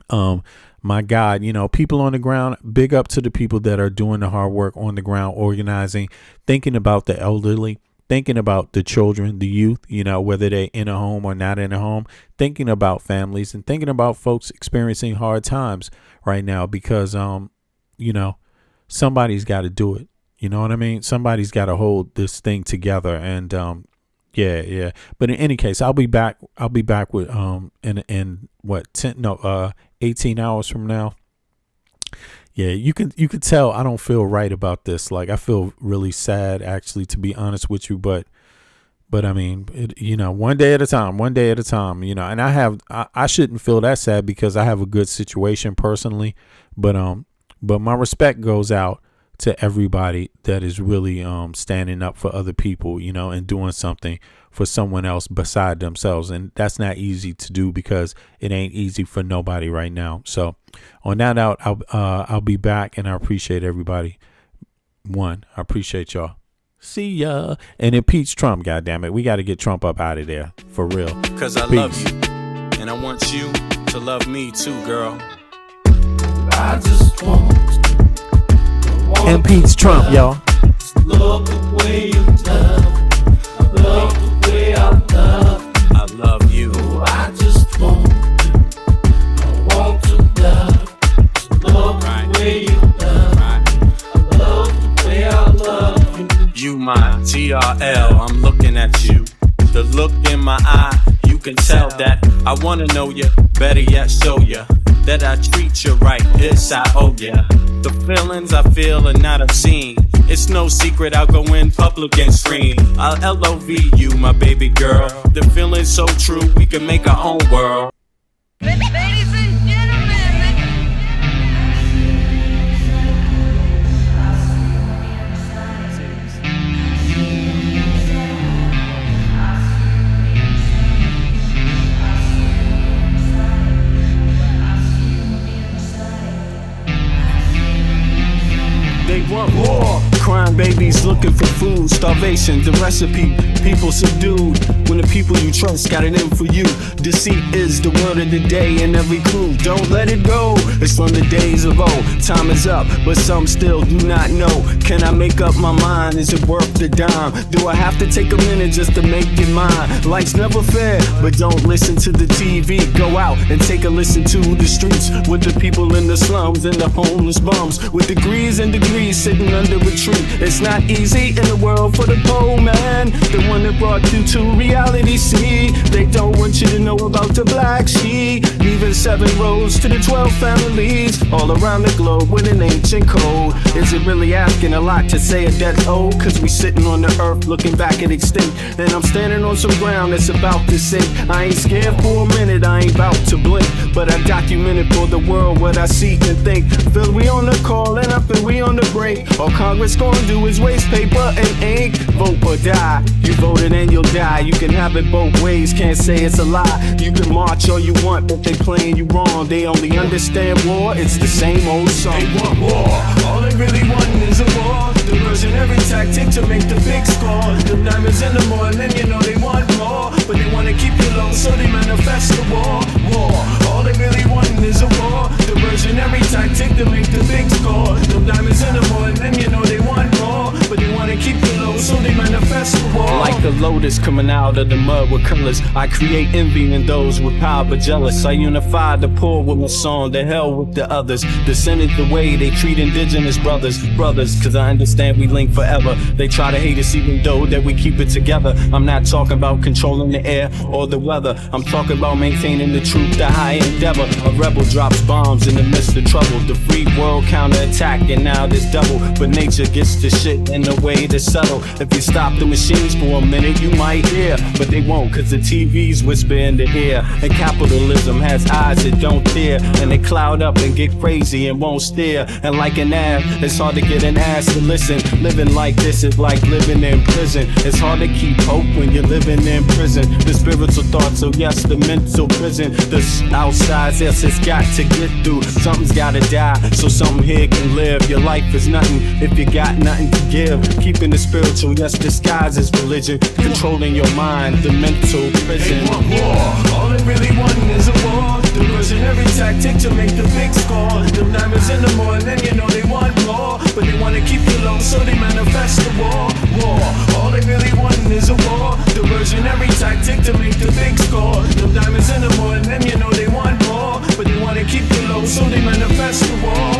My God, people on the ground, big up to the people that are doing the hard work on the ground, organizing, thinking about the elderly, thinking about the children, the youth, whether they're in a home or not in a home, thinking about families and thinking about folks experiencing hard times right now, because, somebody's got to do it. You know what I mean? Somebody's got to hold this thing together. And, yeah. But in any case, I'll be back with, in 18 hours from now. Yeah, you can tell I don't feel right about this. Like, I feel really sad, actually, to be honest with you. But I mean, one day at a time, and I shouldn't feel that sad because I have a good situation personally. But my respect goes out to everybody that is really standing up for other people, and doing something for someone else beside themselves. And that's not easy to do because it ain't easy for nobody right now. So on that note, I'll be back, and I appreciate everybody. I appreciate y'all. See ya. And impeach Trump, goddammit. We got to get Trump up out of there. For real. Because I love you. And I want you to love me too, girl. I just want impeach Trump, y'all. love the way you love. Love the way I love. I love you. I just want to love. Love the way you love. I love the way I love you. You my TRL, I'm looking at you. The look in my eye, you can tell that I wanna know you, better yet show you that I treat you right, this I owe ya. The feelings I feel are not obscene. It's no secret I'll go in public and scream. I'll LOV you, my baby girl. The feeling's so true, we can make our own world. Ladies and gentlemen. They want war. Crime babies looking for food. Starvation, the recipe. People subdued. When the people you trust got it in for you. Deceit is the word of the day in every clue. Don't let it go. It's from the days of old. Time is up, but some still do not know. Can I make up my mind? Is it worth the dime? Do I have to take a minute just to make it mine? Life's never fair, but don't listen to the TV. Go out and take a listen to the streets with the people in the slums and the homeless bums with degrees and degrees sitting under a tree. It's not easy in the world for the poor man, the one that brought you to reality. See, they don't want you to know about the black sheep. Leaving 7 rows to the 12 families all around the globe with an ancient code. Is it really asking a lot to say a death old? Cause we sitting on the earth looking back at extinct, and I'm standing on some ground that's about to sink. I ain't scared for a minute, I ain't about to blink, but I documented for the world what I see and think. Feel we on the call and I feel we on the break. All Congress gonna do is waste paper and ink. Vote or die, you voted and you'll die. You can have it both ways, can't say it's a lie. You can march all you want, but they playing you wrong. They only understand war, it's the same old song. They want war, all they really want is a war. Diversionary tactic to make the big score. The diamonds in the morning, you know they want more, but they wanna keep you low, so they manifest the war. War, all they really want is a war. Diversionary tactic to make the big score. The diamonds in the morning, you know they want more, but they wanna keep you low, so they manifest the war. Like a lotus coming out of the mud with colors, I create envy in those with power but jealous. I unify the poor with my song, the hell with the others. Descended the way they treat indigenous brothers. Cause I understand we link forever. They try to hate us even though that we keep it together. I'm not talking about controlling the air or the weather. I'm talking about maintaining the truth, the high endeavor. A rebel drops bombs in the midst of trouble. The free world counterattack and now there's double. But nature gets the shit in a way to settle. If you stop the machines for a minute you might hear, but they won't cause the TV's whisper in the ear. And capitalism has eyes that don't tear, and they cloud up and get crazy and won't stare. And like an ad, it's hard to get an ass to listen. Living like this is like living in prison. It's hard to keep hope when you're living in prison. The spiritual thoughts, so yes, the mental prison. The outside, yes, it's got to get through. Something's gotta die, so something here can live. Your life is nothing if you got nothing to give. Keeping the spiritual, yes, disguised as religion. Controlling your mind, the mental prison. They want war, all they really want is a war. Diversionary tactic to make the big score. The diamonds in the morning, you know they want more, but they wanna keep you low, so they manifest the war. War, all they really want is a war. Diversionary tactic to make the big score. The diamonds in the morning, you know they want more, but they wanna keep you low, so they manifest the war.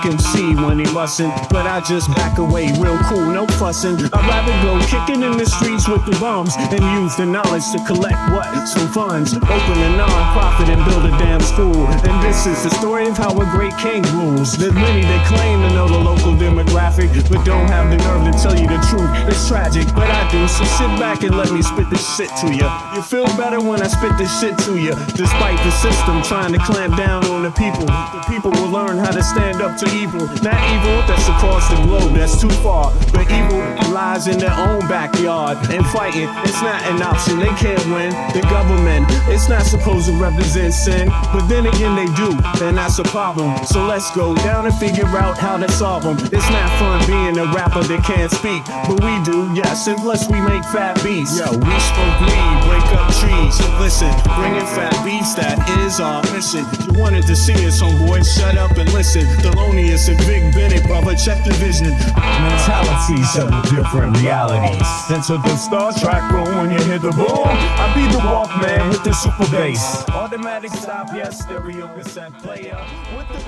whack MC when he bustin', but I just back away real cool, no fussin'. I'd rather go kicking in the streets with the bums and use the knowledge to collect what? Some funds. Open a non-profit and build a damn school. And this is the story of how a great king rules. There's many that claim to know the local demographic, but don't have the nerve to tell you the truth. It's tragic, but I do, so sit back and let me spit this shit to you. You feel better when I spit this shit to you. Despite the system trying to clamp down on the people will learn how to stand up to evil. Not evil that's across the globe, that's too far, but evil lies in their own backyard. And fighting, it's not an option, they can't win. The government, it's not supposed to represent sin, but then again they do, and that's a problem. So let's go down and figure out how to solve them. It's not fun being a rapper that can't speak, but we do, yes, and plus we make fat beats. Yo, we smoke weed, break up trees. So listen, bringing fat beats, that is our mission. You wanted to see us, homeboy, shut up and listen. Thelonious and Big Bennett, brother, check the vision. Mentalities, several different realities. Sense of the Star Trek roll when you hear the boom. I be the Walkman with the super bass. Automatic stop, yes, stereo cassette player with the